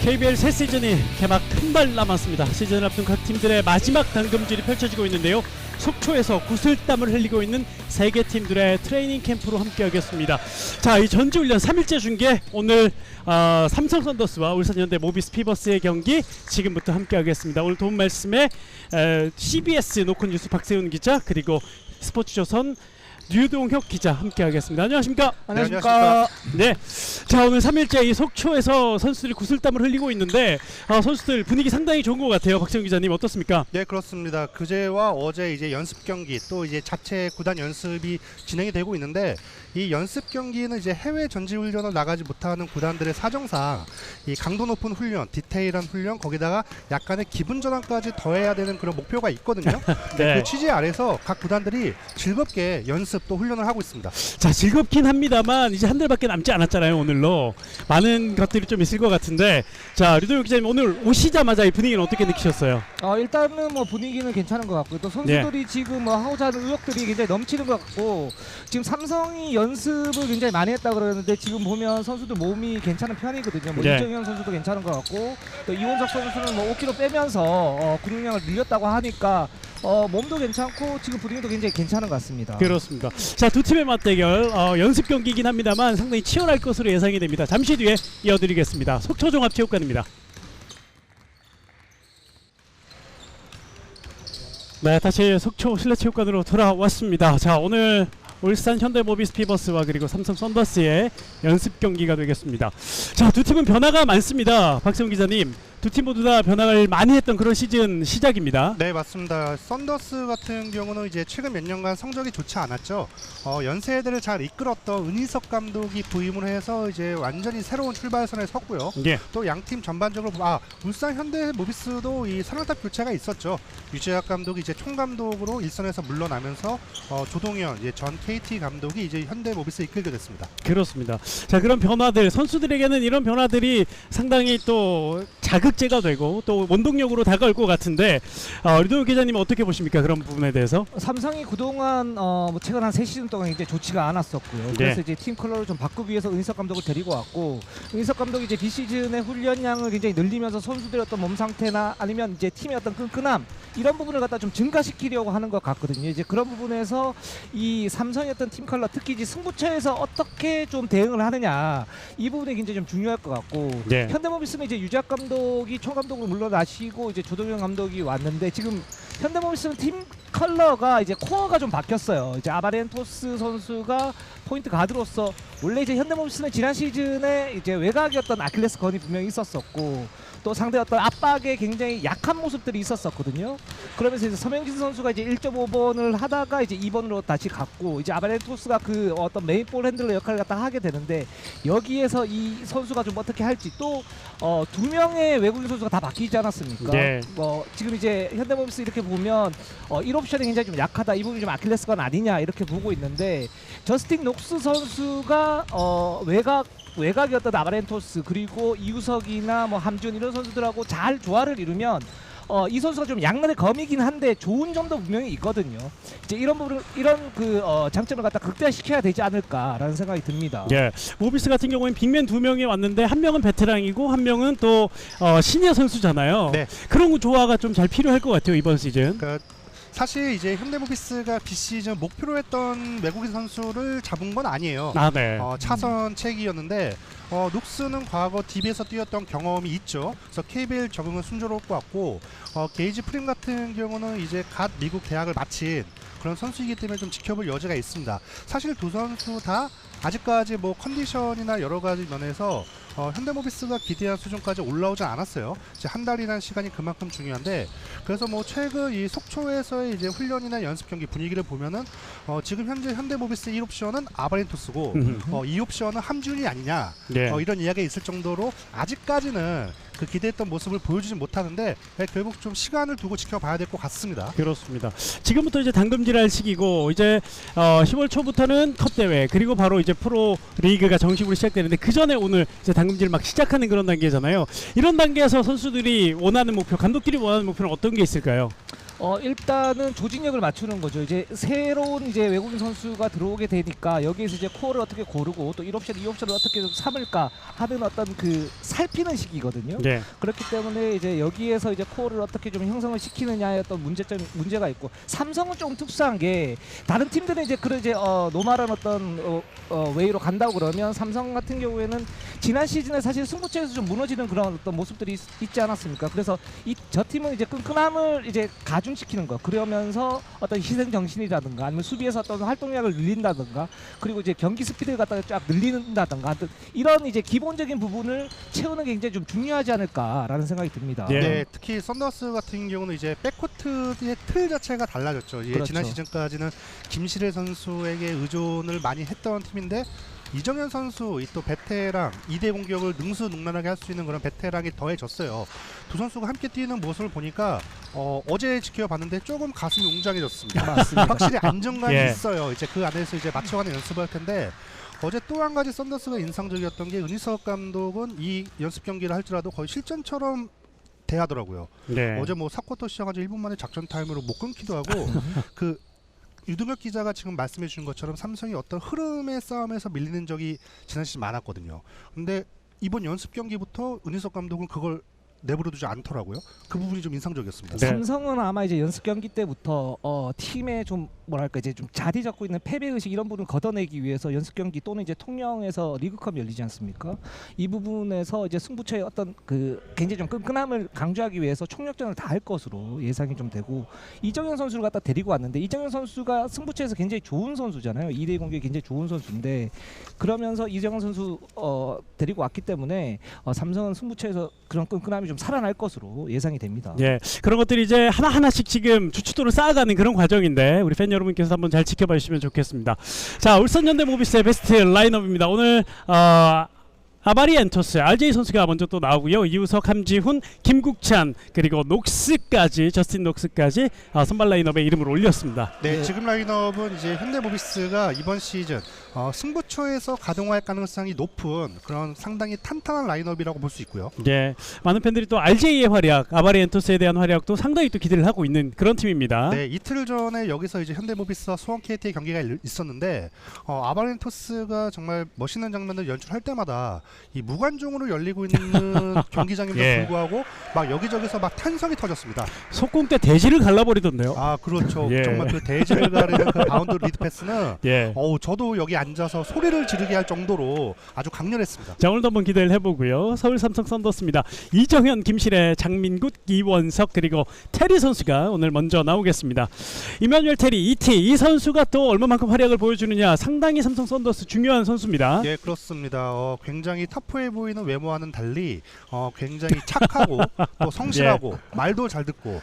KBL 새 시즌이 개막 한 달 남았습니다. 시즌을 앞둔 각 팀들의 마지막 당금질이 펼쳐지고 있는데요. 속초에서 구슬땀을 흘리고 있는 세 개 팀들의 트레이닝 캠프로 함께하겠습니다. 자, 이 전지훈련 3일째 중계 오늘 삼성 썬더스와 울산 현대 모비스 피버스의 경기 지금부터 함께하겠습니다. 오늘 도움 말씀에 CBS 노컷 뉴스 박세훈 기자 그리고 스포츠조선 류동혁 기자 함께하겠습니다. 안녕하십니까? 안녕하십니까? 네, 자 오늘 3일째 이 속초에서 선수들이 구슬땀을 흘리고 있는데 선수들 분위기 상당히 좋은 것 같아요. 박세훈 기자님 어떻습니까? 네, 그렇습니다. 그제와 어제 이제 연습 경기 또 이제 자체 구단 연습이 진행이 되고 있는데 이 연습 경기는 이제 해외 전지 훈련을 나가지 못하는 구단들의 사정상 이 강도 높은 훈련, 디테일한 훈련 거기다가 약간의 기분 전환까지 더해야 되는 그런 목표가 있거든요. 네. 그 취지 아래서 각 구단들이 즐겁게 연습 또 훈련을 하고 있습니다. 자, 즐겁긴 합니다만 이제 한 달밖에 남지 않았잖아요. 오늘로 많은 것들이 좀 있을 것 같은데 자 류동혁 기자님 오늘 오시자마자 이 분위기는 어떻게 느끼셨어요? 일단은 뭐 분위기는 괜찮은 것 같고요. 또 선수들이 지금 뭐 하고자 하는 의욕들이 굉장히 넘치는 것 같고 지금 삼성이 연습을 굉장히 많이 했다 그러는데 지금 보면 선수들 몸이 괜찮은 편이거든요. 뭐 네. 이정현 선수도 괜찮은 것 같고 또 이원석 선수는 뭐 5kg 빼면서 근육량을 늘렸다고 하니까 몸도 괜찮고 지금 분위기도 굉장히 괜찮은 것 같습니다. 그렇습니다. 자, 두 팀의 맞대결 연습 경기이긴 합니다만 상당히 치열할 것으로 예상이 됩니다. 잠시 뒤에 이어드리겠습니다. 속초종합체육관입니다. 네, 다시 속초 실내체육관으로 돌아왔습니다. 자, 오늘 울산 현대모비스 피버스와 그리고 삼성 썬더스의 연습 경기가 되겠습니다. 자, 두 팀은 변화가 많습니다. 박세훈 기자님, 두 팀 모두 다 변화를 많이 했던 그런 시즌 시작입니다. 네, 맞습니다. 썬더스 같은 경우는 이제 최근 몇 년간 성적이 좋지 않았죠. 연세대를 잘 이끌었던 은희석 감독이 부임을 해서 이제 완전히 새로운 출발선에 섰고요. 예. 또 양 팀 전반적으로 울산 현대 모비스도 이 산업탑 교체가 있었죠. 유재학 감독이 이제 총감독으로 일선에서 물러나면서 조동현 이제 전 KT 감독이 이제 현대 모비스 이끌게 됐습니다. 그렇습니다. 자, 그런 변화들 선수들에게는 이런 변화들이 상당히 또 자극제가 되고 또 원동력으로 다가올 것 같은데 류동혁 기자님 어떻게 보십니까? 그런 부분에 대해서? 삼성이 그동안 뭐 최근 한 3시즌 동안 이제 좋지가 않았었고요. 그래서 이제 팀 컬러를 좀 바꾸기 위해서 은희석 감독을 데리고 왔고 은희석 감독이 이제 비시즌의 훈련량을 굉장히 늘리면서 선수들의 어떤 몸 상태나 아니면 이제 팀의 어떤 끈끈함 이런 부분을 갖다 좀 증가시키려고 하는 것 같거든요. 이제 그런 부분에서 이 삼성의 어떤 팀 컬러 특히 이제 승부처에서 어떻게 좀 대응을 하느냐 이 부분이 굉장히 좀 중요할 것 같고 네. 현대모비스는 이제 유재학 감독이 총감독으로 물러나시고 이제 조동현 감독이 왔는데 지금 현대모비스는 팀 컬러가 이제 코어가 좀 바뀌었어요. 이제 아바렌토스 선수가 포인트 가드로서 원래 이제 현대모비스는 지난 시즌에 이제 외곽이었던 아킬레스건이 분명히 있었었고 또 상대 어떤 압박에 굉장히 약한 모습들이 있었었거든요. 그러면서 이제 서명진 선수가 이제 1.5번을 하다가 이제 2번으로 다시 갔고 이제 아바렌토스가 그 어떤 메인 볼 핸들러 역할을 갖다 하게 되는데 여기에서 이 선수가 좀 어떻게 할지 또 두 명의 외국인 선수가 다 바뀌지 않았습니까? 네. 지금 이제 현대모비스 이렇게 보면 1옵션이 굉장히 좀 약하다 이 부분이 좀 아킬레스건 아니냐 이렇게 보고 있는데 저스틴 녹스 선수가 외곽이었던 아바렌토스 그리고 이우석이나 뭐 함준 이런 선수들하고 잘 조화를 이루면 이 선수가 좀 양날의 검이긴 한데 좋은 점도 분명히 있거든요. 이제 이런 부분 장점을 갖다 극대화시켜야 되지 않을까라는 생각이 듭니다. 예. 모비스 같은 경우는 빅맨 두 명이 왔는데 한 명은 베테랑이고 한 명은 또 시니어 선수잖아요. 네. 그런 조화가 좀 잘 필요할 것 같아요 이번 시즌. 사실 이제 현대모비스가 비시즌 목표로 했던 외국인 선수를 잡은 건 아니에요. 네. 차선책이었는데 녹스는 과거 DB에서 뛰었던 경험이 있죠. 그래서 KBL 적응은 순조로울 것 같고 게이지 프림 같은 경우는 이제 갓 미국 대학을 마친 그런 선수이기 때문에 좀 지켜볼 여지가 있습니다. 사실 두 선수 다 아직까지 뭐 컨디션이나 여러 가지 면에서 현대모비스가 기대한 수준까지 올라오지 않았어요. 이제 한 달이라는 시간이 그만큼 중요한데 그래서 뭐 최근 이 속초에서의 이제 훈련이나 연습 경기 분위기를 보면은 지금 현재 현대모비스 1옵션은 아바렌토스고 2옵션은 함준이 아니냐 네. 이런 이야기가 있을 정도로 아직까지는 그 기대했던 모습을 보여주지 못하는데 결국 좀 시간을 두고 지켜봐야 될 것 같습니다. 그렇습니다. 지금부터 이제 당금질할 시기고 이제 10월 초부터는 컵 대회 그리고 바로 이제 프로 리그가 정식으로 시작되는데 그 전에 오늘 이제 당금질 막 시작하는 그런 단계잖아요. 이런 단계에서 선수들이 원하는 목표, 감독들이 원하는 목표는 어떤 게 있을까요? 일단은 조직력을 맞추는 거죠. 이제 새로운 이제 외국인 선수가 들어오게 되니까 여기에서 이제 코어를 어떻게 고르고 또 1옵션, 2옵션을 어떻게 좀 삼을까 하는 어떤 그 살피는 시기거든요. 네. 그렇기 때문에 이제 여기에서 이제 코어를 어떻게 좀 형성을 시키느냐의 어떤 문제가 있고, 삼성은 좀 특수한 게 다른 팀들은 이제 그런 이제 노멀한 어떤 웨이로 간다고 그러면 삼성 같은 경우에는 지난 시즌에 사실 승부처에서 좀 무너지는 그런 어떤 모습들이 있지 않았습니까? 그래서 저 팀은 이제 끈끈함을 이제 가중시키는 거, 그러면서 어떤 희생 정신이라든가 아니면 수비에서 어떤 활동량을 늘린다든가 그리고 이제 경기 스피드를 갖다가 쫙 늘린다든가 하여튼 이런 이제 기본적인 부분을 채우는 게 굉장히 좀 중요하지 않을까라는 생각이 듭니다. 예. 네, 특히 썬더스 같은 경우는 이제 백코트의 틀 자체가 달라졌죠. 이게 그렇죠. 지난 시즌까지는 김시래 선수에게 의존을 많이 했던 팀인데 이정현 선수 이 또 베테랑 2대 공격을 능수능란하게 할 수 있는 그런 베테랑이 더해졌어요. 두 선수가 함께 뛰는 모습을 보니까 어제 지켜봤는데 조금 가슴이 웅장해졌습니다. 맞습니다. 확실히 안정감이 예. 있어요. 이제 그 안에서 이제 맞춰가는 연습을 할 텐데 어제 또 한 가지 썬더스가 인상적이었던 게 은희석 감독은 이 연습 경기를 할지라도 거의 실전처럼 대하더라고요. 네. 어제 뭐 4쿼터 시작한 지 1분 만에 작전 타임으로 못 끊기도 하고 그 유동혁 기자가 지금 말씀해 주신 것처럼 삼성이 어떤 흐름의 싸움에서 밀리는 적이 지난 시즌 많았거든요. 근데 이번 연습 경기부터 은희석 감독은 그걸 내버려두지 않더라고요. 그 부분이 좀 인상적이었습니다. 네. 삼성은 아마 이제 연습 경기 때부터 팀에 좀 뭐랄까 이제 좀 자리 잡고 있는 패배 의식 이런 부분을 걷어내기 위해서 연습 경기 또는 이제 통영에서 리그컵 열리지 않습니까? 이 부분에서 이제 승부처의 어떤 그 굉장히 좀 끈끈함을 강조하기 위해서 총력전을 다 할 것으로 예상이 좀 되고, 이정현 선수를 갖다 데리고 왔는데 이정현 선수가 승부처에서 굉장히 좋은 선수잖아요. 2대 공격이 굉장히 좋은 선수인데 그러면서 이정현 선수 데리고 왔기 때문에 삼성은 승부처에서 그런 끈끈함이 좀 살아날 것으로 예상이 됩니다. 예, 그런 것들이 이제 하나하나씩 지금 주춧돌을 쌓아가는 그런 과정인데 우리 팬 여러분께서 한번 잘 지켜봐 주시면 좋겠습니다. 자, 울산 현대모비스의 베스트 라인업입니다. 오늘 아바리엔토스 RJ 선수가 먼저 또 나오고요. 이우석, 함지훈, 김국찬 그리고 녹스까지, 저스틴 녹스까지 선발 라인업에 이름을 올렸습니다. 네, 네. 지금 라인업은 이제 현대모비스가 이번 시즌 승부처에서 가동할 가능성이 높은 그런 상당히 탄탄한 라인업이라고 볼 수 있고요. 예, 많은 팬들이 또 RJ의 활약, 아바리엔토스에 대한 활약도 상당히 또 기대를 하고 있는 그런 팀입니다. 네, 이틀 전에 여기서 이제 현대모비스와 수원 KT의 경기가 있었는데 아바렌토스가 정말 멋있는 장면을 연출할 때마다 이 무관중으로 열리고 있는 경기장임에도 예. 불구하고 막 여기저기서 막 탄성이 터졌습니다. 속공 때 대지를 갈라버리던데요. 아, 그렇죠. 예. 정말 그 대지를 가르는 그 바운드 리드 패스는 예. 저도 여기 앉아서 소리를 지르게 할 정도로 아주 강렬했습니다. 자, 오늘도 한번 기대를 해보고요. 서울 삼성 썬더스입니다. 이정현, 김실애, 장민굿, 이원석 그리고 테리 선수가 오늘 먼저 나오겠습니다. 이마누엘 테리, 이 선수가 또 얼마만큼 활약을 보여주느냐, 상당히 삼성 썬더스 중요한 선수입니다. 예, 그렇습니다. 굉장히 터프해 보이는 외모와는 달리 굉장히 착하고 또 성실하고 말도 잘 듣고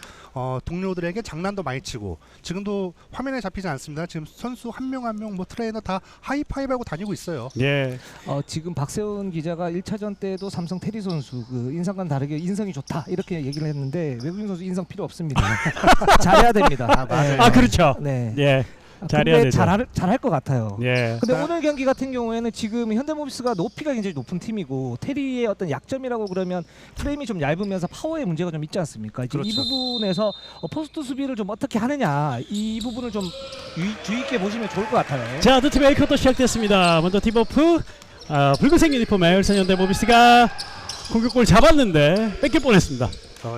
동료들에게 장난도 많이 치고, 지금도 화면에 잡히지 않습니다. 지금 선수 한 명 한 명 뭐 트레이너 다 하이파이브하고 다니고 있어요. 예. 지금 박세훈 기자가 1차전 때도 삼성 테리 선수 그 인상과는 다르게 인성이 좋다 이렇게 얘기를 했는데 외국인 선수 인성 필요 없습니다. 잘해야 됩니다. 아, 맞아요. 네. 그렇죠. 네. 예. 잘해야 근데 되죠. 잘할 것 같아요. 예. 근데 자, 오늘 경기 같은 경우에는 지금 현대모비스가 높이가 굉장히 높은 팀이고 테리의 어떤 약점이라고 그러면 프레임이 좀 얇으면서 파워의 문제가 좀 있지 않습니까? 이제 이 그렇죠. 부분에서 포스트 수비를 좀 어떻게 하느냐 이 부분을 좀 주의 있게 보시면 좋을 것 같아요. 자, 두 팀의 쿼터 시작됐습니다. 먼저 디버프 붉은색 유니폼의 울산 현대모비스가 공격골 잡았는데 뺏길 뻔했습니다.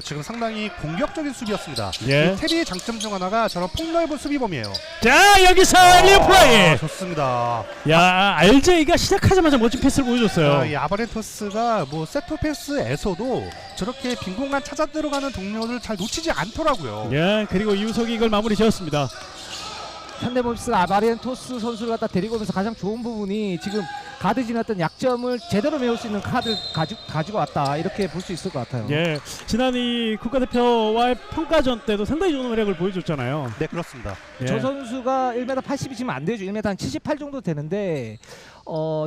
지금 상당히 공격적인 수비였습니다. 예. 이 테리의 장점 중 하나가 저런 폭넓은 수비범이에요. 자, 여기서 리어 플레이. 좋습니다. 야, RJ가 시작하자마자 멋진 패스를 보여줬어요. 이 아바렌토스가 뭐 세터 패스에서도 저렇게 빈 공간 찾아 들어가는 동료를 잘 놓치지 않더라고요. 예, 그리고 이우석이 이걸 마무리 지었습니다. 현대모비스 아바리엔토스 선수를 갖다 데리고 오면서 가장 좋은 부분이 지금 가드진의 어떤 약점을 제대로 메울 수 있는 카드를 가지고 왔다 이렇게 볼 수 있을 것 같아요. 예, 지난 이 국가대표와의 평가전 때도 상당히 좋은 활약을 보여줬잖아요. 네, 그렇습니다. 예. 저 선수가 1m 80이지만 안 되죠. 1m 한 78 정도 되는데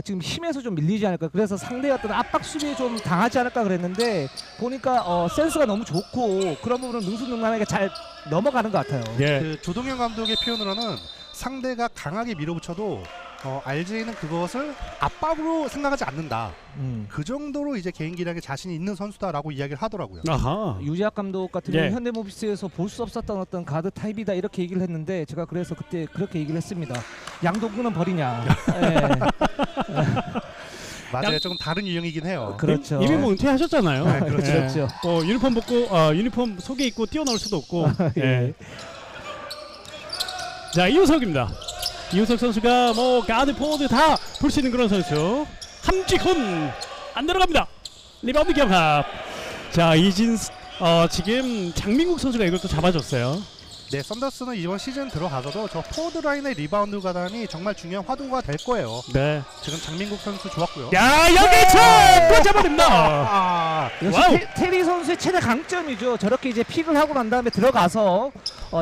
지금 힘에서 좀 밀리지 않을까. 그래서 상대의 어떤 압박 수비에 좀 당하지 않을까 그랬는데 보니까 센스가 너무 좋고 그런 부분은 능수능란하게 잘 넘어가는 것 같아요. 예. 그 조동현 감독의 표현으로는 상대가 강하게 밀어붙여도 RJ는 그것을 압박으로 생각하지 않는다. 음. 그 정도로 이제 개인 기량에 자신이 있는 선수다라고 이야기를 하더라고요. 아하. 유재학 감독 같은 예. 경우 현대모비스에서 볼 수 없었던 어떤 가드 타입이다 이렇게 얘기를 했는데 제가 그래서 그때 그렇게 얘기를 했습니다. 양동근은 버리냐. 예. 맞아요. 조금 다른 유형이긴 해요. 그렇죠. 이미 뭐 은퇴하셨잖아요. 네, 그렇죠. 예. 그렇죠. 유니폼 벗고 유니폼 속에 입고 뛰어나올 수도 없고. 예. 예. 자, 이우석입니다. 이우석 선수가 뭐 가드 포워드 다 볼 수 있는 그런 선수. 함지훈 안 들어갑니다. 리바운드 경합. 자, 지금 장민국 선수가 이걸 또 잡아줬어요. 네, 썬더스는 이번 시즌 들어가서도 저 포워드 라인의 리바운드 가담이 정말 중요한 화두가 될 거예요. 네. 지금 장민국 선수 좋았고요. 야, 여기 꽂아버립니다. 아, 역시 와우. 테리 선수의 최대 강점이죠. 저렇게 이제 픽을 하고 난 다음에 들어가서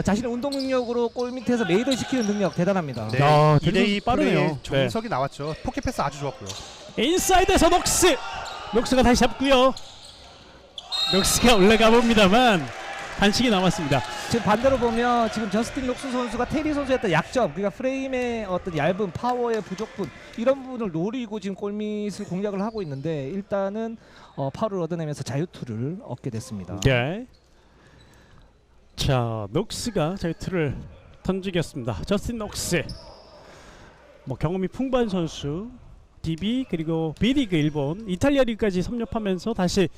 자신의 운동 능력으로 골 밑에서 메이드 시키는 능력 대단합니다. 네, 야, 2대2 빠르네요. 빠르네요. 정석이 나왔죠. 포켓 패스 아주 좋았고요. 인사이드에서 녹스가 다시 잡고요. 녹스가 올라가 봅니다만 반칙이 남았습니다. 지금 반대로 보면 지금 저스틴 녹스 선수가 테리 선수의 어떤 약점, 그러니까 프레임의 어떤 얇은 파워의 부족분 이런 부분을 노리고 지금 골밑을 공략을 하고 있는데 일단은 파울을 얻어내면서 자유투를 얻게 됐습니다. 네. 자, 녹스가 자유투를 던지겠습니다. 저스틴 녹스. 뭐 경험이 풍부한 선수. DB 그리고 B리그 일본, 이탈리아 리그까지 섭렵하면서 다시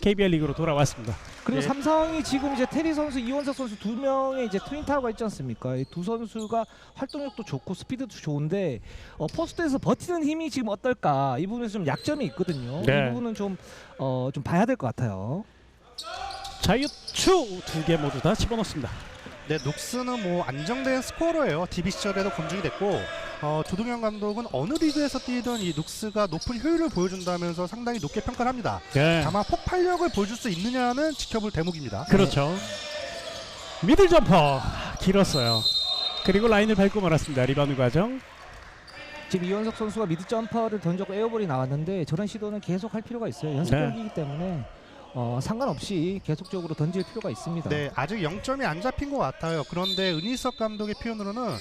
KBL 리그로 돌아왔습니다. 그리고 네. 삼성이 지금 이제 테리 선수, 이원석 선수 두 명의 이제 트윈 타워가 있지 않습니까? 이 두 선수가 활동력도 좋고 스피드도 좋은데 포스트에서 버티는 힘이 지금 어떨까? 이 부분에서 좀 약점이 있거든요. 네. 이 부분은 좀 봐야 될 것 같아요. 자유투 두 개 모두 다 집어넣습니다. 네, 녹스는 뭐 안정된 스코어러예요. DB 시절에도 검증이 됐고 조동현 감독은 어느 리그에서 뛰던 이 녹스가 높은 효율을 보여준다면서 상당히 높게 평가를 합니다. 네. 다만 폭발력을 보여줄 수 있느냐는 지켜볼 대목입니다. 그렇죠. 미들 점퍼 길었어요. 그리고 라인을 밟고 말았습니다. 리바운드 과정. 지금 이원석 선수가 미드 점퍼를 던졌고 에어볼이 나왔는데 저런 시도는 계속 할 필요가 있어요. 연습 네. 경기이기 때문에 상관없이 계속적으로 던질 필요가 있습니다. 네, 아직 0점이 안 잡힌 것 같아요. 그런데 은희석 감독의 표현으로는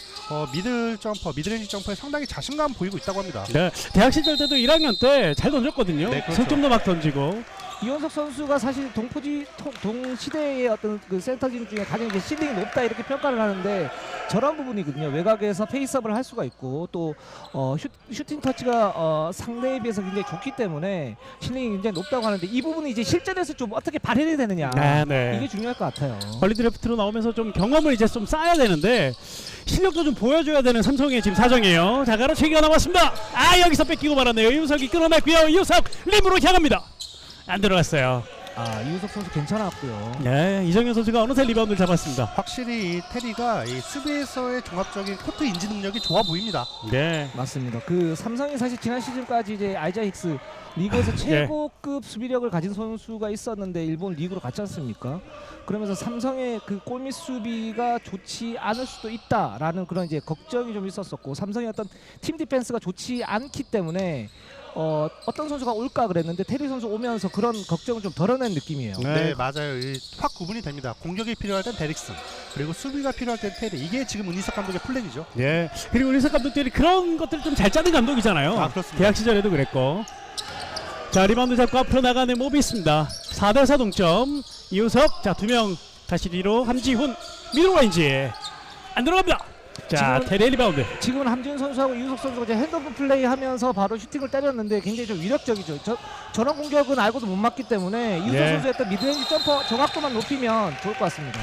미들 점퍼, 미드레인지 점퍼에 상당히 자신감 보이고 있다고 합니다. 네. 대학 시절 때도 1학년 때 잘 던졌거든요. 네, 그렇죠. 석점도 막 던지고. 이원석 선수가 사실 동시대의 어떤 그 센터진 중에 가장 이제 실링이 높다 이렇게 평가를 하는데 저런 부분이거든요. 외곽에서 페이스업을 할 수가 있고 또 슈팅 터치가 상대에 비해서 굉장히 좋기 때문에 실링이 굉장히 높다고 하는데 이 부분이 이제 실전에서 좀 어떻게 발휘해야 되느냐 네. 이게 중요할 것 같아요. 벌리 드래프트로 나오면서 좀 경험을 이제 좀 쌓아야 되는데 실력도 좀 보여줘야 되는 삼성의 지금 사정이에요. 자, 가로채기가 나왔습니다. 여기서 뺏기고 말았네요. 이우석이 끌어냈고요. 이우석 림으로 향합니다. 안 들어갔어요. 이우석 선수 괜찮았고요. 네, 이정현 선수가 어느새 리바운드를 잡았습니다. 확실히 이 테리가 이 수비에서의 종합적인 코트 인지 능력이 좋아 보입니다. 네. 맞습니다. 그 삼성이 사실 지난 시즌까지 이제 아이자 힉스 리그에서 최고급 수비력을 가진 선수가 있었는데 일본 리그로 갔지 않습니까? 그러면서 삼성의 그 골밑 수비가 좋지 않을 수도 있다라는 그런 이제 걱정이 좀 있었었고 삼성의 어떤 팀 디펜스가 좋지 않기 때문에 어떤 선수가 올까 그랬는데 테리 선수 오면서 그런 걱정을 좀 덜어낸 느낌이에요. 네, 맞아요. 확 구분이 됩니다. 공격이 필요할 땐 데릭슨, 그리고 수비가 필요할 땐 테리. 이게 지금 은희석 감독의 플랜이죠. 네. 그리고 은희석 감독들이 그런 것들을 좀 잘 짜는 감독이잖아요. 그렇습니다. 대학 시절에도 그랬고. 자, 리바운드 잡고 앞으로 나가는 모비 있습니다. 4대4 동점. 이우석, 자, 2명 다시 뒤로 함지훈 미들라인지 안 들어갑니다. 자, 지금은- 테레 리바운드. 지금은 함지훈 선수하고 이우석 선수가 이제 핸드오프 플레이하면서 바로 슈팅을 때렸는데 굉장히 좀 위력적이죠. 저런 공격은 알고도 못 맞기 때문에 이우석 예. 선수의 어떤 미드레인지 점퍼 정확도만 높이면 좋을 것 같습니다.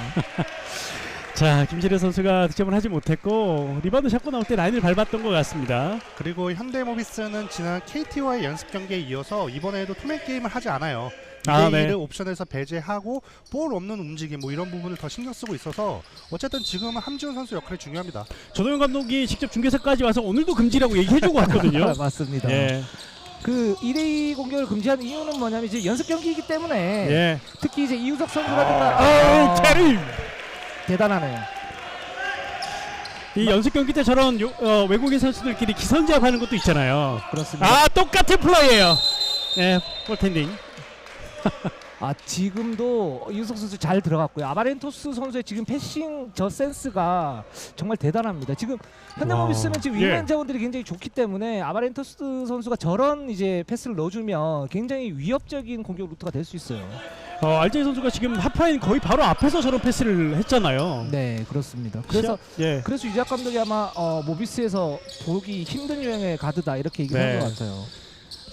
자, 김시래 선수가 득점을 하지 못했고 리바운드 잡고 나올 때 라인을 밟았던 것 같습니다. 그리고 현대모비스는 지난 KT와의 연습 경기에 이어서 이번에도 투맨 게임을 하지 않아요. 2대1을 네. 옵션에서 배제하고 볼 없는 움직임 뭐 이런 부분을 더 신경 쓰고 있어서 어쨌든 지금은 함지훈 선수 역할이 중요합니다. 조동현 감독이 직접 중계석까지 와서 오늘도 금지라고 얘기해주고 왔거든요. 맞습니다. 예, 그 2대2 공격을 금지한 이유는 뭐냐면 이제 연습 경기이기 때문에 예. 특히 이제 이우석 선수라든가 테리. 대단하네요. 이 연습 경기 때 저런 외국인 선수들끼리 기선제압하는 것도 있잖아요. 그렇습니다. 똑같은 플레이예요. 네, 볼텐딩. 지금도 이윤석 선수 잘 들어갔고요. 아바렌토스 선수의 지금 패싱 저 센스가 정말 대단합니다. 지금 현대모비스는 지금 윙맨 자원들이 굉장히 좋기 때문에 아바렌토스 선수가 저런 이제 패스를 넣어주면 굉장히 위협적인 공격 루트가 될 수 있어요. RJ 선수가 지금 하프라인 거의 바로 앞에서 저런 패스를 했잖아요. 네, 그렇습니다. 그래서 유재학 감독이 아마 모비스에서 보기 힘든 유형의 가드다 이렇게 얘기한 것 같아요.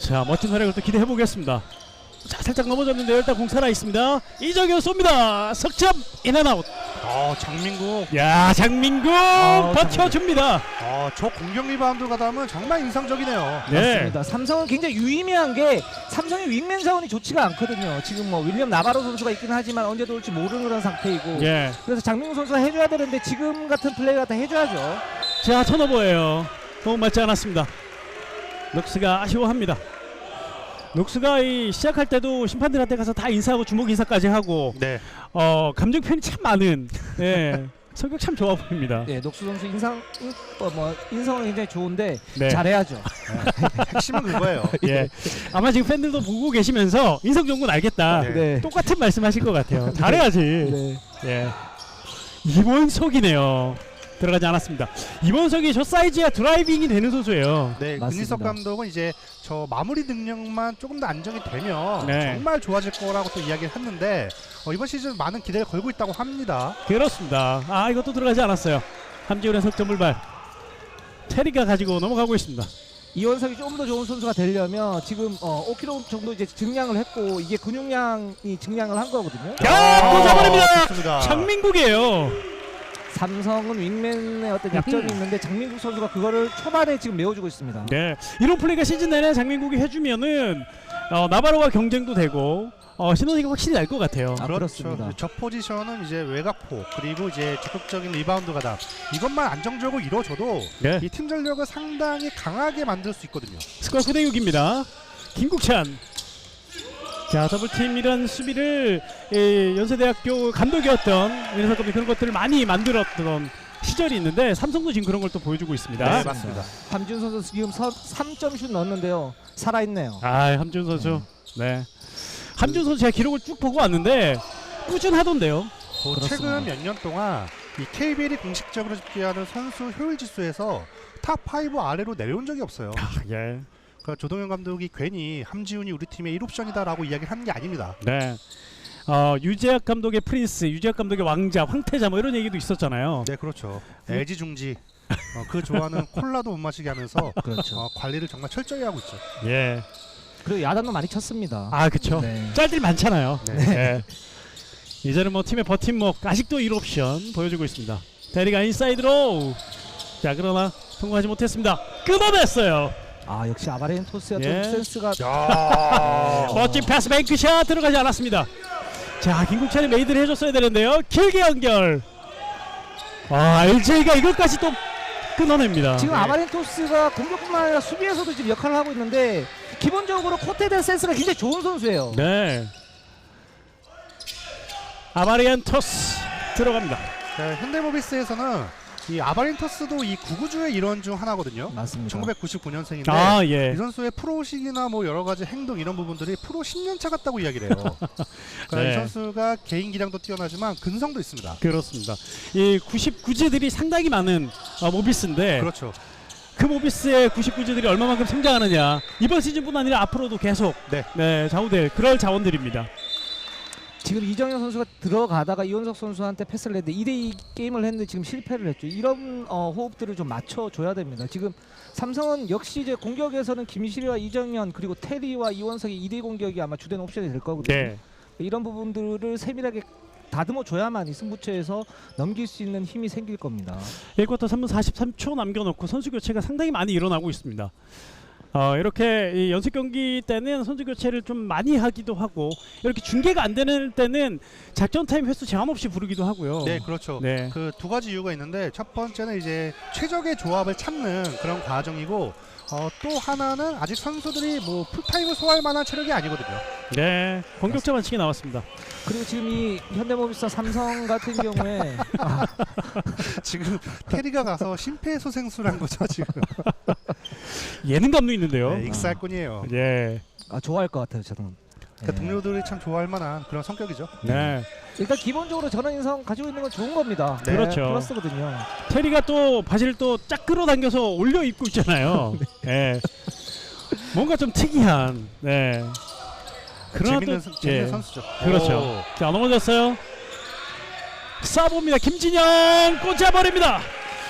자, 멋진 활약을 또 기대해 보겠습니다. 자, 살짝 넘어졌는데요. 일단 공 살아 있습니다. 이정현 쏩니다. 석점 인앤아웃. 장민국. 야, 장민국 버텨줍니다. 저 공격 리바운드 가담은 정말 인상적이네요. 네. 맞습니다. 삼성은 굉장히 유의미한 게 삼성의 윙맨 자원이 좋지가 않거든요. 지금 뭐 윌리엄 나바로 선수가 있긴 하지만 언제 돌지 모르는 그런 상태이고. 그래서 장민국 선수가 해줘야 되는데 지금 같은 플레이가 다 해줘야죠. 자, 턴오버예요. 너무 맞지 않았습니다. 녹스가 아쉬워합니다. 녹스가 시작할 때도 심판들한테 가서 다 인사하고 주먹 인사까지 하고 감정 표현이 참 많은 성격 참 좋아 보입니다. 네, 녹스 선수 인성은 굉장히 좋은데 네. 잘해야죠. 핵심은 그거예요. 아마 지금 팬들도 보고 계시면서 인성 좋은 건 알겠다. 똑같은 말씀하실 것 같아요. 잘해야지. 이원석이네요. 들어가지 않았습니다. 이원석이 저 사이즈야 드라이빙이 되는 선수예요. 네, 윤희석 감독은 이제 저 마무리 능력만 조금 더 안정이 되면 정말 좋아질 거라고 또 이야기를 했는데 이번 시즌 많은 기대를 걸고 있다고 합니다. 그렇습니다. 이것도 들어가지 않았어요. 함지훈의 석점 불발. 테리가 가지고 넘어가고 있습니다. 이원석이 좀 더 좋은 선수가 되려면 지금 5kg 정도 이제 증량을 했고 이게 근육량이 증량을 한 거거든요. 또 잡아냅니다. 장민국이에요. 삼성은 윙맨의 어떤 약점이 있는데 장민국 선수가 그거를 초반에 지금 메워주고 있습니다. 네, 이런 플레이가 시즌 내내 장민국이 해주면은 나바로와 경쟁도 되고 시너지가 확실히 날 것 같아요. 그렇습니다. 저 포지션은 이제 외곽포 그리고 이제 적극적인 리바운드 가담 이것만 안정적으로 이루어져도 이 팀 전력을 상당히 강하게 만들 수 있거든요. 스코어 9대6입니다. 김국찬. 자, 더블팀이란 수비를 연세대학교 감독이었던 윤희석 감독이 그런 것들을 많이 만들었던 시절이 있는데 삼성도 지금 그런 걸 또 보여주고 있습니다. 네, 맞습니다. 함준 선수 지금 3점 슛 넣었는데요. 살아있네요. 함준 선수. 네. 함준 선수 제가 기록을 쭉 보고 왔는데 꾸준하던데요. 최근 몇 년 동안 이 KBL이 공식적으로 집계하는 선수 효율 지수에서 탑5 아래로 내려온 적이 없어요. 그러니까 조동현 감독이 괜히 함지훈이 우리 팀의 1옵션이다라고 이야기를 하는 게 아닙니다. 네. 유재학 감독의 프린스, 유재학 감독의 왕자, 황태자 뭐 이런 얘기도 있었잖아요. 네, 그렇죠. LG 중지 그 좋아하는 콜라도 못 마시게 하면서 관리를 정말 철저히 하고 있죠. 그리고 야단도 많이 쳤습니다. 그렇죠. 짤들 많잖아요. 이제는 뭐 팀의 버팀목 아직도 1옵션 보여주고 있습니다. 대리가 인사이드로. 자, 그러나 성공하지 못했습니다. 끊어냈어요. 역시 아바렌토스의 좀 센스가 멋진 패스 뱅크샷 들어가지 않았습니다. 자, 김국찬이 메이드를 해줬어야 되는데요. 길게 연결. LJ가 이걸까지 또 끊어냅니다. 지금 아바렌토스가 공격뿐만 아니라 수비에서도 지금 역할을 하고 있는데 기본적으로 코트에 대한 센스가 굉장히 좋은 선수예요. 아바렌토스 들어갑니다. 현대모비스에서는 이 아바렌토스도 이 구구주의 일원 중 하나거든요. 맞습니다. 1999년생인데 이 선수의 프로식이나 뭐 여러 가지 행동 이런 부분들이 프로 10년차 같다고 이야기를 해요. 그러니까 이 선수가 개인 기량도 뛰어나지만 근성도 있습니다. 그렇습니다. 이 99제들이 상당히 많은 모비스인데 그렇죠. 그 모비스의 99제들이 얼마만큼 성장하느냐 이번 시즌뿐 아니라 앞으로도 계속 좌우될 그럴 자원들입니다. 지금 이정현 선수가 들어가다가 이원석 선수한테 패스를 했는데 2대2 게임을 했는데 지금 실패를 했죠. 이런 호흡들을 좀 맞춰줘야 됩니다. 지금 삼성은 역시 이제 공격에서는 김시리와 이정현 그리고 테리와 이원석의 2대2 공격이 아마 주된 옵션이 될 거거든요. 이런 부분들을 세밀하게 다듬어줘야만 이 승부처에서 넘길 수 있는 힘이 생길 겁니다. 1쿼터 3분 43초 남겨놓고 선수 교체가 상당히 많이 일어나고 있습니다. 이렇게 이 연습 경기 때는 선수 교체를 좀 많이 하기도 하고 이렇게 중계가 안 되는 때는 작전 타임 횟수 제한 없이 부르기도 하고요. 네, 그렇죠. 그 두 가지 이유가 있는데 첫 번째는 이제 최적의 조합을 찾는 그런 과정이고 또 하나는 아직 선수들이 뭐 풀타임을 소화할 만한 체력이 아니거든요. 공격자 반칙이 나왔습니다. 그리고 지금 이 현대모비스와 삼성 같은 경우에 지금 테리가 가서 심폐소생술한 거죠 지금. 예능감도 있는데요. 익살꾼이에요. 좋아할 것 같아요 저는. 그러니까 동료들이 참 좋아할 만한 그런 성격이죠. 네. 일단 기본적으로 저런 인성 가지고 있는 건 좋은 겁니다. 네. 그렇죠. 플러스거든요. 테리가 또 바지를 또 쫙 끌어당겨서 올려 입고 있잖아요. 네. 뭔가 좀 특이한. 네. 그러나 재밌는, 또 재밌는 예. 선수죠. 그렇죠. 오. 자, 넘어졌어요. 쏴봅니다. 김진영 꽂아버립니다.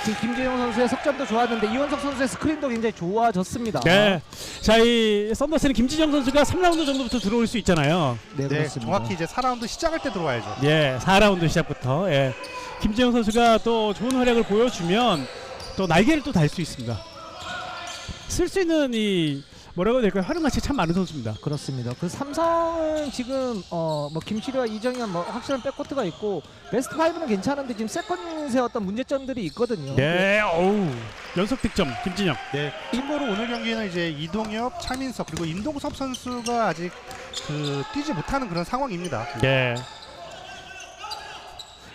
지금 김진영 선수의 석점도 좋았는데 이원석 선수의 스크린도 굉장히 좋아졌습니다. 네. 자, 이 썬더스는 김진영 선수가 3라운드 정도부터 들어올 수 있잖아요. 네, 네, 그렇습니다. 정확히 이제 4라운드 시작할 때 들어와야죠. 예, 4라운드 시작부터. 예. 김진영 선수가 또 좋은 활약을 보여주면 또 날개를 또 달 수 있습니다. 쓸 수 있는 이 뭐라고 해야 될까요? 활용가치 참 많은 선수입니다. 그렇습니다. 그 삼성은 지금 뭐 김치리와 이정현 뭐 확실한 백코트가 있고 베스트 5는 괜찮은데 지금 세컨의 어떤 문제점들이 있거든요. 예, 어우. 연속 득점 김진영. 네, 참고로 오늘 경기는 이제 이동엽, 차민석 그리고 임동섭 선수가 아직 뛰지 못하는 그런 상황입니다. 네.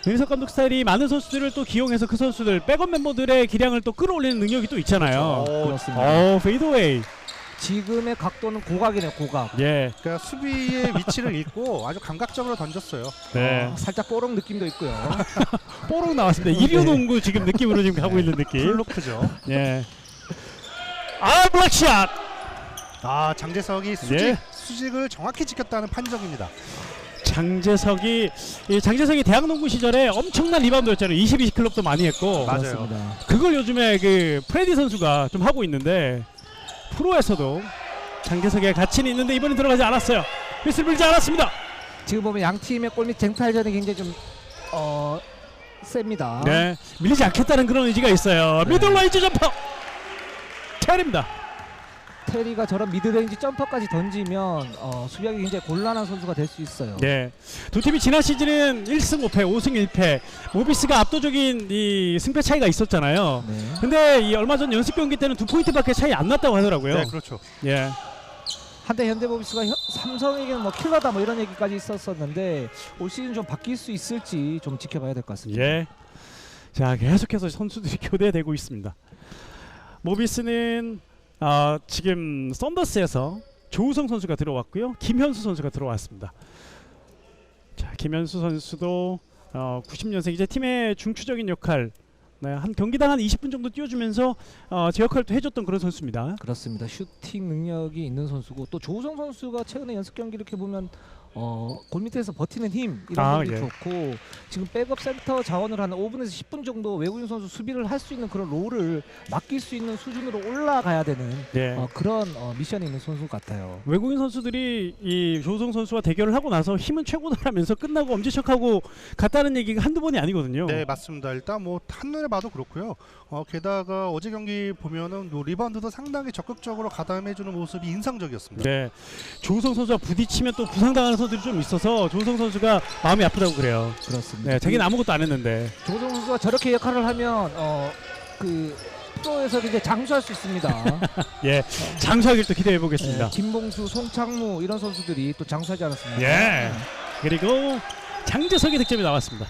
윤석 감독 스타일이 많은 선수들을 또 기용해서 그 선수들 백업 멤버들의 기량을 또 끌어올리는 능력이 또 있잖아요. 그렇습니다. 페이드웨이. 지금의 각도는 고각이네요. 고각. 예. 그러니까 수비의 위치를 읽고 아주 감각적으로 던졌어요. 네. 살짝 뽀록 느낌도 있고요. 뽀록 나왔습니다. 이류 농구 지금 느낌으로 지금 가고 있는 느낌. 풀루크죠. 예. 아, 블락샷. 아, 장재석이 예. 수직을 정확히 지켰다는 판정입니다. 장재석이 대학 농구 시절에 엄청난 리바운드였잖아요. 22 클럽도 많이 했고. 맞아요. 그렇습니다. 그걸 요즘에 그 프레디 선수가 좀 하고 있는데 프로에서도 장재석의 가치는 있는데 이번엔 들어가지 않았어요. 휘슬 불지 않았습니다. 지금 보면 양 팀의 골밑 쟁탈전이 굉장히 좀 셉니다. 네, 밀리지 않겠다는 그런 의지가 있어요. 네. 미들레인지 점퍼 테리입니다. 테리가 저런 미드레인지 점퍼까지 던지면 수비하기 굉장히 곤란한 선수가 될 수 있어요. 네, 두 팀이 지난 시즌은 1승 5패, 5승 1패. 모비스가 압도적인 이 승패 차이가 있었잖아요. 네. 근데 이 얼마 전 연습 경기 때는 2포인트밖에 차이 안 났다고 하더라고요. 네, 그렇죠. 예, 한때 현대모비스가 삼성에게는 뭐 킬러다 뭐 이런 얘기까지 있었었는데 올 시즌 좀 바뀔 수 있을지 좀 지켜봐야 될 것 같습니다. 예. 자, 계속해서 선수들이 교대되고 있습니다. 모비스는 지금 썬더스에서 조우성 선수가 들어왔고요. 김현수 선수가 들어왔습니다. 자, 김현수 선수도 90년생 이제 팀의 중추적인 역할, 네, 한 경기당 한 20분 정도 뛰어주면서 제 역할도 해줬던 그런 선수입니다. 그렇습니다. 슈팅 능력이 있는 선수고 또 조우성 선수가 최근에 연습 경기 이렇게 보면 골밑에서 버티는 힘 이런 것도 예. 좋고 지금 백업 센터 자원을 한 5분에서 10분 정도 외국인 선수 수비를 할 수 있는 그런 롤을 맡길 수 있는 수준으로 올라가야 되는 예. 그런 미션이 있는 선수 같아요. 외국인 선수들이 이 조우성 선수와 대결을 하고 나서 힘은 최고다라면서 끝나고 엄지척하고 갔다는 얘기가 한두 번이 아니거든요. 네, 맞습니다. 일단 뭐 한눈에 봐도 그렇고요. 게다가 어제 경기 보면은 리바운드도 상당히 적극적으로 가담해주는 모습이 인상적이었습니다. 네, 조우성 선수와 부딪히면 또 부상당하는 선수들이 좀 있어서 조우성 선수가 마음이 아프다고 그래요. 그렇습니다. 네, 자기는 아무것도 안 했는데. 조우성 선수가 저렇게 역할을 하면 그 프로에서 이제 장수할 수 있습니다. 예, 장수하기를 또 기대해 보겠습니다. 김봉수, 송창무 이런 선수들이 또 장수하지 않았습니까? 예. 그리고 장재석의 득점이 나왔습니다.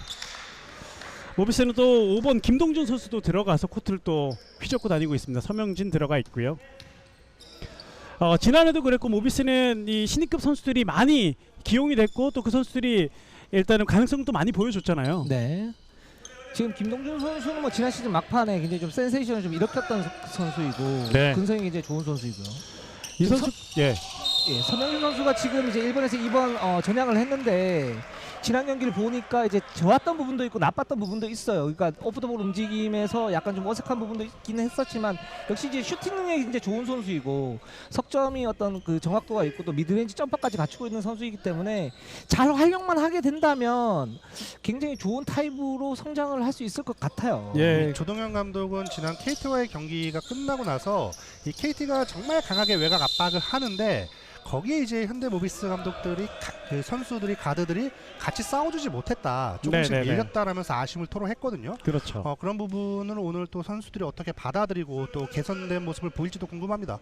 모비스는 또 5번 김동준 선수도 들어가서 코트를 또 휘젓고 다니고 있습니다. 서명진 들어가 있고요. 지난해도 그랬고 모비스는 이 신입급 선수들이 많이 기용이 됐고 또 그 선수들이 일단은 가능성도 많이 보여줬잖아요. 네. 지금 김동준 선수는 뭐 지난 시즌 막판에 굉장히 좀 센세이션을 좀 일으켰던 선수이고 네. 근성이 굉장히 좋은 선수이고요. 이 선수 예. 서명진 선수가 지금 이제 일본에서 이번 전향을 했는데 지난 경기를 보니까 이제 좋았던 부분도 있고 나빴던 부분도 있어요. 그러니까 오프더볼 움직임에서 약간 좀 어색한 부분도 있기는 했었지만 역시 이제 슈팅 능력이 굉장히 좋은 선수이고 석점이 어떤 그 정확도가 있고 또 미드레인지 점퍼까지 갖추고 있는 선수이기 때문에 잘 활용만 하게 된다면 굉장히 좋은 타입으로 성장을 할 수 있을 것 같아요. 예. 조동현 감독은 지난 KT와의 경기가 끝나고 나서 이 KT가 정말 강하게 외곽 압박을 하는데 거기에 이제 현대모비스 감독들이 그 선수들이 가드들이 같이 싸워주지 못했다, 조금씩 네네네. 밀렸다라면서 아쉬움을 토로했거든요. 그렇죠. 그런 부분을 오늘 또 선수들이 어떻게 받아들이고 또 개선된 모습을 보일지도 궁금합니다.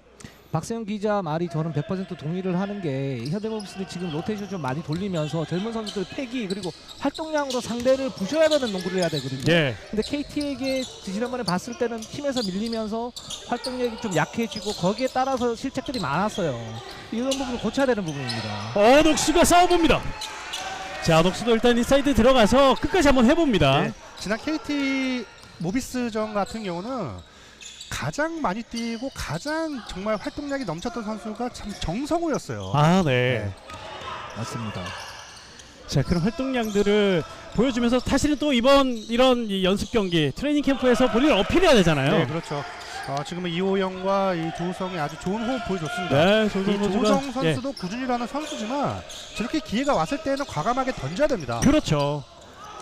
박세영 기자 말이 저는 100% 동의를 하는 게 현대모비스는 지금 로테이션 좀 많이 돌리면서 젊은 선수들 패기 그리고 활동량으로 상대를 부셔야 되는 농구를 해야 되거든요. 예. 근데 KT에게 지난번에 봤을 때는 팀에서 밀리면서 활동력이 좀 약해지고 거기에 따라서 실책들이 많았어요. 이런 부분을 고쳐야 되는 부분입니다. 녹수가 싸워봅니다. 자, 녹수도 일단 인사이드 들어가서 끝까지 한번 해봅니다. 네. 지난 KT 모비스전 같은 경우는 가장 많이 뛰고 가장 정말 활동량이 넘쳤던 선수가 참 정성우였어요. 아, 네. 네. 맞습니다. 자, 그런 활동량들을 보여주면서 사실은 또 이번 이런 이 연습 경기 트레이닝 캠프에서 본인을 어필해야 되잖아요. 네, 그렇죠. 지금은 이호영과 이 조우성이 아주 좋은 호흡 보여줬습니다. 네, 이 조우성 예. 선수도 꾸준히라는 선수지만 저렇게 기회가 왔을 때는 과감하게 던져야 됩니다. 그렇죠.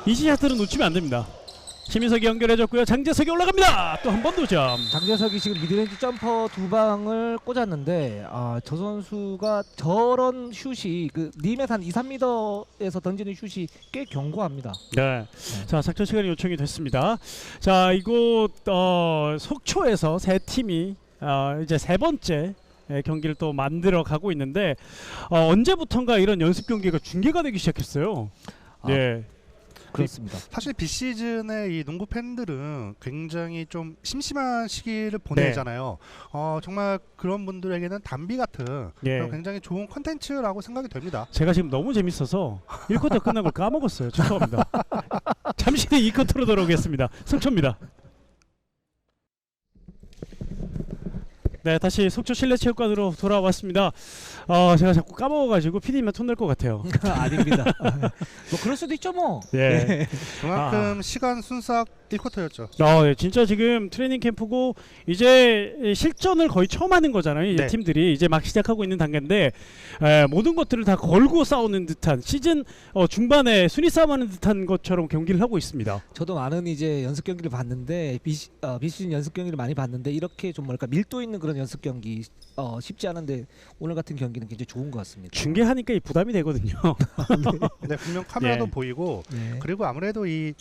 이지샷들은 놓치면 안 됩니다. 심인석이 연결해줬고요. 장재석이 올라갑니다. 또 한 번 도전. 장재석이 지금 미드레인지 점퍼 2방을 꽂았는데 저 선수가 저런 슛이 그 리met 한 2, 3m에서 던지는 슛이 꽤 견고합니다. 네. 자, 작전 시간이 요청이 됐습니다. 자, 이곳 속초에서 세 팀이 이제 세 번째 경기를 또 만들어 가고 있는데 언제부턴가 이런 연습 경기가 중계가 되기 시작했어요. 네. 그렇습니다. 사실 비시즌에 이 농구 팬들은 굉장히 좀 심심한 시기를 보내잖아요. 정말 그런 분들에게는 담비 같은 예. 그런 굉장히 좋은 컨텐츠라고 생각이 됩니다. 제가 지금 너무 재밌어서 1쿼터 끝난 걸 까먹었어요. 죄송합니다. 잠시 뒤에 2쿼터로 돌아오겠습니다. 승초입니다. 네, 다시 속초 실내체육관으로 돌아왔습니다. 제가 자꾸 까먹어가지고 PD님만 톤낼 것 같아요. 아닙니다. 뭐 그럴 수도 있죠 뭐. 예. 그만큼 시간 순삭 1쿼터였죠. 예, 진짜 지금 트레이닝 캠프고 이제 실전을 거의 처음 하는 거잖아요. 이제 네. 팀들이 이제 막 시작하고 있는 단계인데 모든 것들을 다 걸고 싸우는 듯한 시즌 중반에 순위 싸움하는 듯한 것처럼 경기를 하고 있습니다. 저도 많은 이제 연습 경기를 봤는데 비시즌 연습 경기를 많이 봤는데 이렇게 좀 뭐랄까 밀도 있는 그런 연습 경기 쉽지 않은데 오늘 같은 경기는 굉장히 좋은 것 같습니다. 중계하니까 이 부담이 되거든요. 네, 분명 카메라도 예. 보이고 네. 그리고 아무래도 이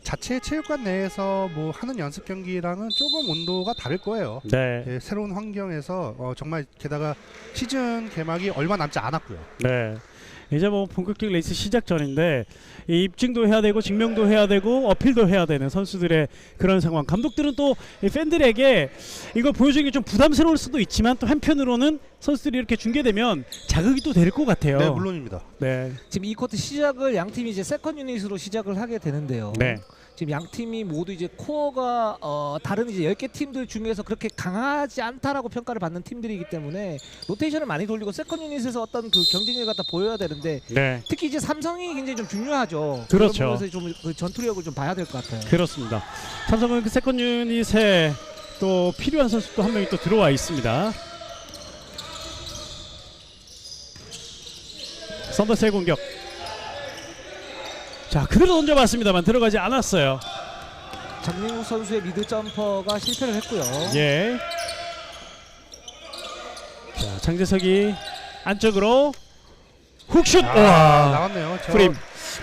자체 체육관 내에서 뭐 하는 연습 경기랑은 조금 온도가 다를 거예요. 네. 예, 새로운 환경에서 정말 게다가 시즌 개막이 얼마 남지 않았고요. 네. 이제 뭐 본격적인 레이스 시작 전인데 이 입증도 해야 되고 증명도 해야 되고 어필도 해야 되는 선수들의 그런 상황. 감독들은 또 이 팬들에게 이걸 보여주기 좀 부담스러울 수도 있지만 또 한편으로는 선수들이 이렇게 중계되면 자극이 또 될 것 같아요. 네, 물론입니다. 네. 지금 이 쿼터 시작을 양 팀이 이제 세컨 유닛으로 시작을 하게 되는데요. 네. 지금 양 팀이 모두 이제 코어가 다른 이제 10개 팀들 중에서 그렇게 강하지 않다라고 평가를 받는 팀들이기 때문에 로테이션을 많이 돌리고 세컨 유닛에서 어떤 그 경쟁력을 갖다 보여야 되는데 네. 특히 이제 삼성이 굉장히 좀 중요하죠. 그렇죠. 그런 부분에서 좀 그 전투력을 좀 봐야 될 것 같아요. 그렇습니다. 삼성은 그 세컨 유닛에 또 필요한 선수 또 한 명이 또 들어와 있습니다. 썬더스의 공격. 자, 그대로 던져봤습니다만 들어가지 않았어요. 장민국 선수의 미드 점퍼가 실패를 했고요. 예. 자, 장재석이 안쪽으로 훅슛. 와. 나왔네요. 프림.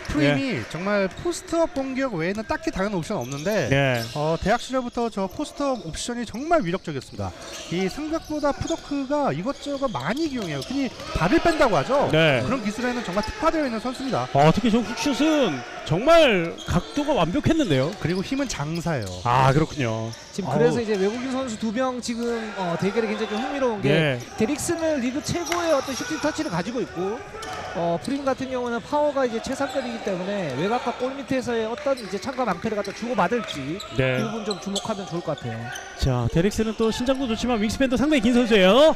프림이 정말 포스트업 공격 외에는 딱히 다른 옵션 없는데 네. 대학 시절부터 저 포스트업 옵션이 정말 위력적이었습니다. 이 생각보다 푸더크가 이것저것 많이 기용해요. 흔히 발을 뺀다고 하죠. 네. 그런 기술에는 정말 특화되어 있는 선수입니다. 특히 저 훅슛은 정말 각도가 완벽했는데요. 그리고 힘은 장사예요. 아, 그렇군요. 지금 그래서 어우. 이제 외국인 선수 2명 지금 대결이 굉장히 좀 흥미로운 게 예. 데릭슨은 리그 최고의 어떤 슈팅 터치를 가지고 있고 프림 같은 경우는 파워가 이제 최상급이기 때문에 외곽과 골 밑에서의 어떤 이제 참가 방패를 갖다 주고 받을지 네. 그 부분 좀 주목하면 좋을 것 같아요. 자, 데릭스는 또 신장도 좋지만 윙스팬도 상당히 긴 선수예요.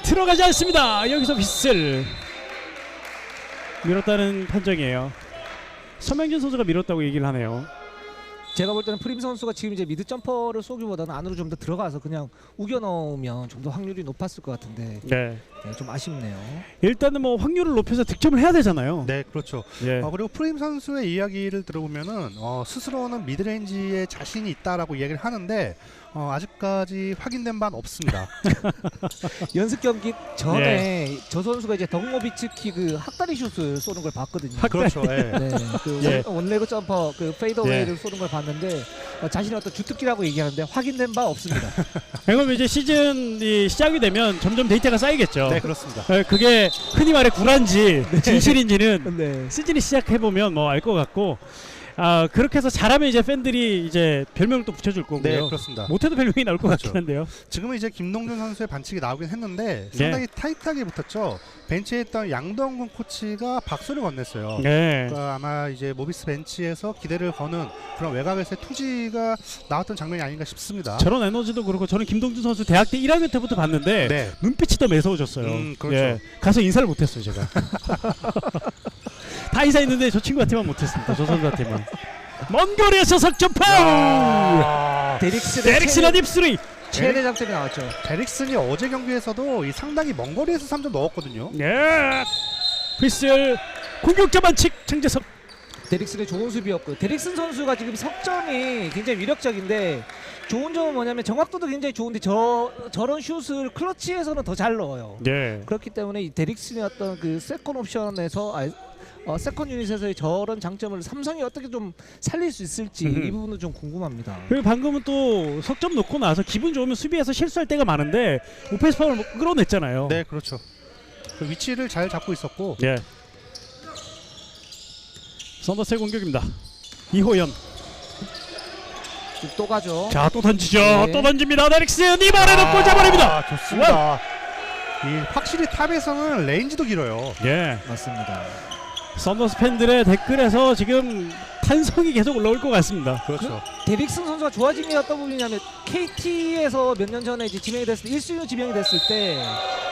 들어가지 않습니다. 여기서 휘슬. 밀었다는 판정이에요. 서명진 선수가 밀었다고 얘기를 하네요. 제가 볼 때는 프림 선수가 지금 이제 미드 점퍼를 쏘기보다는 안으로 좀 더 들어가서 그냥 우겨 넣으면 좀 더 확률이 높았을 것 같은데 네. 좀 아쉽네요. 일단은 뭐 확률을 높여서 득점을 해야 되잖아요. 네, 그렇죠. 예. 그리고 프림 선수의 이야기를 들어보면은 스스로는 미드레인지에 자신이 있다라고 이야기를 하는데 아직까지 확인된 바는 없습니다. 연습 경기 전에 저 선수가 이제 덩모비츠키 그 학다리 슛을 쏘는 걸 봤거든요. 그렇죠. 예. 네, 그 예. 원레그 점퍼 그 페이더웨이를 쏘는 걸 봤는데 자신의 어떤 주특기라고 얘기하는데 확인된 바 없습니다. 그럼 이제 시즌이 시작이 되면 점점 데이터가 쌓이겠죠. 네, 그렇습니다. 그게 흔히 말해 구란지 진실인지는 네. 시즌이 시작해 보면 뭐 알 것 같고, 그렇게 해서 잘하면 이제 팬들이 이제 별명을 또 붙여줄 거고요. 네, 그렇습니다. 못해도 별명이 나올 것 그렇죠. 같긴 한데요. 지금은 이제 김동준 선수의 반칙이 나오긴 했는데 네. 상당히 타이트하게 붙었죠. 벤치에 있던 양동근 코치가 박수를 건넸어요. 네. 그러니까 아마 이제 모비스 벤치에서 기대를 거는 그런 외곽에서의 투지가 나왔던 장면이 아닌가 싶습니다. 저런 에너지도 그렇고, 저는 김동준 선수 대학 때 1학년 때부터 봤는데 네. 눈빛이 더 매서워졌어요. 그렇죠. 예, 가서 인사를 못했어요 제가. 다 인사했는데 저 친구한테만 못했습니다. 저 선수한테만. 먼 거리에서 석점포! 데릭슨의 딥3! 최대 장점이 나왔죠. 데릭슨이 어제 경기에서도 이 상당히 먼 거리에서 3점 넣었거든요. 예. 휘슬 공격자 반칙 장재석. 데릭슨의 좋은 수비였고, 데릭슨 선수가 지금 석점이 굉장히 위력적인데 좋은 점은 뭐냐면 정확도도 굉장히 좋은데 저런 슛을 클러치에서는 더 잘 넣어요. 예. 그렇기 때문에 이 데릭슨의 어떤 그 세컨 옵션에서 세컨 유닛에서의 저런 장점을 삼성이 어떻게 좀 살릴 수 있을지 이 부분도 좀 궁금합니다. 그리고 방금은 또 석점 놓고 나서 기분 좋으면 수비에서 실수할 때가 많은데 오펜스 파울을 끌어냈잖아요. 네, 그렇죠. 그 위치를 잘 잡고 있었고. 예. 썬더스의 공격입니다. 이호연. 또 가죠. 자, 또 던지죠. 네. 또 던집니다. 데릭슨 이번에도 꽂아버립니다. 좋습니다. 이 확실히 탑에서는 레인지도 길어요. 예. 맞습니다. 썬더스 팬들의 댓글에서 지금 탄성이 계속 올라올 것 같습니다. 그렇죠. 데릭슨 선수가 좋아진 게 어떤 부분이냐면 KT에서 몇 년 전에 이제 지명이 됐을 때 1순위 지명이 됐을 때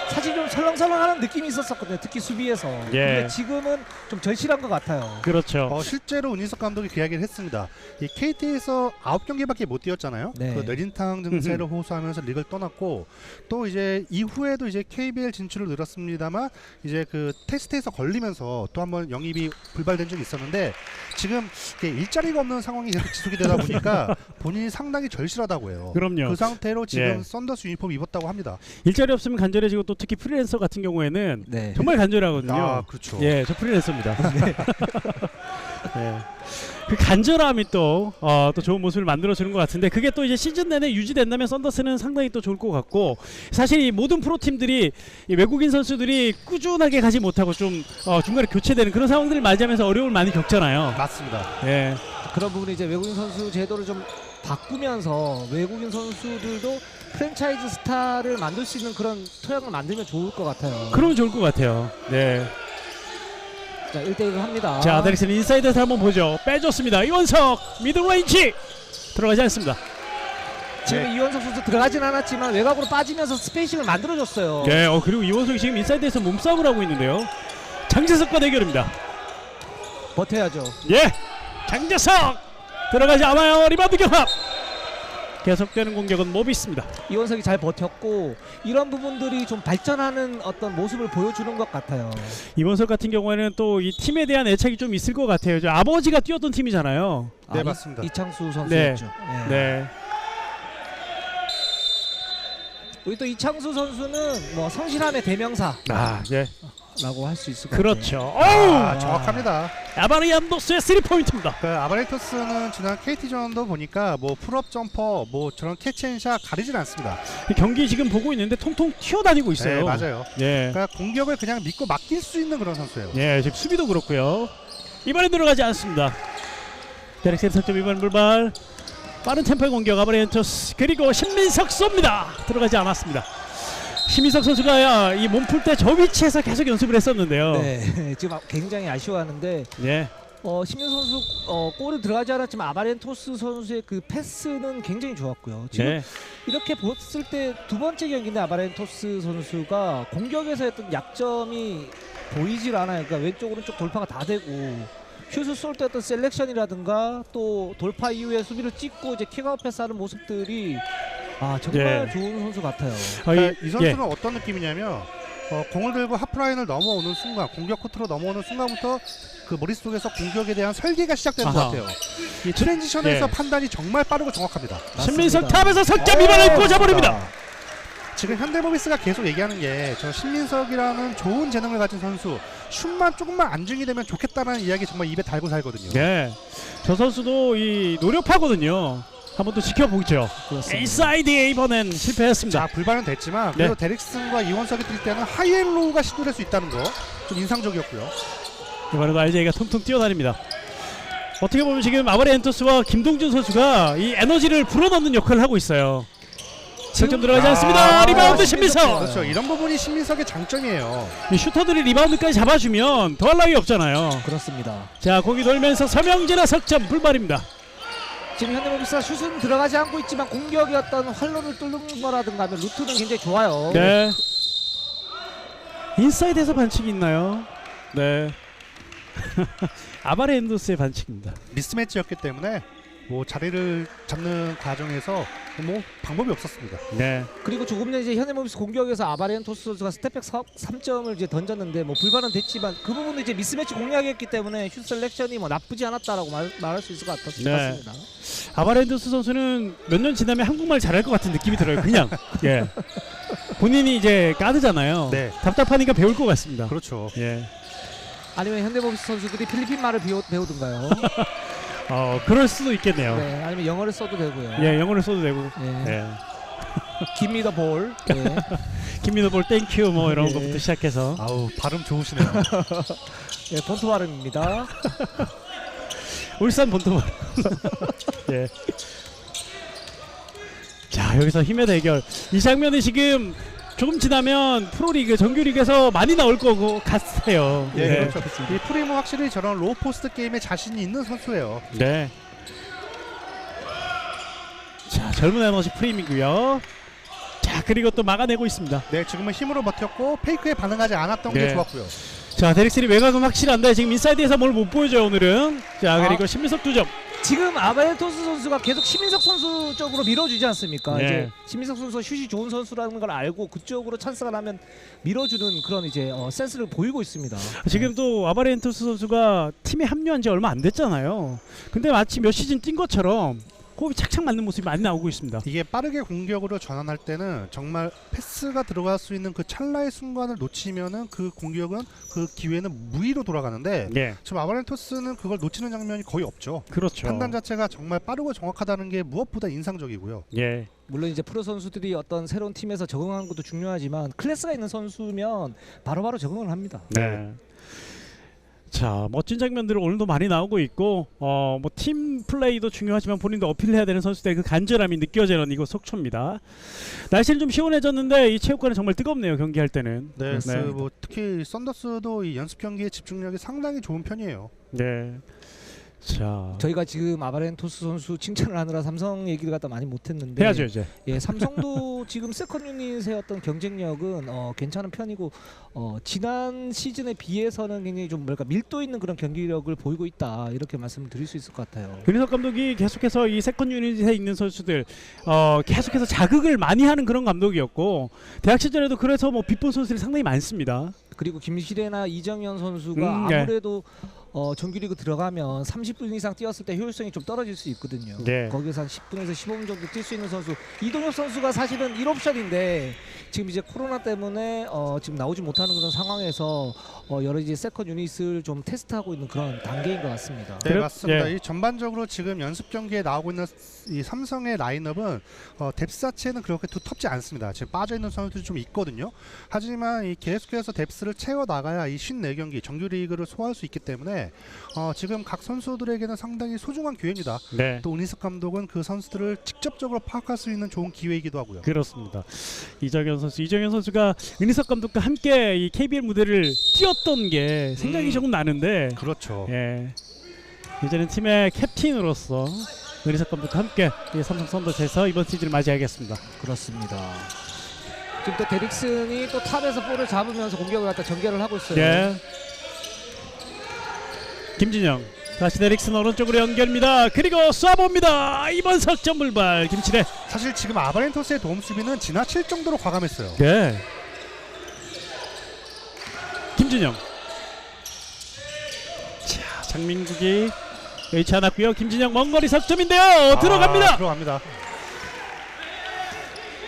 사실 좀 설렁설렁하는 느낌이 있었거든요. 특히 수비에서. 예. 근데 지금은 좀 절실한 것 같아요. 그렇죠. 실제로 은희석 감독이 그 이야기를 했습니다. 이 KT에서 9경기밖에 못 뛰었잖아요. 네. 그 뇌진탕 증세를 호소하면서 리그를 떠났고, 또 이제 이후에도 이제 KBL 진출을 늘었습니다만 이제 그 테스트에서 걸리면서 또 한번 영입이 불발된 적이 있었는데, 지금 이게 일자리가 없는 상황이 계속 지속이 되다 보니까 본인이 상당히 절실하다고 해요. 그럼요. 그 상태로 지금 예. 썬더스 유니폼 입었다고 합니다. 일자리 없으면 간절해지고, 또 특히 프리랜서 같은 경우에는 네. 정말 간절하거든요. 그렇죠. 예, 저 프리랜서입니다. 예. 그 간절함이 또 좋은 모습을 만들어주는 것 같은데, 그게 또 이제 시즌 내내 유지된다면 썬더스는 상당히 또 좋을 것 같고, 사실 이 모든 프로팀들이 이 외국인 선수들이 꾸준하게 가지 못하고 좀 중간에 교체되는 그런 상황들을 맞이하면서 어려움을 많이 겪잖아요. 맞습니다. 예. 그런 부분이 이제 외국인 선수 제도를 좀 바꾸면서 외국인 선수들도 프랜차이즈 스타를 만들 수 있는 그런 토양을 만들면 좋을 것 같아요. 그러면 좋을 것 같아요. 네. 자, 1대1을 합니다. 자, 데릭슨 인사이드에서 한번 보죠. 빼줬습니다. 이원석 미들레인지 들어가지 않습니다. 지금 네. 이원석 선수 들어가진 않았지만 외곽으로 빠지면서 스페이싱을 만들어줬어요. 예. 그리고 이원석이 지금 인사이드에서 몸싸움을 하고 있는데요. 장재석과 대결입니다. 버텨야죠. 예. 장재석 들어가지 않아요. 리바운드 경합. 계속되는 공격은 모비스입니다. 이원석이 잘 버텼고 이런 부분들이 좀 발전하는 어떤 모습을 보여주는 것 같아요. 이원석 같은 경우에는 또 이 팀에 대한 애착이 좀 있을 것 같아요. 저 아버지가 뛰었던 팀이잖아요. 네, 맞습니다. 이창수 선수였죠. 네. 네. 우리 또 이창수 선수는 뭐 성실함의 대명사. 예. 라고 할 수 있을 것 그렇죠. 정확합니다. 아바리안도스의 3포인트입니다. 그 아바레토스는 지난 KT전도 보니까 뭐 풀업 점퍼, 뭐 저런 캐치앤샷 가리진 않습니다. 경기 지금 보고 있는데 통통 튀어다니고 있어요. 네, 맞아요. 예. 그러니까 공격을 그냥 믿고 맡길 수 있는 그런 선수예요. 예, 지금 수비도 그렇고요. 이번에 들어가지 않습니다. 데릭슨 석점 이번 불발. 빠른 템포의 공격 아바리안토스, 그리고 신민석 쏩니다. 들어가지 않았습니다. 신민석 선수가 이 몸 풀 때 저 위치에서 계속 연습을 했었는데요. 네, 지금 굉장히 아쉬워하는데 예. 신민 선수 골이 들어가지 않았지만 아바렌토스 선수의 그 패스는 굉장히 좋았고요. 지금 네. 이렇게 봤을 때 두 번째 경기인데 아바렌토스 선수가 공격에서 했던 약점이 보이질 않아요. 그러니까 왼쪽 오른쪽 돌파가 다 되고 슛을 쏠 때 어떤 셀렉션이라든가 또 돌파 이후에 수비를 찍고 이제 킥아웃 패스하는 모습들이 정말 예. 좋은 선수 같아요. 그러니까 이 선수는 어떤 느낌이냐면 공을 들고 하프라인을 넘어오는 순간, 공격 코트로 넘어오는 순간부터 그 머릿속에서 공격에 대한 설계가 시작되는 것 아하. 같아요. 이 트랜지션에서 예. 판단이 정말 빠르고 정확합니다. 신민석 맞습니다. 탑에서 석점 이번을 꽂아버립니다. 지금 현대모비스가 계속 얘기하는 게 저 신민석이라는 좋은 재능을 가진 선수 슛만 조금만 안정이 되면 좋겠다는 이야기 정말 입에 달고 살거든요. 네, 저 선수도 이 노력하거든요. 한번 또 지켜보죠. 그렇습니다. 인사이드에 이번엔 실패했습니다. 자, 불발은 됐지만 그래도 네. 데릭슨과 이원석이 뛸 때는 하이앤로우가 시도될 수 있다는 거 좀 인상적이었고요. 이번에도 RJ가 통통 뛰어다닙니다. 어떻게 보면 지금 아바리엔토스와 김동준 선수가 이 에너지를 불어넣는 역할을 하고 있어요. 석점 들어가지 않습니다. 리바운드 신민석. 그렇죠. 이런 부분이 신민석의 장점이에요. 이 슈터들이 리바운드까지 잡아주면 더할 나위 없잖아요. 그렇습니다. 자, 공이 돌면서 서명진의 석점 불발입니다. 지금 현대모비스가 슛은 들어가지 않고 있지만 공격이 어떤 활로를 뚫는 거라든가 하면 루트는 굉장히 좋아요. 네. 인사이드에서 반칙이 있나요? 네. 아바레엔도스의 반칙입니다. 미스매치였기 때문에 뭐 자리를 잡는 과정에서 뭐 방법이 없었습니다. 네. 그리고 조금 전에 이제 현대모비스 공격에서 아바리엔토스 선수가 스텝백 3점을 이제 던졌는데 뭐 불발은 됐지만 그 부분도 이제 미스매치 공략이었기 때문에 슛 셀렉션이 뭐 나쁘지 않았다라고 말할 수 있을 것 같습니다. 아바레엔도스 선수는 몇 년 지나면 한국말 잘할 것 같은 느낌이 들어요. 그냥. 예. 본인이 이제 가드잖아요. 네. 답답하니까 배울 것 같습니다. 그렇죠. 예. 아니면 현대모비스 선수들이 필리핀 말을 배우든가요. 그럴 수도 있겠네요. 네, 아니면 영어를 써도 되고요. 예, 영어를 써도 되고. 예. 예. 김미더 볼. 예. 김민호볼 땡큐 뭐 이런 예. 것부터 시작해서. 아우, 발음 좋으시네요. 예, 본토 발음입니다. 울산 본토. 예. 자, 여기서 힘의 대결. 이 장면이 지금 조금 지나면 프로리그 정규리그에서 많이 나올 거고 같아요. 네, 그렇죠. 이 프림은 확실히 저런 로우 포스트 게임에 자신이 있는 선수예요. 네. 자, 젊은 에너지 프레임이고요. 자, 그리고 또 막아내고 있습니다. 네, 지금은 힘으로 버텼고 페이크에 반응하지 않았던 네. 게 좋았고요. 자, 데릭슨이 외곽은 확실한데 지금 인사이드에서 뭘 못 보여줘요 오늘은. 자, 그리고 신민석 2점. 지금 아바레토스 선수가 계속 신민석 선수 쪽으로 밀어주지 않습니까? 네. 이제 신민석 선수가 슛이 좋은 선수라는 걸 알고 그쪽으로 찬스가 나면 밀어주는 그런 이제 센스를 보이고 있습니다. 지금 또 아바레엔토스 선수가 팀에 합류한 지 얼마 안 됐잖아요. 근데 마치 몇 시즌 뛴 것처럼 호흡이 착착 맞는 모습이 많이 나오고 있습니다. 이게 빠르게 공격으로 전환할 때는 정말 패스가 들어갈 수 있는 그 찰나의 순간을 놓치면은 그 공격은 그 기회는 무의로 돌아가는데 네, 지금 아바렌토스는 그걸 놓치는 장면이 거의 없죠. 그렇죠. 판단 자체가 정말 빠르고 정확하다는 게 무엇보다 인상적이고요. 예, 물론 이제 프로 선수들이 어떤 새로운 팀에서 적응하는 것도 중요하지만 클래스가 있는 선수면 바로바로 적응을 합니다. 네. 자, 멋진 장면들이 오늘도 많이 나오고 있고 뭐 팀 플레이도 중요하지만 본인도 어필해야 되는 선수들의 그 간절함이 느껴지는 이곳 속초입니다. 날씨는 좀 시원해졌는데 이 체육관은 정말 뜨겁네요. 경기할 때는. 네, 네. 뭐 특히 썬더스도 이 연습 경기의 집중력이 상당히 좋은 편이에요. 네. 자, 저희가 지금 아바렌토스 선수 칭찬을 하느라 삼성 얘기를 갖다 많이 못했는데 해야죠 이제. 예, 삼성도 지금 세컨 유닛의 어떤 경쟁력은 괜찮은 편이고 지난 시즌에 비해서는 굉장히 좀 뭐랄까 밀도 있는 그런 경기력을 보이고 있다 이렇게 말씀을 드릴 수 있을 것 같아요. 윤희석 감독이 계속해서 이 세컨 유닛에 있는 선수들 계속해서 자극을 많이 하는 그런 감독이었고 대학 시절에도 그래서 뭐 빗본 선수들이 상당히 많습니다. 그리고 김시래나 이정현 선수가 네. 아무래도 정규리그 들어가면 30분 이상 뛰었을 때 효율성이 좀 떨어질 수 있거든요. 네. 거기서 한 10분에서 15분 정도 뛸 수 있는 선수 이동엽 선수가 사실은 1옵션인데 지금 이제 코로나 때문에 지금 나오지 못하는 그런 상황에서 여러 이제 세컨 유닛을 좀 테스트하고 있는 그런 단계인 것 같습니다. 네, 맞습니다. 예. 이 전반적으로 지금 연습 경기에 나오고 있는 이 삼성의 라인업은 뎁스 자체는 그렇게 두텁지 않습니다. 지금 빠져 있는 선수들이 좀 있거든요. 하지만 이 계속해서 뎁스를 채워 나가야 이 54경기 정규리그를 소화할 수 있기 때문에 지금 각 선수들에게는 상당히 소중한 기회입니다. 네. 또 은희석 감독은 그 선수들을 직접적으로 파악할 수 있는 좋은 기회이기도 하고요. 그렇습니다. 이정현 선수가 은희석 감독과 함께 이 KBL 무대를 뛰었던 게 생각이 조금 나는데 그렇죠. 예. 이제는 팀의 캡틴으로서 은희석 감독과 함께 이 삼성 썬더스에서 이번 시즌을 맞이하겠습니다. 그렇습니다. 지금 또 데릭슨이 또 탑에서 볼을 잡으면서 공격을 갖다 전개를 하고 있어요. 예. 김진영 다시 데릭슨 오른쪽으로 연결입니다. 그리고 쏴봅니다. 이번 석점 불발 김치래. 사실 지금 아바렌토스의 도움 수비는 지나칠 정도로 과감했어요. 네. 김진영. 자, 장민국이 여의치 않았고요. 김진영 먼거리 석점인데요. 들어갑니다. 들어갑니다.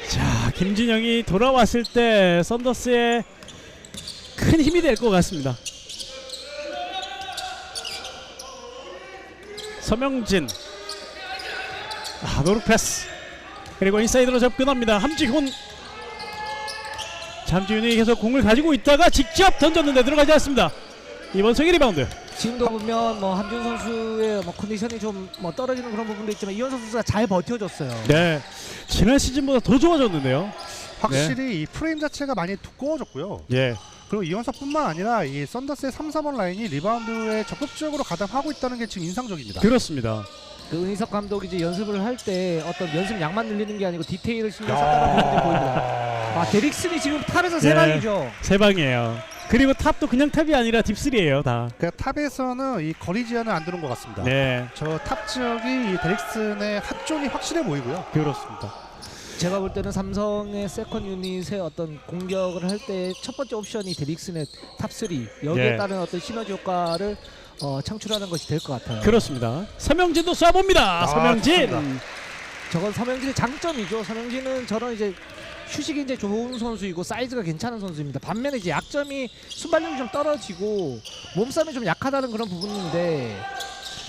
자, 김진영이 돌아왔을 때 썬더스의 큰 힘이 될 것 같습니다. 서명진, 노룩 패스, 그리고 인사이드로 접근합니다. 함지훈. 함지훈이 계속 공을 가지고 있다가 직접 던졌는데 들어가지 않습니다. 이원석의 리바운드. 지금도 보면 뭐 함준 선수의 뭐 컨디션이 좀 뭐 떨어지는 그런 부분도 있지만 이원석 선수가 잘 버텨줬어요. 네, 지난 시즌보다 더 좋아졌는데요. 확실히 이 프레임 자체가 많이 두꺼워졌고요. 예, 그리고 이원석뿐만 아니라 이 썬더스의 3, 4번 라인이 리바운드에 적극적으로 가담하고 있다는 게 지금 인상적입니다. 그렇습니다. 그 은희석 감독이 이제 연습을 할 때 어떤 연습 양만 늘리는 게 아니고 디테일을 신경 썼다는 부분이 보입니다. 데릭슨이 지금 탑에서 세 네. 방이죠. 세 방이에요. 그리고 탑도 그냥 탑이 아니라 딥3예요 다. 그러니까 탑에서는 이 거리 제한은 안 들어온 것 같습니다. 네, 저 탑 지역이 이 데릭슨의 핫존이 확실해 보이고요. 그렇습니다. 제가 볼 때는 삼성의 세컨 유닛의 어떤 공격을 할 때 첫 번째 옵션이 데릭슨의 탑3 여기에 네. 따른 어떤 시너지 효과를 창출하는 것이 될 것 같아요. 그렇습니다. 서명진도 쏴봅니다. 서명진. 좋습니다. 저건 서명진의 장점이죠. 서명진은 저런 이제 휴식이 이제 좋은 선수이고 사이즈가 괜찮은 선수입니다. 반면에 이제 약점이 순발력이 좀 떨어지고 몸싸움이 좀 약하다는 그런 부분인데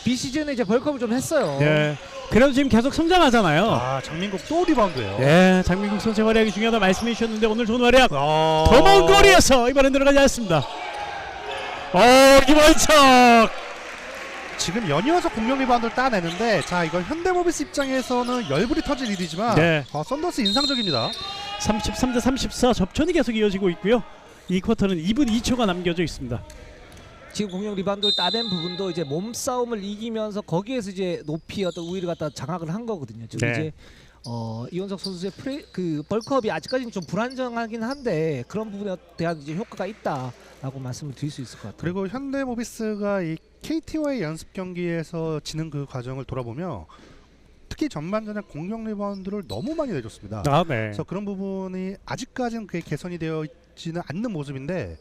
비시즌에 이제 벌크업을 좀 했어요. 네. 그래도 지금 계속 성장하잖아요. 장민국 또 리바운드예요. 네, 장민국 선수의 활약이 중요하다 말씀해 주셨는데 오늘 좋은 활약. 더 더 먼 거리에서 이번엔 들어가지 않습니다. 김원석. 지금 연이어서 공격 리바운드를 따내는데 자 이건 현대모비스 입장에서는 열불이 터질 일이지만 네. 썬더스 인상적입니다. 33대 34 접전이 계속 이어지고 있고요. 이 쿼터는 2분 2초가 남겨져 있습니다. 지금 공격 리바운드를 따낸 부분도 이제 몸싸움을 이기면서 거기에서 이제 높이 어떤 우위를 갖다 장악을 한 거거든요. 지금 네. 이제 이원석 선수의 그 벌크업이 아직까지는 좀 불안정하긴 한데 그런 부분에 대한 이제 효과가 있다라고 말씀을 드릴 수 있을 것 같아요. 그리고 현대모비스가 이 KT와의 연습 경기에서 지는 그 과정을 돌아보면 특히 전반전에 공격 리바운드를 너무 많이 내줬습니다. 네. 그래서 그런 부분이 아직까지는 그게 개선이 되어 있지는 않는 모습인데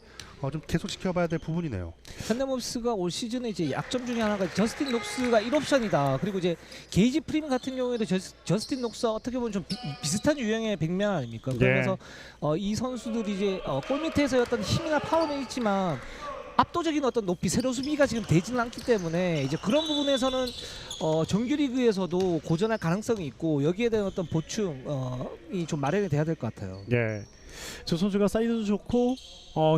좀 계속 지켜봐야 될 부분이네요. 현대모비스가 올 시즌에 이제 약점 중에 하나가 저스틴 녹스가 1옵션이다. 그리고 이제 게이지 프림 같은 경우에도 저스틴 녹스와 어떻게 보면 좀 비슷한 유형의 백면 아닙니까? 그러면서 이 선수들이 이제 골 밑에서의 어떤 힘이나 파워는 있지만 압도적인 어떤 높이 세로 수비가 지금 되지는 않기 때문에 이제 그런 부분에서는 정규리그에서도 고전할 가능성이 있고 여기에 대한 어떤 보충이 좀 마련이 돼야 될 것 같아요. 네. 저 선수가 사이즈도 좋고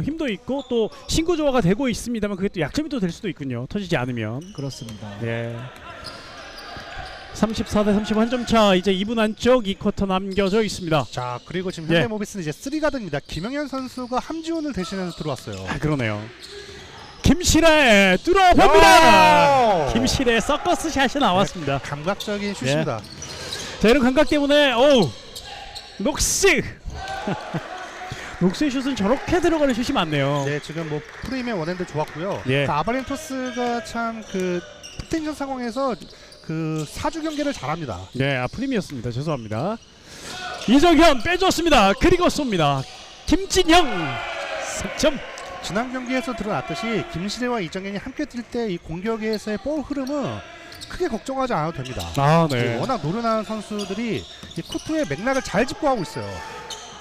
힘도 있고 또 신구 조화가 되고 있습니다만 그게 또 약점이 또 될 수도 있군요. 터지지 않으면. 그렇습니다. 네. 34대 30 한 점 차. 이제 2분 안쪽 이 쿼터 남겨져 있습니다. 자 그리고 지금 예. 현대모비스는 이제 3가드입니다. 김영현 선수가 함지훈을 대신해서 들어왔어요. 그러네요. 김실의 뚫어봅니다. 김실의 서커스 샷이 나왔습니다. 감각적인 슛입니다. 자, 이런 감각 때문에 녹스. 녹스의 슛은 저렇게 들어가는 슛이 많네요. 네, 지금 뭐 프레임의 원핸드 좋았고요. 예. 아바렌토스가 참 그 포텐션 상황에서 그 사주 경기를 잘합니다. 네, 프림이었습니다. 죄송합니다. 이정현 빼줬습니다. 그리고 쏩니다. 김진형 석점. 지난 경기에서 드러났듯이 김시래와 이정현이 함께 뛸 때 이 공격에서의 볼 흐름은 크게 걱정하지 않아도 됩니다. 워낙 노련한 선수들이 이 코트의 맥락을 잘 짚고 하고 있어요.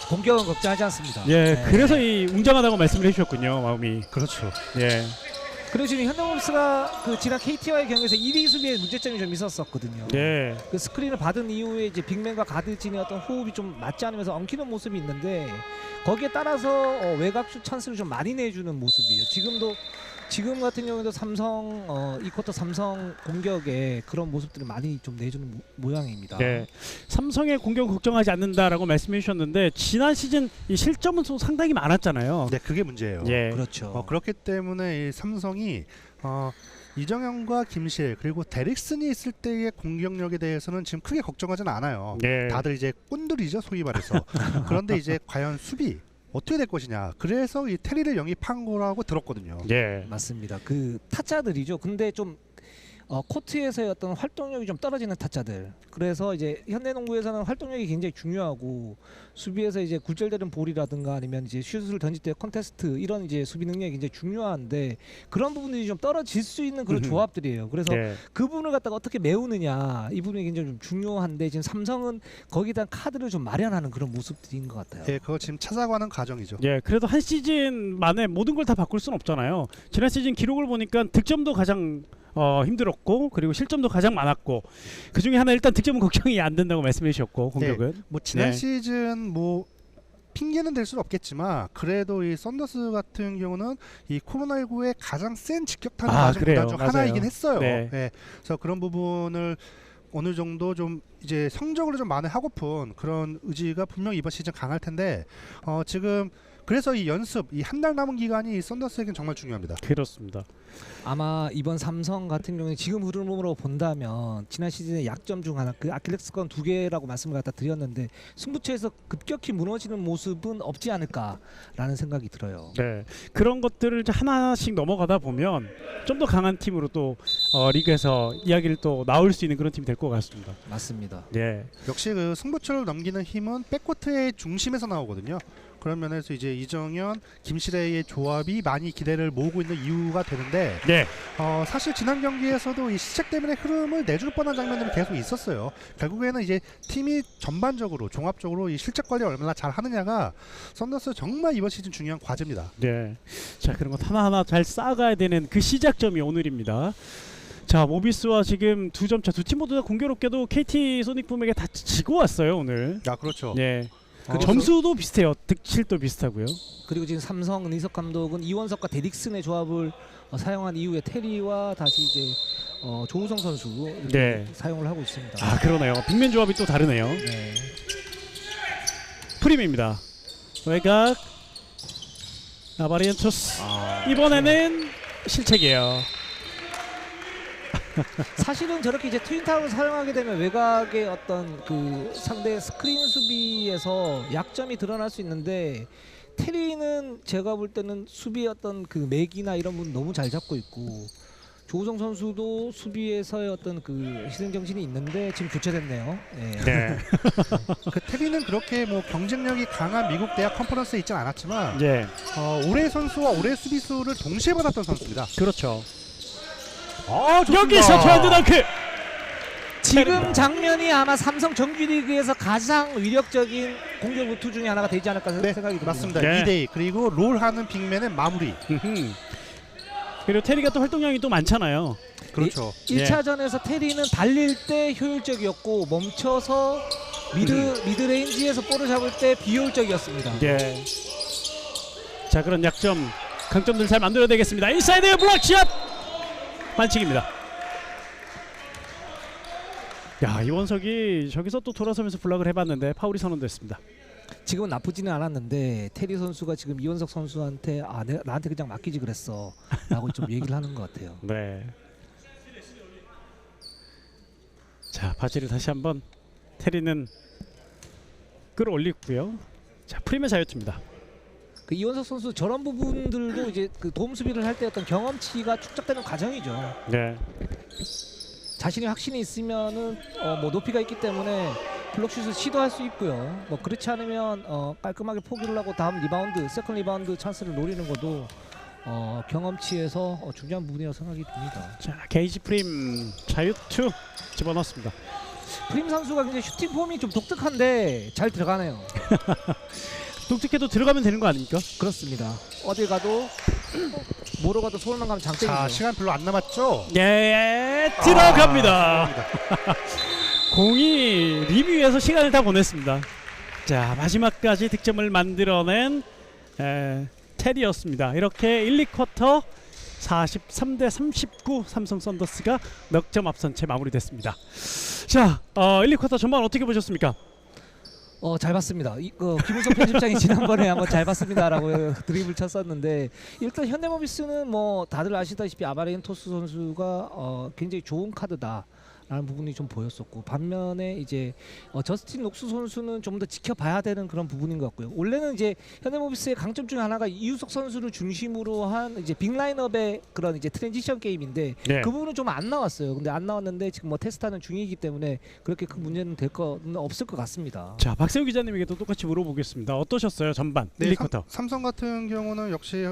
공격은 걱정하지 않습니다. 예, 네. 그래서 이 웅장하다고 말씀을 해주셨군요. 마음이. 그렇죠. 예. 그리고 지금 현대모비스가 그 지난 KT와의 경기에서 1위 수비에 문제점이 좀 있었거든요. 예. 그 스크린을 받은 이후에 이제 빅맨과 가드진의 어떤 호흡이 좀 맞지 않으면서 엉키는 모습이 있는데 거기에 따라서 외곽슛 찬스를 좀 많이 내주는 모습이에요. 지금 같은 경우에도 삼성 이 쿼터 삼성 공격에 그런 모습들을 많이 좀 내주는 모양입니다. 네. 삼성의 공격 걱정하지 않는다라고 말씀해 주셨는데 지난 시즌 이 실점은 좀 상당히 많았잖아요. 네, 그게 문제예요. 예. 그렇죠. 그렇기 때문에 이 삼성이 이정현과 김실 그리고 데릭슨이 있을 때의 공격력에 대해서는 지금 크게 걱정하지는 않아요. 네. 다들 이제 꾼들이죠, 소위 말해서. 그런데 이제 과연 수비 어떻게 될 것이냐. 그래서 이 테리를 영입한 거라고 들었거든요. 예. 맞습니다. 그 타짜들이죠. 근데 좀 코트에서의 어떤 활동력이 좀 떨어지는 타자들. 그래서 이제 현대농구에서는 활동력이 굉장히 중요하고 수비에서 이제 굴절되는 볼이라든가 아니면 이제 슛을 던질 때 컨테스트 이런 이제 수비 능력이 굉장히 중요한데 그런 부분들이 좀 떨어질 수 있는 그런 조합들이에요. 그래서 네. 그 부분을 갖다가 어떻게 메우느냐 이 부분이 굉장히 좀 중요한데 지금 삼성은 거기에 대한 카드를 좀 마련하는 그런 모습들인 것 같아요. 예, 그거 지금 찾아가는 과정이죠. 예, 그래도 한 시즌 만에 모든 걸 다 바꿀 수는 없잖아요. 지난 시즌 기록을 보니까 득점도 가장 힘들었고 그리고 실점도 가장 많았고 그 중에 하나 일단 득점은 걱정이 안 된다고 말씀해 주셨고 공격은 뭐 지난 네. 시즌 뭐 핑계는 될 수는 없겠지만 그래도 이 썬더스 같은 경우는 이 코로나19의 가장 센 직격탄을 맞은 그래요. 구단 중 맞아요. 하나이긴 했어요. 네. 예, 그래서 그런 부분을 어느 정도 좀 이제 성적으로 좀 만회하고픈 그런 의지가 분명히 이번 시즌 강할 텐데 지금 그래서 이 연습 이 한 달 남은 기간이 이 썬더스에겐 정말 중요합니다. 그렇습니다. 아마 이번 삼성 같은 경우에 지금 흐름으로 본다면 지난 시즌의 약점 중 하나 그 아킬레스건 2개라고 말씀을 갖다 드렸는데 승부처에서 급격히 무너지는 모습은 없지 않을까라는 생각이 들어요. 네, 그런 것들을 이제 하나씩 넘어가다 보면 좀 더 강한 팀으로 또 리그에서 이야기를 또 나올 수 있는 그런 팀이 될 것 같습니다. 맞습니다. 네, 역시 그 승부처를 넘기는 힘은 백코트의 중심에서 나오거든요. 그런 면에서 이제 이정현, 김시래의 조합이 많이 기대를 모으고 있는 이유가 되는데 네, 사실 지난 경기에서도 이 시작 때문에 흐름을 내줄 뻔한 장면들이 계속 있었어요. 결국에는 이제 팀이 전반적으로 종합적으로 이 실적 관리 얼마나 잘 하느냐가 썬더스 정말 이번 시즌 중요한 과제입니다. 네. 자, 그런 것 하나하나 잘 쌓아가야 되는 그 시작점이 오늘입니다. 자, 모비스와 지금 2점 차 두 팀 모두 다 공교롭게도 KT 소닉붐에게 다 지고 왔어요 오늘. 아 그렇죠. 네. 그 그래서- 점수도 비슷해요. 득실도 비슷하고요. 그리고 지금 삼성 은희석 감독은 이원석과 데릭슨의 조합을 사용한 이후에 테리와 다시 이제 조우성 선수 이렇게 네. 사용을 하고 있습니다. 아, 그러네요. 빅맨 조합이 또 다르네요. 네. 프림입니다. 외곽 아바리엔토스. 이번에는 실책이에요. 사실은 저렇게 이제 트윈타워를 사용하게 되면 외곽의 어떤 그 상대 스크린 수비에서 약점이 드러날 수 있는데 테리는 제가 볼 때는 수비의 어떤 그 맥이나 이런 부분 너무 잘 잡고 있고 조우성 선수도 수비에서의 어떤 그 희생 정신이 있는데 지금 교체됐네요. 네. 네. 그 테리는 그렇게 뭐 경쟁력이 강한 미국 대학 컨퍼런스에 있진 않았지만 네. 올해 선수와 올해 수비수를 동시에 받았던 선수입니다. 그렇죠. 좋습니다. 여기서 트렌드 덩크. 지금 장면이 아마 삼성 정규리그에서 가장 위력적인 공격 루트 중에 하나가 되지 않을까 네, 생각이 듭니다. 맞습니다. 네. 2대2 그리고 롤하는 빅맨의 마무리. 그리고 테리가 또 활동량이 또 많잖아요. 그렇죠. 1차전에서 테리는 달릴 때 효율적이었고 멈춰서 미드레인지에서 볼을 잡을 때 비효율적이었습니다. 네. 자, 그런 약점, 강점들 잘 만들어야 되겠습니다. 인사이드 블락샷 반칙입니다. 야, 이원석이 저기서 또 돌아서면서 블락을 해봤는데 파울이 선언됐습니다. 지금은 나쁘지는 않았는데 테리 선수가 지금 이원석 선수한테 나한테 그냥 맡기지 그랬어 라고 좀 얘기를 하는 것 같아요. 네. 자, 바지를 다시 한번 테리는 끌어올리고요. 자, 프림의 자유투입니다. 그 이원석 선수 저런 부분들도 이제 그 도움 수비를 할 때 어떤 경험치가 축적되는 과정이죠. 네. 자신이 확신이 있으면은 뭐 높이가 있기 때문에 블록슛을 시도할 수 있고요. 뭐 그렇지 않으면 깔끔하게 포기를 하고 다음 리바운드, 세컨 리바운드 찬스를 노리는 것도 경험치에서 중요한 부분이라고 생각이 듭니다. 자, 게이지 프림 자유투 집어넣습니다. 프림 선수가 굉장히 슈팅 폼이 좀 독특한데 잘 들어가네요. 독특해도 들어가면 되는 거 아닙니까? 그렇습니다. 어딜 가도 뭐로 가도 서울만 가면 장땡이죠. 자, 시간 별로 안 남았죠? 예, 들어갑니다. 들어갑니다. 공이 림 위에서 시간을 다 보냈습니다. 자, 마지막까지 득점을 만들어낸 테리였습니다. 이렇게 1, 2쿼터 43대 39 삼성 썬더스가 넉 점 앞선 채 마무리됐습니다. 자, 1, 2쿼터 전반 어떻게 보셨습니까? 잘 봤습니다. 김은석 편집장이 지난번에 한번 잘 봤습니다라고 드립을 쳤었는데 일단 현대모비스는 뭐 다들 아시다시피 아바렌토스 선수가 굉장히 좋은 카드다라고 라는 부분이 좀 보였었고 반면에 이제 저스틴 녹스 선수는 좀 더 지켜봐야 되는 그런 부분인 것 같고요. 원래는 이제 현대모비스의 강점 중 하나가 이우석 선수를 중심으로 한 이제 빅라인업의 그런 이제 트랜지션 게임인데 네. 그 부분은 좀 안 나왔어요. 근데 안 나왔는데 지금 뭐 테스트하는 중이기 때문에 그렇게 큰 문제는 될 거는 없을 것 같습니다. 자, 박세우 기자님에게도 똑같이 물어보겠습니다. 어떠셨어요? 전반 네, 1쿼터. 삼성 같은 경우는 역시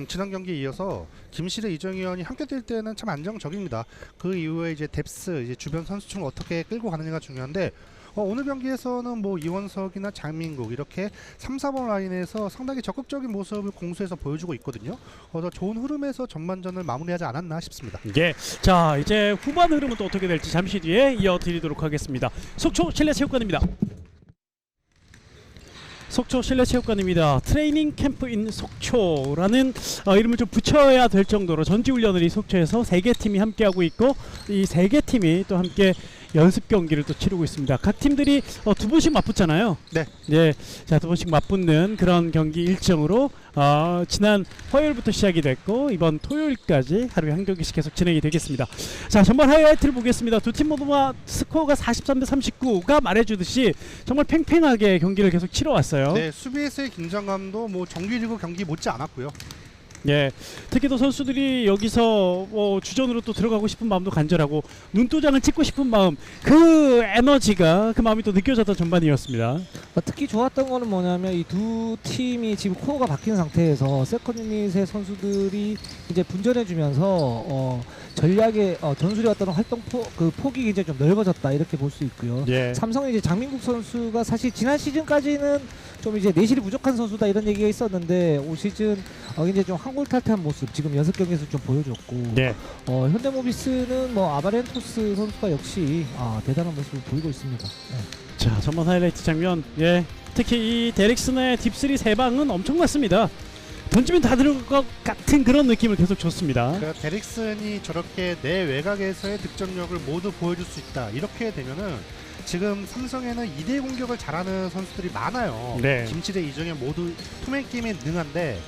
지난 경기에 이어서 김실의 이정현이 함께 뛸 때는 참 안정적입니다. 그 이후에 이제 뎁스 이제 주변 선수층을 어떻게 끌고 가느냐가 중요한데 오늘 경기에서는 뭐 이원석이나 장민국 이렇게 3, 4번 라인에서 상당히 적극적인 모습을 공수에서 보여주고 있거든요. 그래서 좋은 흐름에서 전반전을 마무리하지 않았나 싶습니다. 예. 자, 이제 후반 흐름은 또 어떻게 될지 잠시 뒤에 이어드리도록 하겠습니다. 속초 실내체육관입니다. 속초 실내체육관입니다. 트레이닝 캠프인 속초라는 이름을 좀 붙여야 될 정도로 전지훈련을 이 속초에서 3개 팀이 함께하고 있고 이 3개 팀이 또 함께 연습 경기를 또 치르고 있습니다. 각 팀들이 두 번씩 맞붙잖아요. 네. 예. 자, 두 번씩 맞붙는 그런 경기 일정으로 지난 화요일부터 시작이 됐고 이번 토요일까지 하루에 한 경기씩 계속 진행이 되겠습니다. 자, 전반 하이라이트를 보겠습니다. 두 팀 모두가 스코어가 43대 39가 말해주듯이 정말 팽팽하게 경기를 계속 치러왔어요. 네, 수비에서의 긴장감도 뭐 정규리그 경기 못지 않았고요. 예, 특히 또 선수들이 여기서 주전으로 또 들어가고 싶은 마음도 간절하고 눈도장을 찍고 싶은 마음, 그 에너지가 그 마음이 또 느껴졌던 전반이었습니다. 특히 좋았던 거는 뭐냐면 이 두 팀이 지금 코어가 바뀐 상태에서 세컨 유닛의 선수들이 이제 분전해주면서 전략의 전술의 어떤 활동 폭이 굉장히 좀 넓어졌다 이렇게 볼 수 있고요. 예. 삼성의 이제 장민국 선수가 사실 지난 시즌까지는 좀 이제 내실이 부족한 선수다 이런 얘기가 있었는데 올 시즌 굉장히 좀 한골탈퇴한 모습 지금 연습 경기에서 좀 보여줬고 네. 현대모비스는 뭐 아바렌토스 선수가 역시 대단한 모습을 보이고 있습니다. 네. 자, 전반 하이라이트 장면. 예, 특히 이 데릭슨의 딥3 3방은 엄청났습니다. 던지면 다 들어갈 것 같은 그런 느낌을 계속 줬습니다. 그러니까 데릭슨이 저렇게 내 외곽에서의 득점력을 모두 보여줄 수 있다. 이렇게 되면은 지금 삼성에는 2대 공격을 잘하는 선수들이 많아요. 네. 김치대, 이정현 모두 투맨 게임에 능한데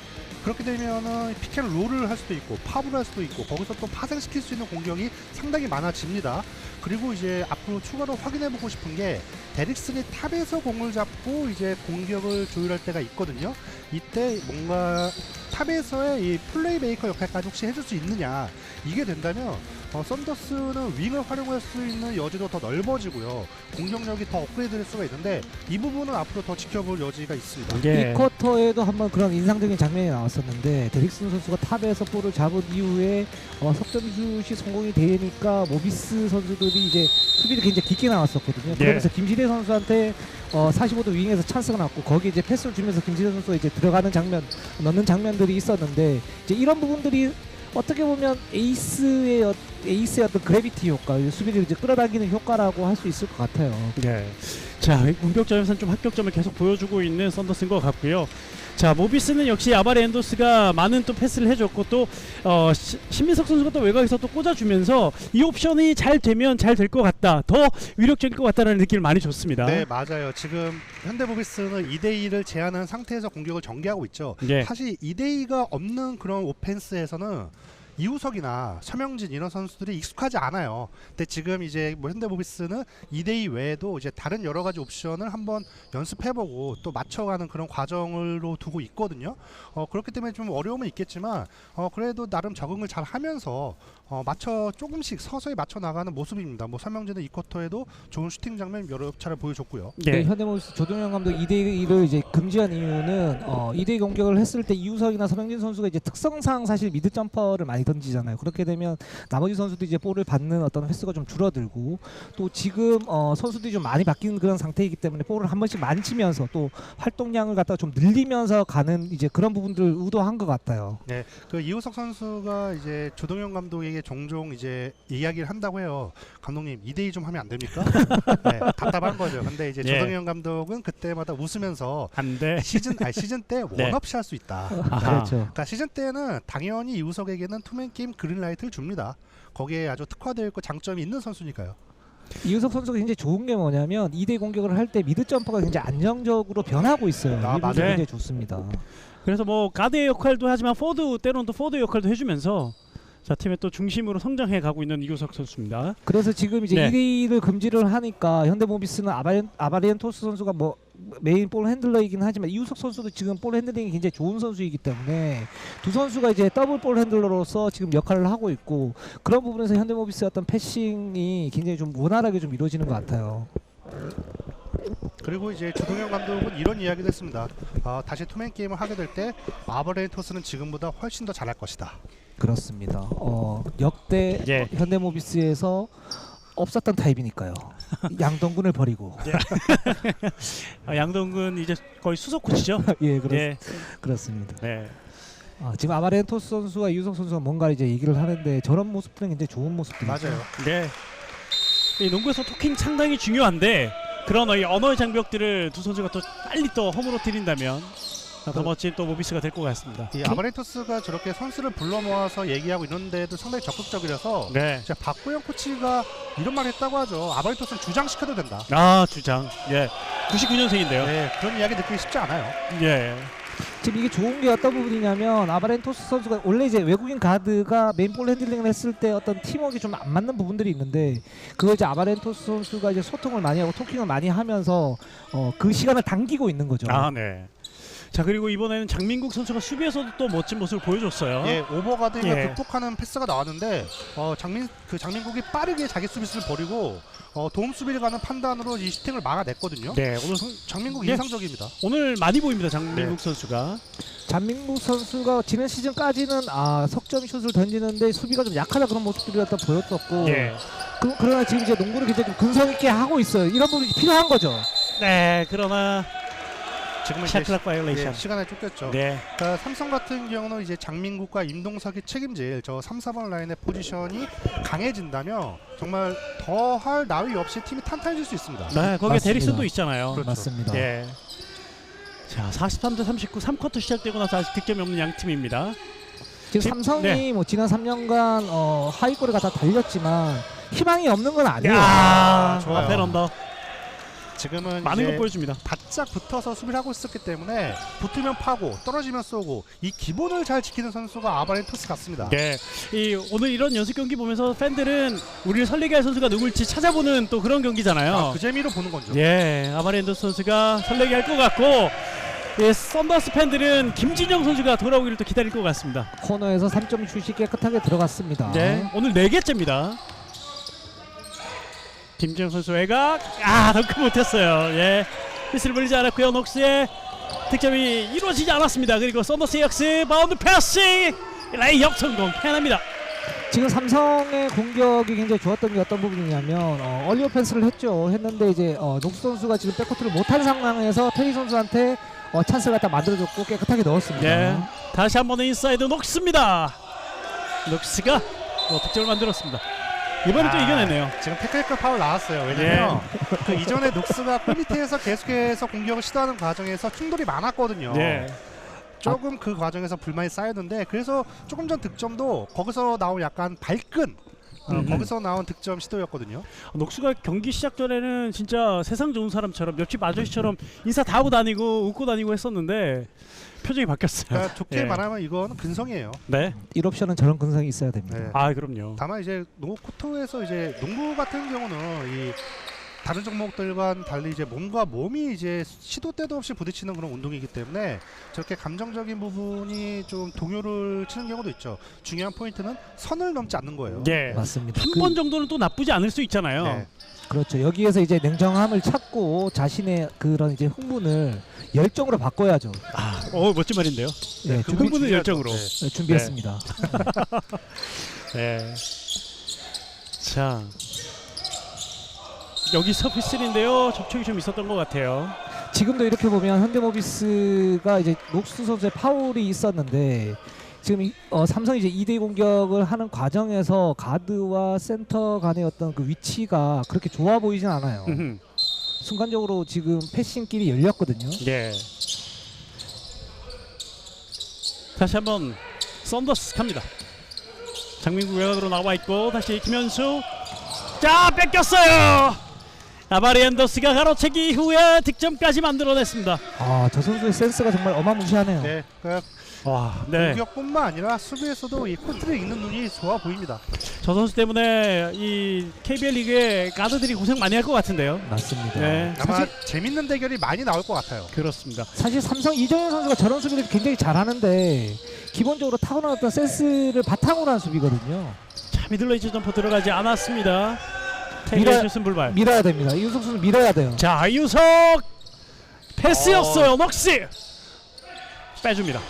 그렇게 되면은 피켓롤을 할 수도 있고 팝을 할 수도 있고 거기서 또 파생시킬 수 있는 공격이 상당히 많아집니다. 그리고 이제 앞으로 추가로 확인해보고 싶은 게 데릭슨이 탑에서 공을 잡고 이제 공격을 조율할 때가 있거든요. 이때 뭔가 탑에서의 이 플레이메이커 역할까지 혹시 해줄 수 있느냐. 이게 된다면 썬더스는 윙을 활용할 수 있는 여지도 더 넓어지고요. 공격력이 더 업그레이드될 수가 있는데 이 부분은 앞으로 더 지켜볼 여지가 있습니다. 예. 1쿼터에도 한번 그런 인상적인 장면이 나왔었는데 데릭슨 선수가 탑에서 볼을 잡은 이후에 석점슛이 성공이 되니까 모비스 선수들이 이제 수비를 굉장히 깊게 나왔었거든요. 그러면서 김시대 선수한테 45도 윙에서 찬스가 났고 거기에 이제 패스를 주면서 김시대 선수가 이제 들어가는 장면, 넣는 장면들이 있었는데 이제 이런 부분들이 어떻게 보면 에이스의 어떤 그래비티 효과, 수비를 이제 끌어당기는 효과라고 할 수 있을 것 같아요. 네. 자, 공격점에서는 좀 합격점을 계속 보여주고 있는 썬더스인 것 같고요. 자, 모비스는 역시 아바레 엔도스가 많은 또 패스를 해줬고 또 신민석 선수가 또 외곽에서 또 꽂아주면서 이 옵션이 잘 되면 잘 될 것 같다, 더 위력적일 것 같다는 느낌을 많이 줬습니다. 네, 맞아요. 지금 현대모비스는 2대2를 제한한 상태에서 공격을 전개하고 있죠. 예. 사실 2대2가 없는 그런 오펜스에서는 이우석이나 서명진 이런 선수들이 익숙하지 않아요. 근데 지금 이제 뭐 현대모비스는 2대2 외에도 이제 다른 여러 가지 옵션을 한번 연습해보고 또 맞춰가는 그런 과정으로 두고 있거든요. 그렇기 때문에 좀 어려움은 있겠지만 그래도 나름 적응을 잘 하면서 조금씩 서서히 맞춰 나가는 모습입니다. 뭐 서명진은 2쿼터에도 좋은 슈팅 장면 여러 차례 보여줬고요. 네. 현대모비스 조동현 감독 2대2를 이제 금지한 이유는 2대2 공격을 했을 때 이우석이나 서명진 선수가 이제 특성상 사실 미드 점퍼를 많이 던지잖아요. 그렇게 되면 나머지 선수도 이제 볼을 받는 어떤 횟수가 좀 줄어들고 또 지금 선수들이 좀 많이 바뀐 그런 상태이기 때문에 볼을 한 번씩 많이 치면서 또 활동량을 갖다가 좀 늘리면서 가는 이제 그런 부분들을 의도한 것 같아요. 네, 그 이우석 선수가 이제 조동현 감독에게 종종 이제 이야기를 한다고 해요. 감독님 2대2 좀 하면 안 됩니까? 네, 답답한 거죠. 근데 이제 예. 조동현 감독은 그때마다 웃으면서 안 돼. 시즌 때 네. 원업시 할 수 있다. 아하. 그렇죠. 그러니까 시즌 때는 당연히 이우석에게는 투맨 게임 그린라이트를 줍니다. 거기에 아주 특화되어 있고 장점이 있는 선수니까요. 이우석 선수가 굉장히 좋은 게 뭐냐면 2대 공격을 할 때 미드 점퍼가 굉장히 안정적으로 변하고 있어요. 이 부분이 맞아요. 굉장히 좋습니다. 그래서 뭐 가드의 역할도 하지만 때로는 또 포드 역할도 해주면서 자, 팀의 또 중심으로 성장해 가고 있는 이규석 선수입니다. 그래서 지금 이제 네. 1위를 금지를 하니까 현대모비스는 아바리엔토스 선수가 뭐 메인 볼 핸들러이긴 하지만 이우석 선수도 지금 볼 핸들링이 굉장히 좋은 선수이기 때문에 두 선수가 이제 더블 볼 핸들러로서 지금 역할을 하고 있고 그런 부분에서 현대모비스의 어떤 패싱이 굉장히 좀 원활하게 좀 이루어지는 것 같아요. 그리고 이제 조동현 감독은 이런 이야기도 했습니다. 다시 투맨 게임을 하게 될 때 아바렌토스는 지금보다 훨씬 더 잘할 것이다. 그렇습니다. 역대 예. 현대모비스에서 없었던 타입이니까요. 양동근을 버리고. 양동근 이제 거의 수석 코치죠. 예, 예. 그렇습니다. 네. 지금 아바렌토스 선수와 이우석 선수가 뭔가 이제 얘기를 하는데 저런 모습들은 굉장히 좋은 모습들이죠. 맞아요. 네. 이 농구에서 토킹 상당히 중요한데 그런 이 언어의 장벽들을 두 선수가 또 빨리 또 허물어뜨린다면 더 멋진 또 모비스가 될 것 같습니다. 이 아바렌토스가 저렇게 선수를 불러 모아서 얘기하고 이런데도 상당히 적극적이라서 네. 진짜 박구영 코치가 이런 말 했다고 하죠. 아바렌토스를 주장시켜도 된다. 아, 주장. 예. 99년생인데요. 네, 그런 이야기 듣기 쉽지 않아요. 예. 지금 이게 좋은 게 어떤 부분이냐면 아바렌토스 선수가 원래 이제 외국인 가드가 메인볼 핸들링을 했을 때 어떤 팀워크가 좀 안 맞는 부분들이 있는데 그걸 이제 아바렌토스 선수가 이제 소통을 많이 하고 토킹을 많이 하면서 그 시간을 당기고 있는 거죠. 아, 네. 자, 그리고 이번에는 장민국 선수가 수비에서도 또 멋진 모습을 보여줬어요. 예, 오버가드가 예. 극복하는 패스가 나왔는데 장민국이 빠르게 자기 수비수를 버리고 도움 수비를 가는 판단으로 이 슈팅을 막아냈거든요. 네, 오늘 장민국 예. 인상적입니다. 오늘 많이 보입니다. 장민국 네. 선수가. 장민국 선수가 지난 시즌까지는 석점 슛을 던지는데 수비가 좀 약하다 그런 모습들이 갖다 보였었고 예. 그러나 지금 이제 농구를 굉장히 좀 근성 있게 하고 있어요. 이런 부분이 필요한 거죠. 네, 그러나 지금은 이제 샤클락 바이올레이션. 시간에 쫓겼죠. 네. 그러니까 삼성 같은 경우는 이제 장민국과 임동석이 책임질 저 3, 4번 라인의 포지션이 강해진다면 정말 더할 나위 없이 팀이 탄탄해질 수 있습니다. 네, 거기에 맞습니다. 데릭슨도 있잖아요. 그렇죠. 맞습니다. 예. 자, 43대 39, 3쿼터 시작되고 나서 아직 득점이 없는 양 팀입니다. 지금 지금- 삼성이 네. 뭐 지난 3년간 하위권에 갖다 달렸지만 희망이 없는 건 아니에요. 야, 좋아요. 앞에 런더 지금은 많은 이제 걸 보여줍니다. 바짝 붙어서 수비를 하고 있었기 때문에 붙으면 파고 떨어지면 쏘고 이 기본을 잘 지키는 선수가 아바렌토스 같습니다. 네, 오늘 이런 연습 경기 보면서 팬들은 우리를 설레게 할 선수가 누굴지 찾아보는 또 그런 경기잖아요. 그 재미로 보는 거죠. 예, 아바렌토스 선수가 설레게 할 것 같고, 예, 썬더스 팬들은 김진영 선수가 돌아오기를 또 기다릴 것 같습니다. 코너에서 3점 슛이 깨끗하게 들어갔습니다. 네, 오늘 4개째입니다. 김진영 선수 외곽, 덩크 못했어요. 예, 피스를 벌리지 않았고요. 녹스의 득점이 이루어지지 않았습니다. 그리고 썬더스 역시 바운드 패스, 레이업 성공, 해냅니다. 지금 삼성의 공격이 굉장히 좋았던 게 어떤 부분이냐면 얼리 오펜스를 했는데 이제 녹스 선수가 지금 백코트를 못한 상황에서 테리 선수한테 찬스를 갖다 만들어줬고 깨끗하게 넣었습니다. 예, 다시 한번 인사이드 녹스입니다. 녹스가 득점을 만들었습니다. 이번에 또 이겨내네요. 지금 테크니컬 파울 나왔어요. 왜냐면 그 이전에 녹스가 골 밑에서 계속해서 공격을 시도하는 과정에서 충돌이 많았거든요. 예. 조금 그 과정에서 불만이 쌓였는데 그래서 조금 전 득점도 거기서 나온 약간 발끈 거기서 나온 득점 시도였거든요. 녹수가 경기 시작 전에는 진짜 세상 좋은 사람처럼 옆집 아저씨처럼 인사 다 하고 다니고 웃고 다니고 했었는데 표정이 바뀌었어요. 그러니까 좋게 예. 말하면 이건 근성이에요. 네. 1옵션은 저런 근성이 있어야 됩니다. 네. 그럼요. 다만 이제 농구 코트에서 이제 농구 같은 경우는 이 다른 종목들과는 달리 이제 몸과 몸이 이제 시도 때도 없이 부딪히는 그런 운동이기 때문에 저렇게 감정적인 부분이 좀 동요를 치는 경우도 있죠. 중요한 포인트는 선을 넘지 않는 거예요. 예. 맞습니다. 한 번 정도는 또 나쁘지 않을 수 있잖아요. 네. 그렇죠. 여기에서 이제 냉정함을 찾고 자신의 그런 이제 흥분을 열정으로 바꿔야죠. 멋진 말인데요. 네, 그 흥분을 중요하죠. 열정으로. 네. 준비했습니다. 네. 자, 여기서 피슬인데요. 접촉이 좀 있었던 것 같아요. 지금도 이렇게 보면 현대모비스가 이제 녹스 선수의 파울이 있었는데 지금 삼성이 이제 2대2 공격을 하는 과정에서 가드와 센터 간의 어떤 그 위치가 그렇게 좋아 보이진 않아요. 순간적으로 지금 패싱길이 열렸거든요. 예. 다시 한번 썬더스 갑니다. 장민국 외곽으로 나와 있고 다시 김현수. 자, 뺏겼어요. 아바리 앤더스가 가로채기 이후에 득점까지 만들어냈습니다. 저 선수의 센스가 정말 어마무시하네요. 네, 그 와, 네. 공격뿐만 아니라 수비에서도 이 코트를 읽는 눈이 좋아 보입니다. 저 선수 때문에 이 KBL 리그의 가드들이 고생 많이 할 것 같은데요. 맞습니다. 네, 아마 재밌는 대결이 많이 나올 것 같아요. 그렇습니다. 사실 삼성 이정현 선수가 저런 수비를 굉장히 잘하는데 기본적으로 타고난 어떤 센스를 바탕으로 한 수비거든요. 자, 미들레이즈 점퍼 들어가지 않았습니다. 밀어- 테이블 주슨 불발. 밀어야 됩니다. 이우석 선수 밀어야 돼요. 자, 이우석 패스였어요. 넉시 빼줍니다.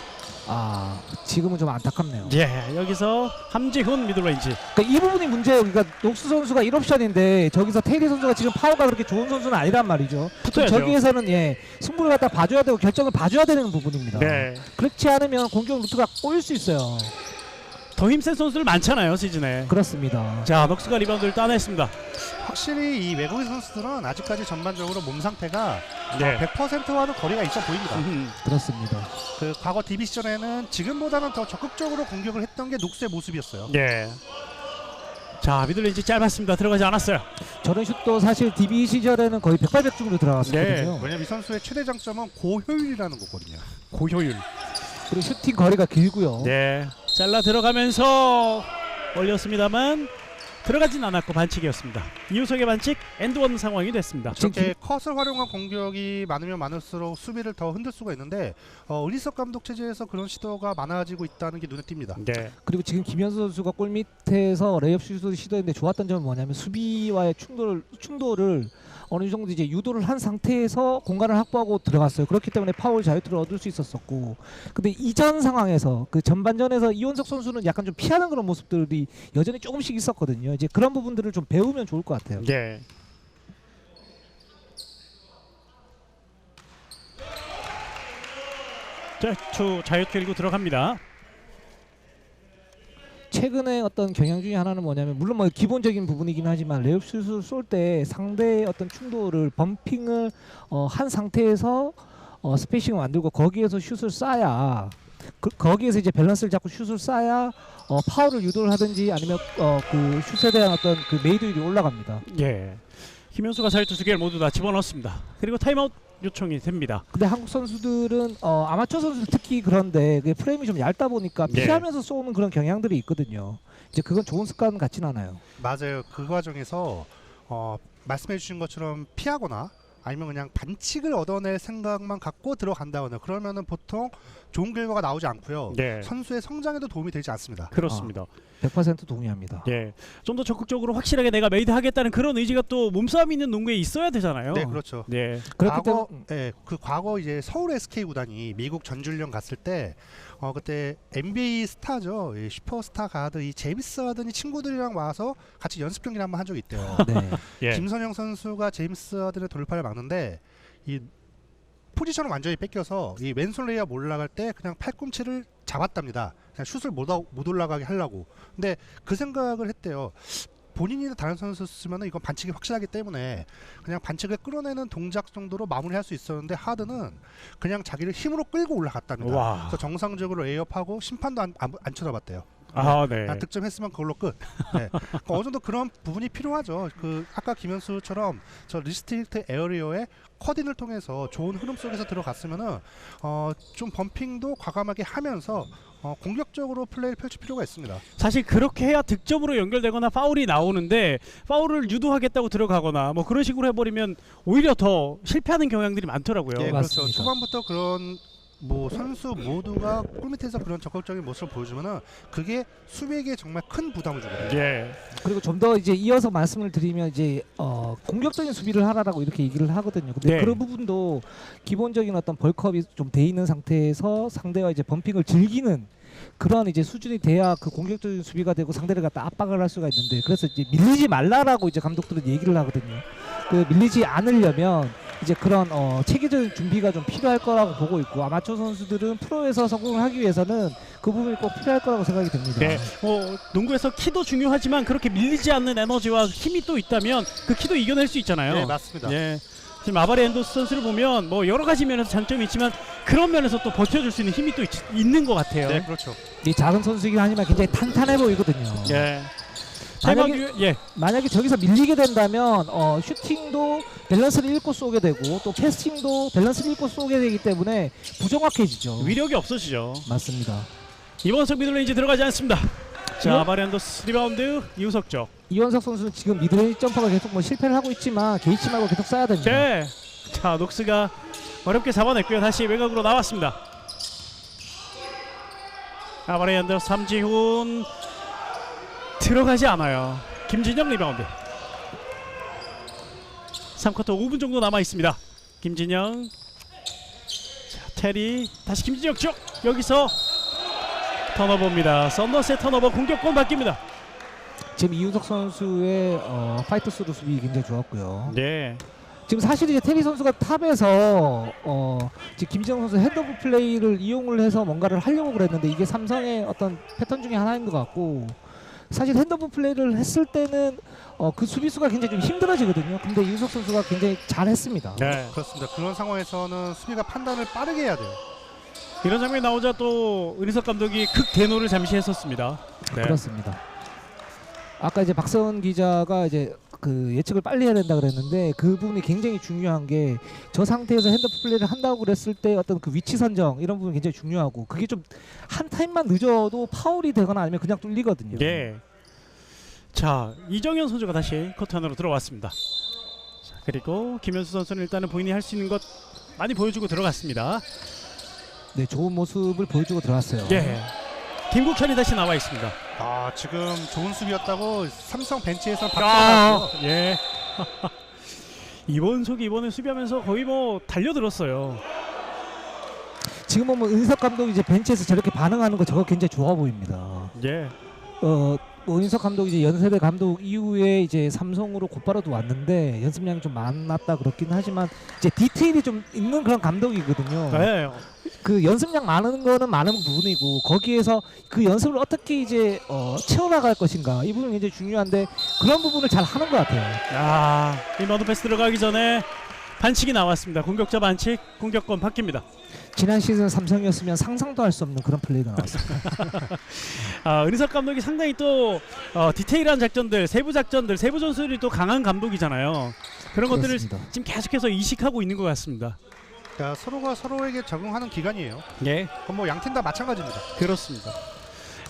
지금은 좀 안타깝네요. 예, 여기서 함지훈 미들레인지. 그러니까 이 부분이 문제예요. 그러니까 녹스 선수가 1옵션인데 저기서 테리 선수가 지금 파워가 그렇게 좋은 선수는 아니란 말이죠. 붙어야죠. 저기에서는 승부를 갖다 봐줘야 되고 결정을 봐줘야 되는 부분입니다. 네, 그렇지 않으면 공격 루트가 꼬일 수 있어요. 더 힘센 선수들 많잖아요 시즌에. 그렇습니다. 자, 넉스가 리바운드를 따냈습니다. 확실히 이 외국인 선수들은 아직까지 전반적으로 몸 상태가 네. 100%와는 거리가 있어 보입니다. 그렇습니다. 그 과거 DB 시절에는 지금보다는 더 적극적으로 공격을 했던 게 녹스의 모습이었어요. 네. 자, 미들레인지 짧았습니다. 들어가지 않았어요. 저런 슛도 사실 DB 시절에는 거의 100발백중으로 들어갔었거든요. 왜냐면 이 선수의 최대 장점은 고효율이라는 거거든요. 고효율. 그리고 슈팅 거리가 길고요. 네. 잘라 들어가면서 올렸습니다만 들어가진 않았고 반칙이었습니다. 이우석의 반칙 엔드원 상황이 됐습니다. 저렇게 컷을 활용한 공격이 많으면 많을수록 수비를 더 흔들 수가 있는데 의리석 감독 체제에서 그런 시도가 많아지고 있다는 게 눈에 띕니다. 네. 그리고 지금 김현수 선수가 골 밑에서 레이업 슛을 시도했는데 좋았던 점은 뭐냐면 수비와의 충돌을 어느 정도 이제 유도를 한 상태에서 공간을 확보하고 들어갔어요. 그렇기 때문에 파울 자유투를 얻을 수 있었었고, 근데 이전 상황에서 그 전반전에서 이원석 선수는 약간 좀 피하는 그런 모습들이 여전히 조금씩 있었거든요. 이제 그런 부분들을 좀 배우면 좋을 것 같아요. 네. 자, 자유투 일구 들어갑니다. 최근에 어떤 경향 중에 하나는 뭐냐면 물론 뭐 기본적인 부분이긴 하지만 레이업 슛을 쏠 때 상대의 어떤 충돌을 범핑을 한 상태에서 스페이싱을 만들고 거기에서 슛을 쏴야 거기에서 이제 밸런스를 잡고 슛을 쏴야 파울을 유도를 하든지 아니면 그 슛에 대한 어떤 그 메이드율이 올라갑니다. 예. 김현수가 자유투 2개를 모두 다 집어넣습니다. 그리고 타임아웃 요청이 됩니다. 근데 한국 선수들은 아마추어 선수들 특히 그런데 그 프레임이 좀 얇다 보니까 네. 피하면서 쏘는 그런 경향들이 있거든요. 이제 그건 좋은 습관 같진 않아요. 맞아요. 그 과정에서 말씀해 주신 것처럼 피하거나 아니면 그냥 반칙을 얻어낼 생각만 갖고 들어간다거나 그러면은 보통 좋은 결과가 나오지 않고요. 네. 선수의 성장에도 도움이 되지 않습니다. 그렇습니다. 100% 동의합니다. 예. 좀 더 적극적으로 확실하게 내가 메이드 하겠다는 그런 의지가 또 몸싸움 있는 농구에 있어야 되잖아요. 네, 그렇죠. 네. 그렇기 때문에 그 과거 이제 서울 SK 구단이 미국 전주련 갔을 때 그때 NBA 스타죠, 이 슈퍼스타 가드 이 제임스 하든이 친구들이랑 와서 같이 연습 경기를 한번 한 적이 있대요. 네. 예. 김선영 선수가 제임스 하든의 돌파를 막는데 이 포지션을 완전히 뺏겨서 이 왼손 레이업 올라갈 때 그냥 팔꿈치를 잡았답니다. 그냥 슛을 못 올라가게 하려고. 근데 그 생각을 했대요. 본인이나 다른 선수였으면 이건 반칙이 확실하기 때문에 그냥 반칙을 끌어내는 동작 정도로 마무리할 수 있었는데 하드는 그냥 자기를 힘으로 끌고 올라갔답니다. 와. 그래서 정상적으로 레이업하고 심판도 안 쳐다봤대요. 아, 네. 그냥 득점했으면 그걸로 끝. 네. 그러니까 어느 정도 그런 부분이 필요하죠. 그 아까 김현수처럼 저 리스트릭트 에어리어의 커딘을 통해서 좋은 흐름 속에서 들어갔으면은 좀 범핑도 과감하게 하면서 공격적으로 플레이를 펼칠 필요가 있습니다. 사실 그렇게 해야 득점으로 연결되거나 파울이 나오는데 파울을 유도하겠다고 들어가거나 뭐 그런 식으로 해버리면 오히려 더 실패하는 경향들이 많더라고요. 네, 그렇죠. 맞습니다. 초반부터 그런 선수 모두가 골밑에서 그런 적극적인 모습을 보여주면은 그게 수비에게 정말 큰 부담을 주거든요. 예. 그리고 좀 더 이제 이어서 말씀을 드리면 이제 공격적인 수비를 하라라고 이렇게 얘기를 하거든요. 근데 네. 그런 부분도 기본적인 어떤 벌크업이 좀 돼 있는 상태에서 상대와 이제 범핑을 즐기는 그런 이제 수준이 돼야 그 공격적인 수비가 되고 상대를 갖다 압박을 할 수가 있는데 그래서 이제 밀리지 말라라고 이제 감독들은 얘기를 하거든요. 그 밀리지 않으려면 이제 그런 체계적인 준비가 좀 필요할 거라고 보고 있고 아마추어 선수들은 프로에서 성공을 하기 위해서는 그 부분이 꼭 필요할 거라고 생각이 듭니다. 네. 농구에서 키도 중요하지만 그렇게 밀리지 않는 에너지와 힘이 또 있다면 그 키도 이겨낼 수 있잖아요. 네, 맞습니다. 예. 지금 아바리 앤더스 선수를 보면 뭐 여러 가지 면에서 장점이 있지만 그런 면에서 또 버텨줄 수 있는 힘이 또 있는 것 같아요. 네, 그렇죠. 이 작은 선수이긴 하지만 굉장히 탄탄해 보이거든요. 예. 만약에 저기서 밀리게 된다면 슈팅도 밸런스를 잃고 쏘게 되고 또 패스팅도 밸런스를 잃고 쏘게 되기 때문에 부정확해지죠. 위력이 없어지죠. 맞습니다. 이원석 미들레인지 들어가지 않습니다. 자, 이원- 아바리안도스 리바운드 이우석죠. 이원석 선수는 지금 미드레인지 점퍼가 계속 뭐 실패를 하고 있지만 게이치 말고 계속 쏴야 됩니다. 네. 자, 녹스가 어렵게 잡아냈고요. 다시 외곽으로 나왔습니다. 아바리안도스 삼지훈 들어가지 않아요. 김진영 리바운드. 3쿼터 5분 정도 남아 있습니다. 김진영. 자, 테리 다시 김진영 쪽. 여기서 턴오버입니다. 썬더스의 턴오버 공격권 바뀝니다. 지금 이윤석 선수의 파이트 스루 수비 굉장히 좋았고요. 네. 지금 사실 이제 테리 선수가 탑에서 지금 김지영 선수 핸드오프 플레이를 이용을 해서 뭔가를 하려고 그랬는데 이게 삼성의 어떤 패턴 중에 하나인 것 같고 사실 핸드오프 플레이를 했을 때는 그 수비수가 굉장히 좀 힘들어지거든요. 근데 이윤석 선수가 굉장히 잘했습니다. 네. 그렇습니다. 그런 상황에서는 수비가 판단을 빠르게 해야 돼요. 이런 장면이 나오자 또 은희석 감독이 극대노를 잠시 했었습니다. 네. 그렇습니다. 아까 이제 박서은 기자가 이제 그 예측을 빨리 해야 된다 그랬는데 그 부분이 굉장히 중요한 게 저 상태에서 핸드오프 플레이를 한다고 그랬을 때 어떤 그 위치 선정 이런 부분이 굉장히 중요하고 그게 좀 한 타임만 늦어도 파울이 되거나 아니면 그냥 뚫리거든요. 예. 자, 이정현 선수가 다시 코트 안으로 들어왔습니다. 자, 그리고 김현수 선수는 일단은 본인이 할 수 있는 것 많이 보여주고 들어갔습니다. 네, 좋은 모습을 보여주고 들어왔어요. 예. 김국현이 다시 나와 있습니다. 아, 지금 좋은 수비였다고 삼성 벤치에서 아, 박수를 예. 이원석이 이번에 수비하면서 거의 뭐 달려들었어요. 지금 보면 은석 감독이 이제 벤치에서 저렇게 반응하는 거 저거 굉장히 좋아 보입니다. 예. 뭐 은석 감독이 이제 연세대 감독 이후에 이제 삼성으로 곧바로도 왔는데 연습량이 좀 많았다 그렇긴 하지만 이제 디테일이 좀 있는 그런 감독이거든요. 네. 그 연습량 많은 거는 많은 부분이고 거기에서 그 연습을 어떻게 이제 채워나갈 것인가 이 부분이 굉장히 중요한데 그런 부분을 잘 하는 것 같아요. 아, 인바운드 패스 들어가기 전에 반칙이 나왔습니다. 공격자 반칙, 공격권 바뀝니다. 지난 시즌 삼성이었으면 상상도 할 수 없는 그런 플레이가 나왔습니다. 아, 은희석 감독이 상당히 또 디테일한 작전들, 세부 작전들, 세부 전술이 또 강한 감독이잖아요. 그런 것들을 그렇습니다. 지금 계속해서 이식하고 있는 것 같습니다. 그러니까 서로가 서로에게 적응하는 기간이에요. 예, 그건 뭐 양팀 다 마찬가지입니다. 그렇습니다.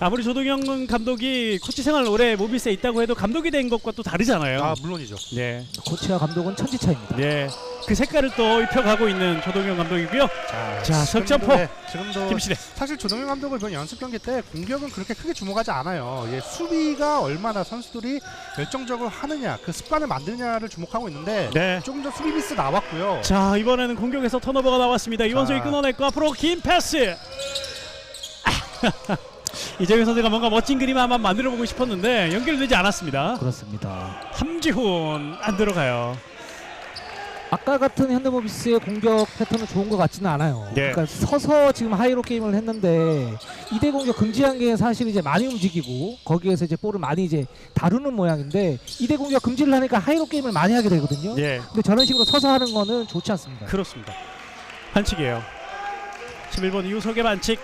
아무리 조동영 감독이 코치 생활 오래 모비스에 있다고 해도 감독이 된 것과 또 다르잖아요. 아, 물론이죠. 예, 코치와 감독은 천지차입니다. 예, 그 색깔을 또 입혀가고 있는 조동영 감독이고요. 자, 석점포 지금도 김시대. 사실 조동현 감독은 이번 연습 경기 때 공격은 그렇게 크게 주목하지 않아요. 예, 수비가 얼마나 선수들이 열정적으로 하느냐, 그 습관을 만드냐를 주목하고 있는데 네. 조금 전 수비 미스 나왔고요. 자, 이번에는 공격에서 턴오버가 나왔습니다. 이원석이 끊어냈고 앞으로 긴 패스. 이정현 선수가 뭔가 멋진 그림 한번 만들어보고 싶었는데 연결되지 않았습니다. 그렇습니다. 함지훈 안 들어가요. 아까 같은 현대모비스의 공격 패턴은 좋은 것 같지는 않아요. 네. 그러니까 서서 지금 하이로 게임을 했는데 2대 공격 금지한 게 사실 이제 많이 움직이고 거기에서 이제 볼을 많이 이제 다루는 모양인데 2대 공격 금지를 하니까 하이로 게임을 많이 하게 되거든요. 예, 근데 저런 식으로 서서 하는 거는 좋지 않습니다. 그렇습니다. 반칙이에요. 11번 이우석의 반칙.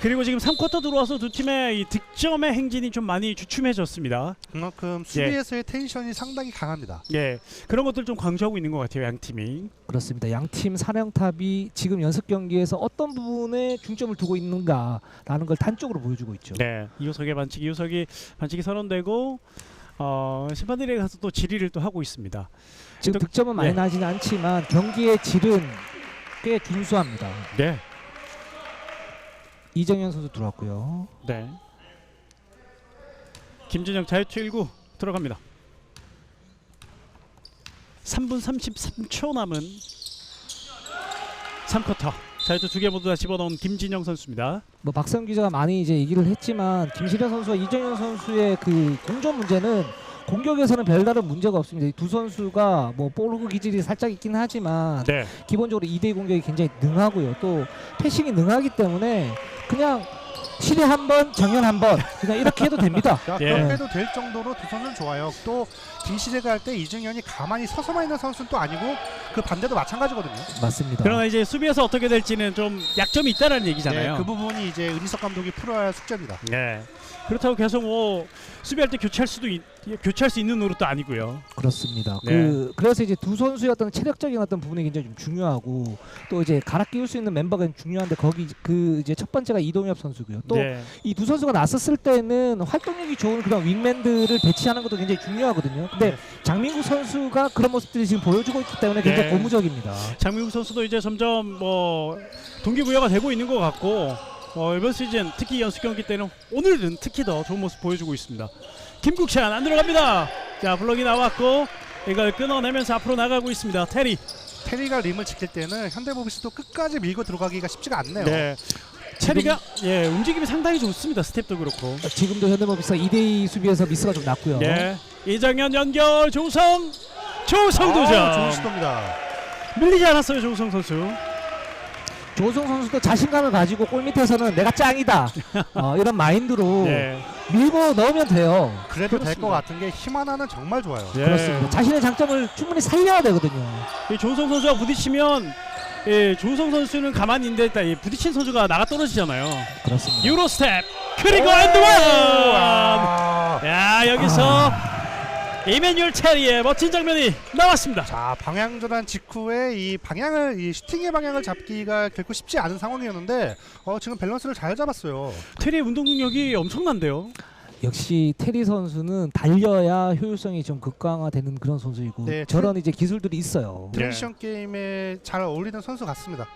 그리고 지금 3쿼터 들어와서 두 팀의 이 득점의 행진이 좀 많이 주춤해졌습니다. 그만큼 수비에서의 텐션이 상당히 강합니다. 예, 그런 것들 좀 강조하고 있는 것 같아요, 양 팀이. 그렇습니다. 양팀 사령탑이 지금 연습 경기에서 어떤 부분에 중점을 두고 있는가라는 걸 단적으로 보여주고 있죠. 네, 이우석의 반칙, 이우석이 반칙이 선언되고 심판들에 가서 또 질의를 또 하고 있습니다. 지금 득점은 많이 예. 나지는 않지만 경기의 질은 꽤 준수합니다. 네, 이정현 선수 들어왔고요. 네. 김진영 자유투 1구 들어갑니다. 3분 33초 남은 3쿼터. 자유투 2개 모두 다 집어넣은 김진영 선수입니다. 뭐 박성 기자가 많이 이제 얘기를 했지만 김시련 선수와 이정현 선수의 그 공존 문제는 공격에서는 별다른 문제가 없습니다. 이 두 선수가 뭐 볼그 기질이 살짝 있긴 하지만 네, 기본적으로 2대2 공격이 굉장히 능하고요. 또 패싱이 능하기 때문에 그냥 실에 한 번, 정현 한 번 그냥 이렇게 해도 됩니다. 자, 예. 그렇게 해도 될 정도로 두 선수는 좋아요. 또 김시재가 할 때 이정현이 가만히 서서만 있는 선수는 또 아니고 그 반대도 마찬가지거든요. 맞습니다. 그러나 이제 수비에서 어떻게 될지는 좀 약점이 있다라는 얘기잖아요. 네, 그 부분이 이제 은희석 감독이 풀어야 할 숙제입니다. 네. 그렇다고 계속 뭐 수비할 때 교체할 수도 교체할 수 있는 노릇도 아니고요. 그렇습니다. 네. 그래서 이제 두 선수의 어떤 체력적인 어떤 부분이 굉장히 좀 중요하고 또 이제 갈아 끼울 수 있는 멤버가 중요한데 거기 이제 첫 번째가 이동엽 선수고요. 또 네. 이 두 선수가 나섰을 때는 활동력이 좋은 그런 윙맨들을 배치하는 것도 굉장히 중요하거든요. 근데 네. 장민국 선수가 그런 모습들이 지금 보여주고 있기 때문에 굉장히 네. 고무적입니다. 장민국 선수도 이제 점점 동기부여가 되고 있는 것 같고 이번 시즌 특히 연습 경기 때는 오늘은 특히 더 좋은 모습 보여주고 있습니다. 김국찬 안 들어갑니다. 자 블록이 나왔고 이걸 끊어내면서 앞으로 나가고 있습니다. 테리가 림을 지킬 때는 현대모비스도 끝까지 밀고 들어가기가 쉽지가 않네요. 네. 체리가 움직임이 상당히 좋습니다. 스텝도 그렇고. 지금도 현대모비스가 2대2 수비에서 미스가 좀 났고요. 네. 이정현 연결 조성 좋은 도전. 시도입니다. 밀리지 않았어요 조성 선수. 조성 선수도 자신감을 가지고 골 밑에서는 내가 짱이다 이런 마인드로 네. 밀고 넣으면 돼요. 그래도 될 그렇습니다. 것 같은 게 힘 하나는 정말 좋아요. 네. 그렇습니다. 자신의 장점을 충분히 살려야 되거든요. 이 조성 선수가 부딪히면 조성 선수는 가만히 있는데 일단 이 부딪힌 선수가 나가 떨어지잖아요. 그렇습니다. 유로 스텝 그리고 엔드원. 야 여기서 이메뉴얼 체리의 멋진 장면이 나왔습니다. 자, 방향 전환 직후에 이 슈팅의 방향을 잡기가 결코 쉽지 않은 상황이었는데 지금 밸런스를 잘 잡았어요. 테리의 운동 능력이 엄청난데요. 역시 테리 선수는 달려야 효율성이 좀 극강화되는 그런 선수이고 네, 저런 이제 기술들이 있어요. 트랜지션 게임에 잘 어울리는 선수 같습니다.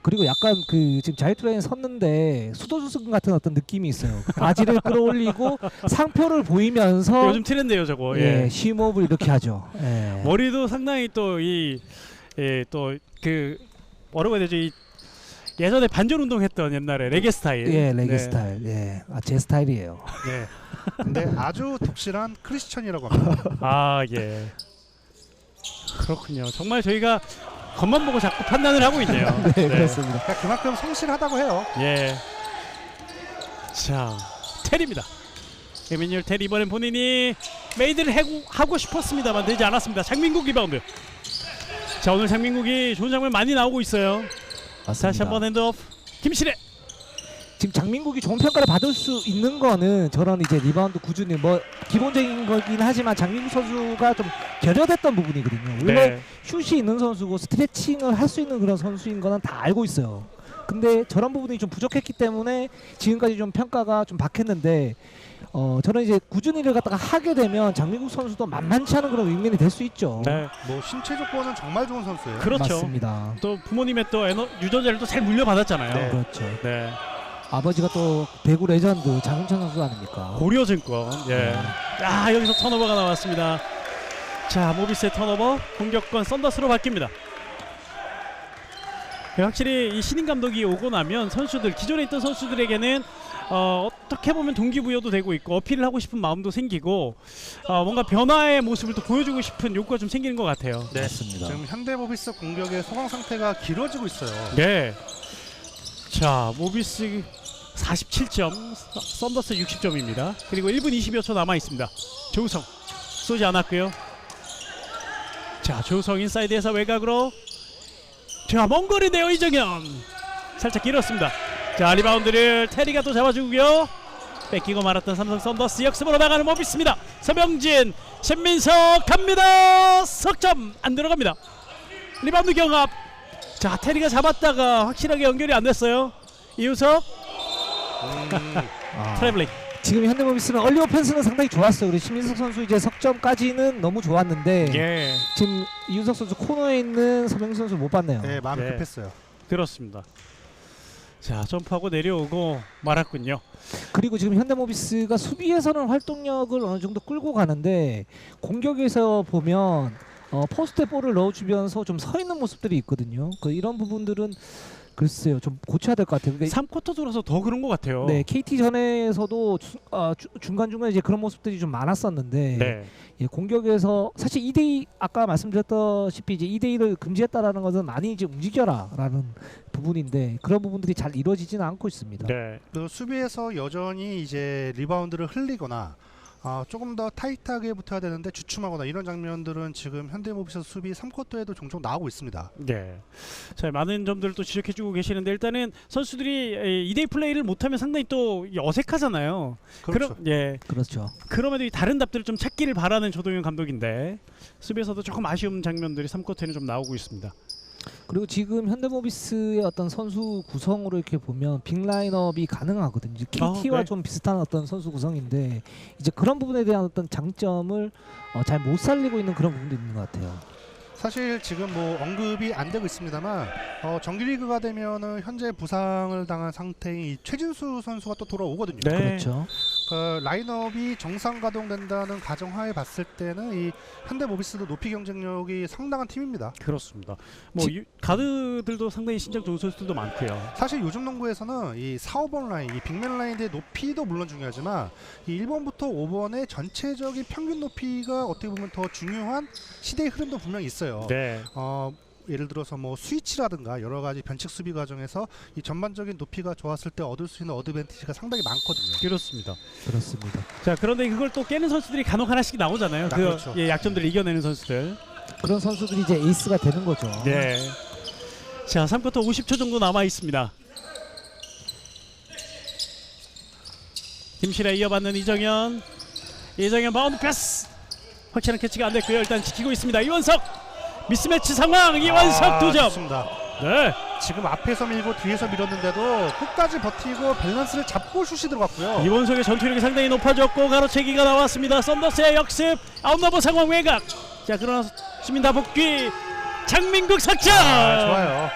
그리고 약간 지금 자유투라인 섰는데 수도수승 같은 어떤 느낌이 있어요. 바지를 끌어올리고 상표를 보이면서 요즘 트렌드예요 저거. 쉬모업을 이렇게 하죠. 예. 머리도 상당히 또 뭐라고 해야 되죠? 예전에 반전 운동했던 옛날에 레게 스타일. 예, 레게 네. 스타일. 예. 제 스타일이에요. 네. 근데 아주 독실한 크리스천이라고 합니다. 아 예. 그렇군요. 정말 저희가 겉만 보고 자꾸 판단을 하고 있네요. 네, 그렇습니다. 그러니까 그만큼 성실하다고 해요. 예. 자, 테리입니다. 에미뉴얼 테리 이번엔 본인이 메이드를 하고 싶었습니다만 되지 않았습니다. 장민국 리바운드. 자, 오늘 장민국이 좋은 장면 많이 나오고 있어요. 맞습니다. 다시 한번 핸드오프. 김신혜. 지금 장민국이 좋은 평가를 받을 수 있는 거는 저런 이제 리바운드 꾸준히 기본적인 거긴 하지만 장민국 선수가 좀 결여됐던 부분이거든요. 원래 네. 슛이 있는 선수고 스트레칭을 할 수 있는 그런 선수인 거는 다 알고 있어요. 근데 저런 부분이 좀 부족했기 때문에 지금까지 좀 평가가 좀 박했는데 저런 이제 꾸준히를 갖다가 하게 되면 장민국 선수도 만만치 않은 그런 윙맨이 될 수 있죠. 네. 신체 조건은 정말 좋은 선수예요. 그렇죠. 맞습니다. 또 부모님의 또 유전자를 또 잘 물려받았잖아요. 네. 그렇죠. 네. 아버지가 또 배구 레전드 장윤철 선수 아닙니까? 고려증권. 예. 아 여기서 턴오버가 나왔습니다. 자 모비스의 턴오버 공격권 썬더스로 바뀝니다. 확실히 이 신인 감독이 오고 나면 선수들 기존에 있던 선수들에게는 어떻게 보면 동기부여도 되고 있고 어필을 하고 싶은 마음도 생기고 뭔가 변화의 모습을 또 보여주고 싶은 욕구가 좀 생기는 것 같아요. 네. 맞습니다. 지금 현대모비스 공격의 소강 상태가 길어지고 있어요. 네. 자 모비스 47점, 썬더스 60점입니다. 그리고 1분 20여 초 남아 있습니다. 조우성 쏘지 않았고요. 자 조우성 인사이드에서 외곽으로 자 먼 거리네요. 이정현 살짝 길었습니다. 자 리바운드를 테리가 또 잡아주고요. 뺏기고 말았던 삼성 썬더스 역습으로 나가는 모비스입니다. 서명진, 신민석 갑니다. 석점 안 들어갑니다. 리바운드 경합. 자 테리가 잡았다가 확실하게 연결이 안 됐어요. 이우석 트래블링. 지금 현대모비스는 얼리 오펜스는 상당히 좋았어요. 그리고 신민석 선수 이제 석점까지는 너무 좋았는데 예. 지금 이윤석 선수 코너에 있는 서명진 선수 못 봤네요. 네, 마음이 네. 급했어요. 그렇습니다. 자 점프하고 내려오고 말았군요. 그리고 지금 현대모비스가 수비에서는 활동력을 어느 정도 끌고 가는데 공격에서 보면 포스트에 볼을 넣어주면서 좀 서 있는 모습들이 있거든요. 이런 부분들은 글쎄요 좀 고쳐야 될 것 같아요. 그러니까 3쿼터 들어서 더 그런 것 같아요. 네, KT 전에서도 중간중간 이제 그런 모습들이 좀 많았었는데 네. 예, 공격에서 사실 2대2 아까 말씀드렸다시피 이제 2대2를 금지했다라는 것은 많이 이제 움직여라라는 부분인데 그런 부분들이 잘 이루어지지는 않고 있습니다. 네. 그 수비에서 여전히 이제 리바운드를 흘리거나 조금 더 타이트하게 붙어야 되는데 주춤하거나 이런 장면들은 지금 현대모비스 수비 3쿼터에도 종종 나오고 있습니다. 네. 자, 많은 점들을 또 지적해주고 계시는데 일단은 선수들이 2대2 플레이를 못하면 상당히 또 그렇죠. 어색하잖아요. 예. 그렇죠. 그럼에도 이 다른 답들을 좀 찾기를 바라는 조동현 감독인데 수비에서도 조금 아쉬운 장면들이 3쿼터에는 좀 나오고 있습니다. 그리고 지금 현대모비스의 어떤 선수 구성으로 이렇게 보면 빅 라인업이 가능하거든요. 이제 KT와 네. 좀 비슷한 어떤 선수 구성인데 이제 그런 부분에 대한 어떤 장점을 잘 못 살리고 있는 그런 부분도 있는 것 같아요. 사실 지금 뭐 언급이 안 되고 있습니다만 정규리그가 되면은 현재 부상을 당한 상태인 이 최진수 선수가 또 돌아오거든요. 네. 그렇죠. 그 라인업이 정상 가동된다는 가정하에 봤을 때는 이 현대모비스도 높이 경쟁력이 상당한 팀입니다. 그렇습니다. 뭐 가드들도 상당히 신장 좋은 선수들도 많고요. 사실 요즘 농구에서는 이 4, 5번 라인, 이 빅맨 라인의 높이도 물론 중요하지만 이 1번부터 5번의 전체적인 평균 높이가 어떻게 보면 더 중요한 시대의 흐름도 분명히 있어요. 네. 예를 들어서 뭐 스위치라든가 여러 가지 변칙 수비 과정에서 이 전반적인 높이가 좋았을 때 얻을 수 있는 어드밴티지가 상당히 많거든요. 그렇습니다. 그렇습니다. 자, 그런데 그걸 또 깨는 선수들이 간혹 하나씩 나오잖아요. 그렇죠. 예, 약점들을 이겨내는 선수들. 그런 선수들이 이제 에이스가 되는 거죠. 네. 자, 3쿼터 50초 정도 남아 있습니다. 김실에 이어받는 이정현 바운드 패스. 확실한 캐치가 안 됐고요. 일단 지키고 있습니다. 이원석 미스매치 상황. 이원석 2점. 좋습니다. 네. 지금 앞에서 밀고 뒤에서 밀었는데도 끝까지 버티고 밸런스를 잡고 슛이 들어갔고요. 이원석의 전투력이 상당히 높아졌고 가로채기가 나왔습니다. 썬더스의 역습 아웃너버 상황 외곽. 자, 그러나 시민다 복귀. 장민국 석점. 좋아요.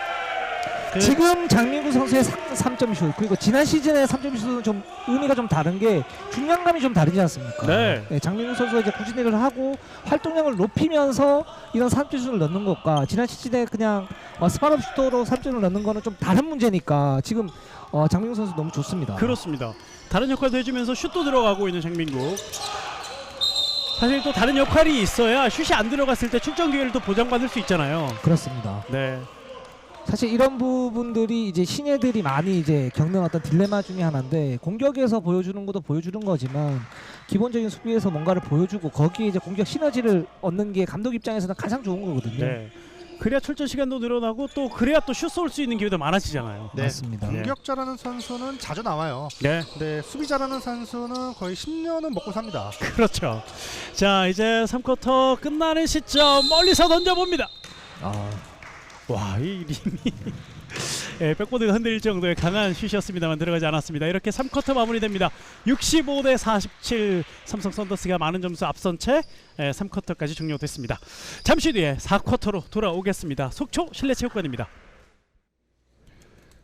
지금 장민구 선수의 3점 슛 그리고 지난 시즌의 3점 슛은 좀 의미가 좀 다른 게 중량감이 좀 다르지 않습니까? 네. 장민구 선수가 이제 꾸준히를 하고 활동량을 높이면서 이런 3점 슛을 넣는 것과 지난 시즌에 그냥 스파럽 슈터로 3점을 넣는 거는 좀 다른 문제니까 지금 장민구 선수 너무 좋습니다. 그렇습니다. 다른 역할도 해주면서 슛도 들어가고 있는 장민국. 사실 또 다른 역할이 있어야 슛이 안 들어갔을 때 출전 기회를 또 보장받을 수 있잖아요. 그렇습니다. 네. 사실 이런 부분들이 이제 신예들이 많이 이제 겪는 어떤 딜레마 중에 하나인데 공격에서 보여주는 것도 보여주는 거지만 기본적인 수비에서 뭔가를 보여주고 거기에 이제 공격 시너지를 얻는 게 감독 입장에서는 가장 좋은 거거든요. 네. 그래야 출전 시간도 늘어나고 또 그래야 또 슛 쏠 수 있는 기회도 많아지잖아요. 네. 맞습니다. 공격자라는 선수는 자주 나와요. 네. 근데 수비자라는 선수는 거의 10년은 먹고 삽니다. 그렇죠. 자, 이제 3쿼터 끝나는 시점 멀리서 던져봅니다. 와, 이 림이 예, 백보드가 흔들릴 정도의 강한 슛이었습니다만 들어가지 않았습니다. 이렇게 3쿼터 마무리됩니다. 65대 47 삼성 썬더스가 많은 점수 앞선 채 3쿼터까지 종료됐습니다. 잠시 뒤에 4쿼터로 돌아오겠습니다. 속초 실내체육관입니다.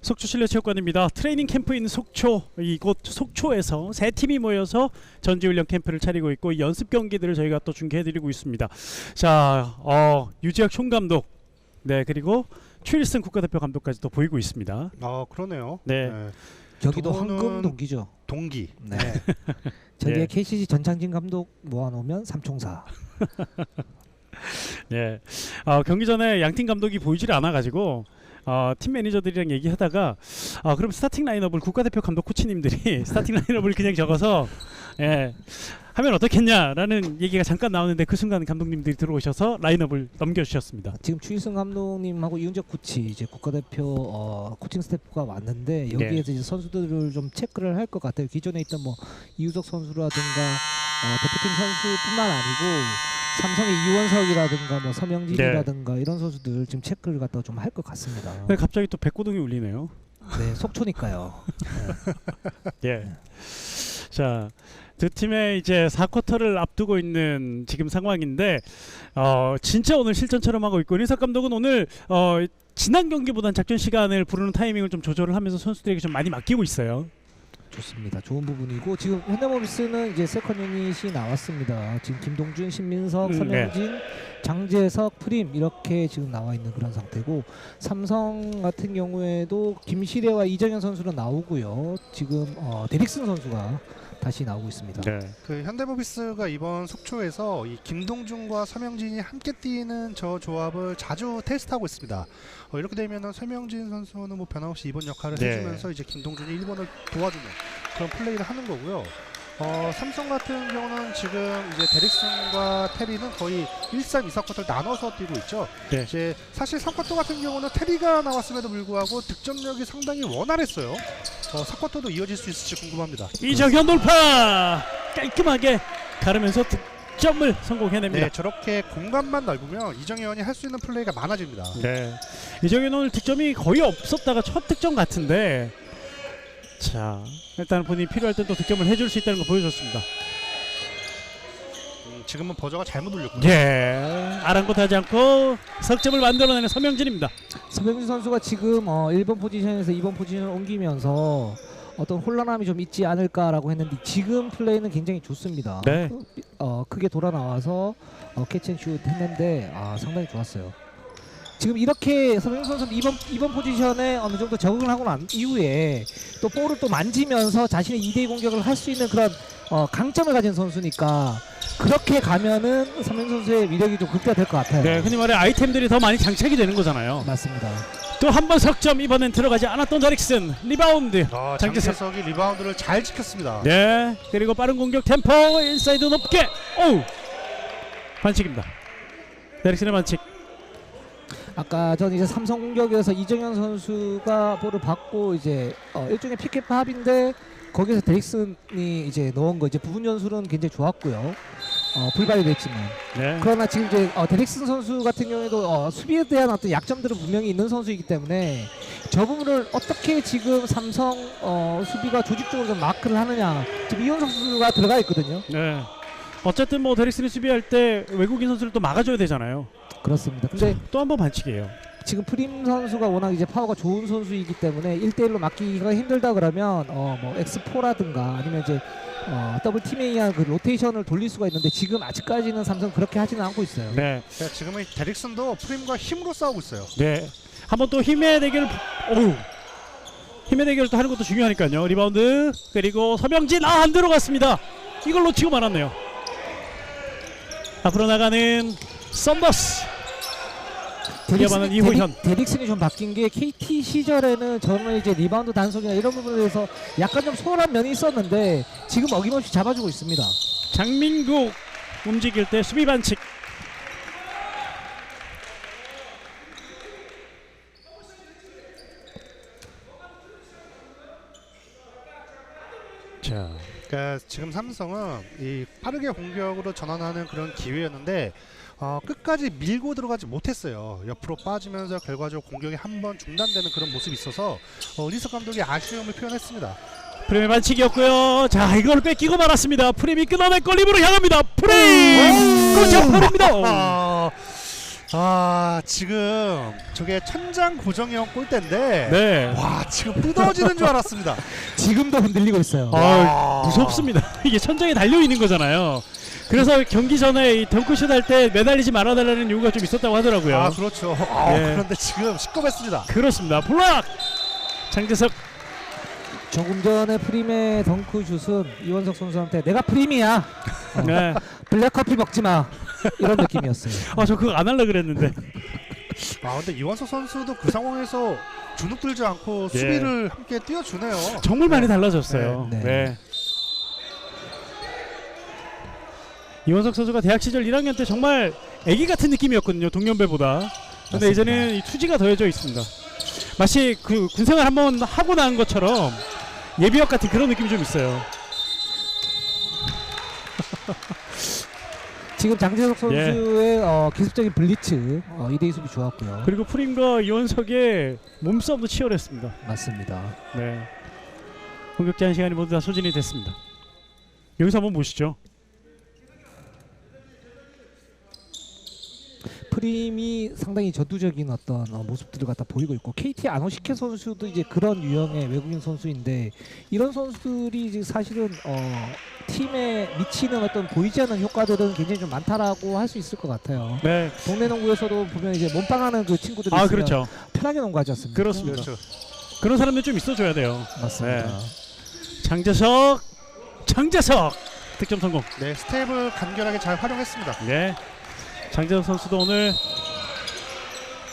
속초 실내체육관입니다. 트레이닝 캠프인 속초, 이곳 속초에서 세 팀이 모여서 전지훈련 캠프를 차리고 있고 연습 경기들을 저희가 또 중계해드리고 있습니다. 자, 유지혁 총감독, 네, 그리고 최일승 국가대표 감독까지도 보이고 있습니다. 그러네요. 네. 여기도 두 분은 황금 동기죠. 동기. 네. 저기에 네. KCC 전창진 감독 모아놓으면 삼총사. 네. 경기 전에 양팀 감독이 보이질 않아가지고 팀 매니저들이랑 얘기하다가 그럼 스타팅 라인업을 국가대표 감독 코치님들이 스타팅 라인업을 그냥 적어서 하면 어떻겠냐라는 얘기가 잠깐 나오는데 그 순간 감독님들이 들어오셔서 라인업을 넘겨주셨습니다. 지금 추일승 감독님하고 이은적 코치 이제 국가대표 코칭 스태프가 왔는데 여기에서 이제 선수들을 좀 체크를 할 것 같아요. 기존에 있던 뭐 이우석 선수라든가 대표팀 선수뿐만 아니고 삼성의 이원석이라든가 뭐 서명진이라든가 이런 선수들 지금 체크를 갖다 좀 할 것 같습니다. 갑자기 또 백고동이 울리네요. 네, 속초니까요. 예. 자, 두 팀의 이제 4쿼터를 앞두고 있는 지금 상황인데 진짜 오늘 실전처럼 하고 있고 이석 감독은 오늘 지난 경기보다는 작전 시간을 부르는 타이밍을 좀 조절을 하면서 선수들에게 좀 많이 맡기고 있어요. 좋습니다. 좋은 부분이고 지금 현대모비스는 이제 세컨 유닛이 나왔습니다. 지금 김동준, 신민석, 서명진, 장재석, 프림 이렇게 지금 나와 있는 그런 상태고 삼성 같은 경우에도 김시래와 이정현 선수는 나오고요. 지금 데릭슨 선수가 다시 나오고 있습니다. 네. 그 현대모비스가 이번 속초에서 이 김동준과 서명진이 함께 뛰는 저 조합을 자주 테스트하고 있습니다. 이렇게 되면은 서명진 선수는 뭐 변함없이 2번 역할을 해주면서 이제 김동준이 1번을 도와주는 그런 플레이를 하는 거고요. 삼성 같은 경우는 지금 이제 데릭슨과 테리는 거의 1-3, 2-4쿼터를 나눠서 뛰고 있죠. 네. 이제 사실 3쿼터 같은 경우는 테리가 나왔음에도 불구하고 득점력이 상당히 원활했어요. 4쿼터도 이어질 수 있을지 궁금합니다. 이정현 돌파 깔끔하게 가르면서 득점을 성공해냅니다. 네, 저렇게 공간만 넓으면 이정현이 할 수 있는 플레이가 많아집니다. 네. 이정현 오늘 득점이 거의 없었다가 첫 득점 같은데, 자 일단 본인이 필요할 때 또 득점을 해줄 수 있다는 거 보여줬습니다. 지금은 버저가 잘못 올렸군요. 예, 아랑곳하지 않고 석점을 만들어내는 서명진입니다. 서명진 선수가 지금 1번 포지션에서 2번 포지션을 옮기면서 어떤 혼란함이 좀 있지 않을까라고 했는데 지금 플레이는 굉장히 좋습니다. 네. 크게 돌아 나와서 캐치앤슛 했는데 상당히 좋았어요. 지금 이렇게 서명진 선수 2번 포지션에 어느 정도 적응을 하고 난 이후에 또 볼을 또 만지면서 자신의 2대2 공격을 할 수 있는 그런 강점을 가진 선수니까 그렇게 가면은 서명진 선수의 위력이 좀 극대화될 것 같아요. 네, 흔히 말해 아이템들이 더 많이 장착이 되는 거잖아요. 맞습니다. 또 한 번 석점, 이번엔 들어가지 않았던 다릭슨. 리바운드. 장재석이 리바운드를 잘 지켰습니다. 네, 그리고 빠른 공격 템포, 인사이드 높게. 오우, 반칙입니다. 다릭슨의 반칙. 아까 전 이제 삼성 공격에서 이정현 선수가 볼을 받고 이제 일종의 피켓팝인데 거기서 데릭슨이 이제 넣은 거 이제 부분 연술은 굉장히 좋았고요. 불발이 됐지만 네. 그러나 지금 이제 데릭슨 선수 같은 경우에도 수비에 대한 어떤 약점들은 분명히 있는 선수이기 때문에 저 부분을 어떻게 지금 삼성 수비가 조직적으로 좀 마크를 하느냐. 지금 이현석 선수가 들어가 있거든요. 네. 어쨌든 뭐 데릭슨이 수비할 때 외국인 선수를 또 막아줘야 되잖아요. 그렇습니다. 근데 또 한 번 반칙이에요. 지금 프림 선수가 워낙 이제 파워가 좋은 선수이기 때문에 1대1로 막기가 힘들다 그러면 뭐 X4라든가 아니면 이제 더블 팀에 의한 그 로테이션을 돌릴 수가 있는데 지금 아직까지는 삼성 그렇게 하지는 않고 있어요. 네. 지금은 데릭슨도 프림과 힘으로 싸우고 있어요. 네. 한번 또 힘의 대결. 오우. 힘의 대결을 또 하는 것도 중요하니까요. 리바운드 그리고 서명진 안 들어갔습니다. 이걸 놓치고 말았네요. 앞으로 나가는 썬더스. 이어받는 이호현. 데릭슨이 좀 바뀐 게 KT 시절에는 저는 이제 리바운드 단속이나 이런 부분에 대해서 약간 좀 소홀한 면이 있었는데 지금 어김없이 잡아주고 있습니다. 장민국 움직일 때 수비 반칙. 자, 그러니까 지금 삼성은 이 빠르게 공격으로 전환하는 그런 기회였는데 끝까지 밀고 들어가지 못했어요. 옆으로 빠지면서 결과적으로 공격이 한번 중단되는 그런 모습이 있어서 리석 감독이 아쉬움을 표현했습니다. 프림의 반칙이었고요. 자, 이걸 뺏기고 말았습니다. 프림이 끊어낼 걸림으로 향합니다. 프림! 골입니다. 지금 저게 천장 고정형 골대인데 네. 와, 지금 뜯어지는 줄 알았습니다. 지금도 흔들리고 있어요. 무섭습니다. 이게 천장에 달려있는 거잖아요. 그래서 경기 전에 이 덩크슛 할 때 매달리지 말아달라는 요구가 좀 있었다고 하더라고요. 그렇죠. 네. 그런데 지금 시끄럽습니다. 그렇습니다. 블락! 장재석. 조금 전에 프림의 덩크슛은 이원석 선수한테 내가 프림이야. 네. 블랙커피 먹지 마. 이런 느낌이었어요. 저 그거 안 하려고 그랬는데. 근데 이원석 선수도 그 상황에서 주눅 들지 않고 예. 수비를 함께 띄워주네요. 정말 많이 달라졌어요. 네. 네. 이원석 선수가 대학 시절 1학년 때 정말 애기 같은 느낌이었거든요. 동년배보다. 근데 맞습니다. 이제는 이 투지가 더해져 있습니다. 마치 그 군생활 한번 하고 난 것처럼 예비역 같은 그런 느낌이 좀 있어요. 지금 장재석 선수의 기습적인 블리츠 2대2 수비 좋았고요. 그리고 프림과 이원석의 몸싸움도 치열했습니다. 맞습니다. 네. 공격 제한 시간이 모두 다 소진이 됐습니다. 여기서 한번 보시죠. 프림이 상당히 전투적인 어떤 모습들을 갖다 보이고 있고 KT 아노시케 선수도 이제 그런 유형의 외국인 선수인데 이런 선수들이 이제 사실은 팀에 미치는 어떤 보이지 않는 효과들은 굉장히 좀 많다라고 할 수 있을 것 같아요. 네. 동네 농구에서도 보면 이제 몸빵하는 그 친구들이 있으면 그렇죠. 편하게 농구하지 않습니까? 그렇습니다. 그렇죠. 그런 사람들 좀 있어줘야 돼요. 맞습니다. 장재석 득점 성공. 네, 스텝을 간결하게 잘 활용했습니다. 네. 장재석 선수도 오늘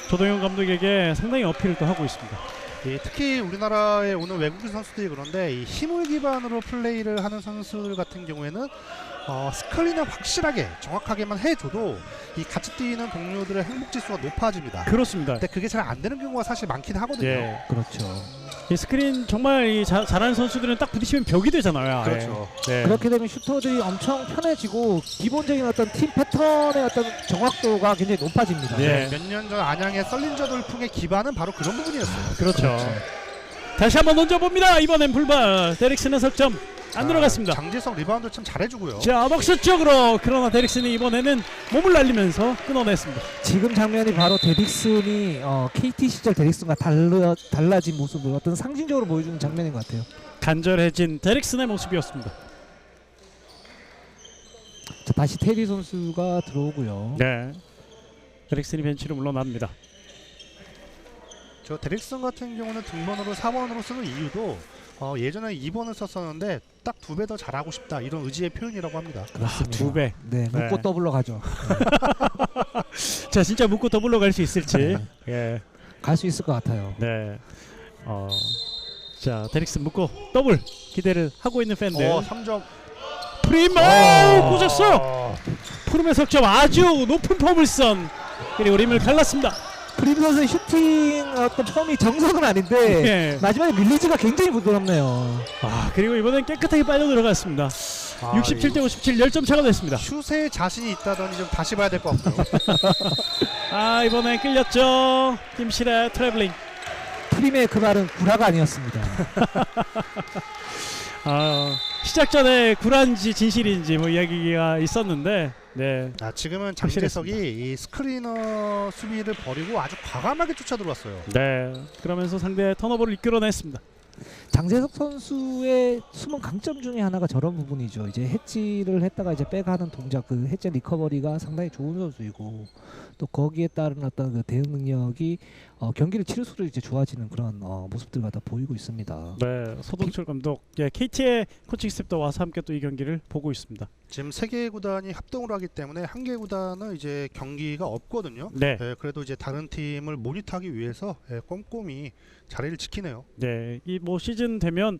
조동현 감독에게 상당히 어필을 또 하고 있습니다. 예, 특히 우리나라에 오는 외국인 선수들이 그런데 이 힘을 기반으로 플레이를 하는 선수들 같은 경우에는 스크린을 확실하게 정확하게만 해줘도 이 같이 뛰는 동료들의 행복 지수가 높아집니다. 그렇습니다. 근데 그게 잘 안 되는 경우가 사실 많긴 하거든요. 예. 그렇죠. 이 스크린 정말 잘하는 선수들은 딱 부딪히면 벽이 되잖아요. 아예. 그렇죠. 네. 그렇게 되면 슈터들이 엄청 편해지고 기본적인 어떤 팀 패턴의 어떤 정확도가 굉장히 높아집니다. 네. 몇 년 전 안양의 썰린저 돌풍의 기반은 바로 그런 부분이었어요. 그렇죠. 다시 한번 던져봅니다. 이번엔 불발. 데릭슨의 석점 안 들어갔습니다. 장지성 리바운드 참 잘해주고요. 자, 박스 쪽으로. 그러나 데릭슨이 이번에는 몸을 날리면서 끊어냈습니다. 지금 장면이 바로 데릭슨이 KT 시절 데릭슨과 달라진 모습을 어떤 상징적으로 보여주는 장면인 것 같아요. 간절해진 데릭슨의 모습이었습니다. 자, 다시 테리 선수가 들어오고요. 네. 데릭슨이 벤치로 물러납니다. 저 데릭슨 같은 경우는 등번호를 4번으로 쓰는 이유도 예전에 2번을 썼었는데 딱 2배 더 잘하고 싶다 이런 의지의 표현이라고 합니다. 그렇습니다. 2배. 네, 묶고 네. 더블로 가죠. 자, 진짜 묶고 더블로 갈 수 있을지. 예. 갈 수 있을 것 같아요. 네. 자, 데릭슨 묶고 더블 기대를 하고 있는 팬들. 3점. 프리모 꽂았어요. 푸름의 석점 아주 높은 포물선. 그리고 림을 갈랐습니다. 프림 선수의 슈팅 어떤 폼이 정석은 아닌데 네. 마지막에 릴리즈가 굉장히 부드럽네요. 그리고 이번엔 깨끗하게 빨려 들어갔습니다. 67대 57 10점 차가 됐습니다. 슛에 자신이 있다더니 좀 다시 봐야 될 것 같고요. 이번엔 끌렸죠. 김실의 트래블링. 프림의 그 말은 구라가 아니었습니다. 시작 전에 구란지 진실인지 뭐 이야기가 있었는데 네. 지금은 장재석이 이 스크리너 수비를 버리고 아주 과감하게 쫓아 들어왔어요. 네. 그러면서 상대 턴오버를 이끌어냈습니다. 장재석 선수의 숨은 강점 중에 하나가 저런 부분이죠. 이제 해지를 했다가 이제 백하는 동작, 그 해지 리커버리가 상당히 좋은 선수이고 또 거기에 따른 어떤 그 대응 능력이 경기를 치를수록 이제 좋아지는 그런 모습들과 다 보이고 있습니다. 네. 서동철 감독, KT의 코칭 스텝도 와서 함께 또 이 경기를 보고 있습니다. 지금 3개 구단이 합동을 하기 때문에 한 개 구단은 이제 경기가 없거든요. 네. 그래도 이제 다른 팀을 모니터하기 위해서 꼼꼼히 자리를 지키네요. 네. 이 뭐 시즌 되면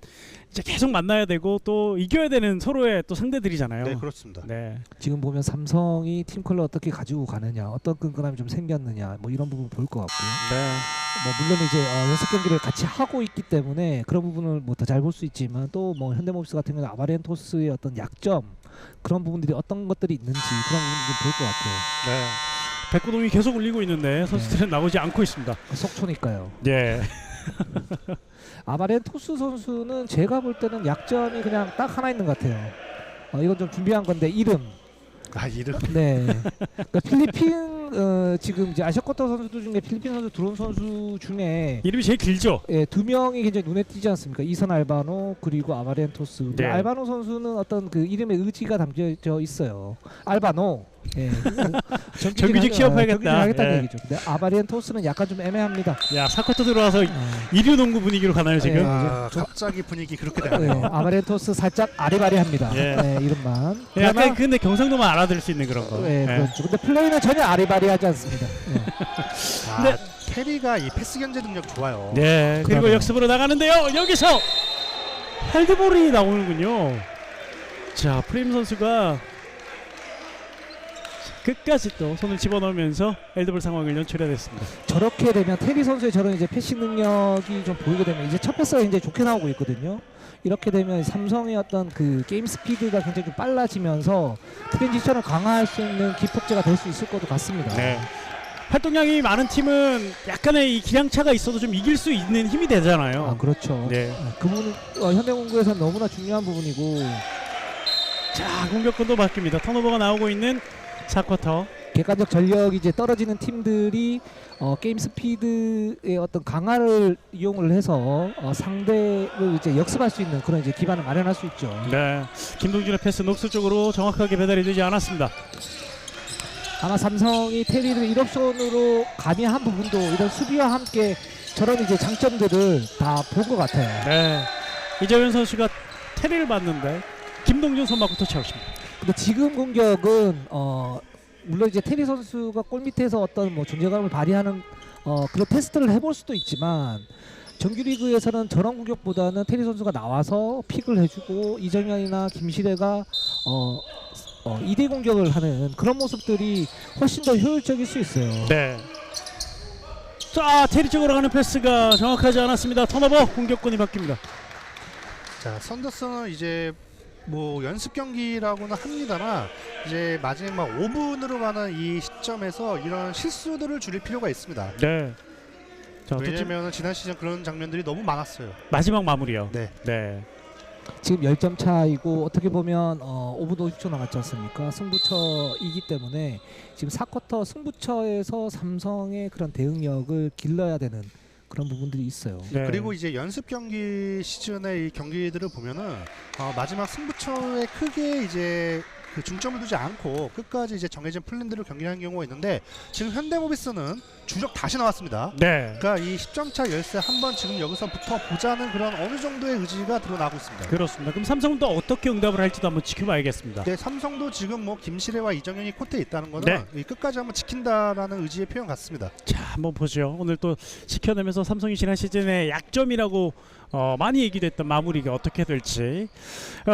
이제 계속 만나야 되고 또 이겨야 되는 서로의 또 상대들이잖아요. 네, 그렇습니다. 네. 지금 보면 삼성이 팀 컬러 어떻게 가지고 가느냐, 어떤 끈끈함이 좀 생겼느냐, 뭐 이런 부분 볼 것 같고요. 네. 뭐 물론 이제 연습 경기를 같이 하고 있기 때문에 그런 부분을 뭐 더 잘 볼 수 있지만 또 뭐 현대모비스 같은 경우는 아바렌토스의 어떤 약점 그런 부분들이 어떤 것들이 있는지 그런 부분을 볼 것 같아요. 네. 백구동이 계속 울리고 있는데 선수들은 나오지 않고 있습니다. 속초니까요. 네. 아바렌토스 선수는 제가 볼 때는 약점이 그냥 딱 하나 있는 것 같아요. 이건 좀 준비한 건데 이름. 이름. 네. 그러니까 필리핀 지금 이제 아시아쿼터 선수들 중에 필리핀 선수 들어온 선수 중에 이름이 제일 길죠. 예, 2명이 굉장히 눈에 띄지 않습니까? 이선 알바노 그리고 아바렌토스. 근데 네. 알바노 선수는 어떤 그 이름의 의지가 담겨져 있어요. 알바노. 예. 정규직 취업하겠다. 하겠다는 예. 얘기죠. 근데 아바렌토스는 약간 좀 애매합니다. 야, 사쿼터 들어와서 이류 농구 분위기로 가나요 지금? 갑자기 분위기 그렇게 네, 되네요. 아바렌토스 살짝 아리바리합니다. 예. 네, 이름만. 네, 약간 근데 경상도만 알아들을 수 있는 그런 거. 네, 네. 그렇죠. 근데 플레이는 전혀 아리바리하지 않습니다. 네. 근데- 캐리가 이 패스 견제 능력 좋아요. 네. 그리고 그러네요. 역습으로 나가는데요. 여기서 핸드볼이 나오는군요. 자, 프레임 선수가 끝까지 또 손을 집어넣으면서 핸드볼 상황을 연출해냈습니다. 저렇게 되면 테리 선수의 저런 이제 패싱 능력이 좀 보이게 되면 이제 첫 패스가 굉장히 좋게 나오고 있거든요. 이렇게 되면 삼성의 어떤 그 게임 스피드가 굉장히 좀 빨라지면서 트랜지션을 강화할 수 있는 기폭제가 될 수 있을 것도 같습니다. 네. 활동량이 많은 팀은 약간의 이 기량차가 있어도 좀 이길 수 있는 힘이 되잖아요. 그렇죠. 네. 그 부분은 현대공구에서 너무나 중요한 부분이고 자, 공격권도 바뀝니다. 턴오버가 나오고 있는 4쿼터. 객관적 전력이 이제 떨어지는 팀들이 게임 스피드의 어떤 강화를 이용을 해서 상대를 이제 역습할 수 있는 그런 이제 기반을 마련할 수 있죠. 네. 김동준의 패스 녹수 쪽으로 정확하게 배달이 되지 않았습니다. 아마 삼성이 테리를 1옵션으로 가미한 부분도 이런 수비와 함께 저런 이제 장점들을 다 본 것 같아요. 네. 이재현 선수가 테리를 봤는데 김동준 손맞고 터치아웃입니다. 근데 지금 공격은 물론 이제 테리 선수가 골 밑에서 어떤 뭐 존재감을 발휘하는 그런 테스트를 해볼 수도 있지만 정규리그에서는 저런 공격보다는 테리 선수가 나와서 픽을 해주고 이정현이나 김시래가 2대 공격을 하는 그런 모습들이 훨씬 더 효율적일 수 있어요. 네. 자, 테리 쪽으로 가는 패스가 정확하지 않았습니다. 턴오버, 공격권이 바뀝니다. 자, 썬더스는 이제 뭐 연습 경기라고는 합니다만 이제 마지막 5분으로 가는 이 시점에서 이런 실수들을 줄일 필요가 있습니다. 네. 자, 왜냐면 지난 시즌 그런 장면들이 너무 많았어요. 마지막 마무리요. 네. 네. 지금 10점 차이고 어떻게 보면 5분 50초 남았지 않습니까? 승부처이기 때문에 지금 4쿼터 승부처에서 삼성의 그런 대응력을 길러야 되는 그런 부분들이 있어요. 네. 그리고 이제 연습 경기 시즌의 이 경기들을 보면은 마지막 승부처에 크게 이제 그 중점을 두지 않고 끝까지 이제 정해진 플랜대로 경기하는 경우가 있는데 지금 현대모비스는 주력 다시 나왔습니다. 네. 그러니까 이 10점 차 열세 한번 지금 여기서부터 보자는 그런 어느 정도의 의지가 드러나고 있습니다. 그렇습니다. 그럼 삼성도 어떻게 응답을 할지도 한번 지켜봐야겠습니다. 네, 삼성도 지금 뭐 김시래와 이정현이 코트에 있다는 거는 네. 이 끝까지 한번 지킨다라는 의지의 표현 같습니다. 자, 한번 보죠. 오늘 또 지켜내면서 삼성이 지난 시즌의 약점이라고 많이 얘기됐던 마무리가 어떻게 될지.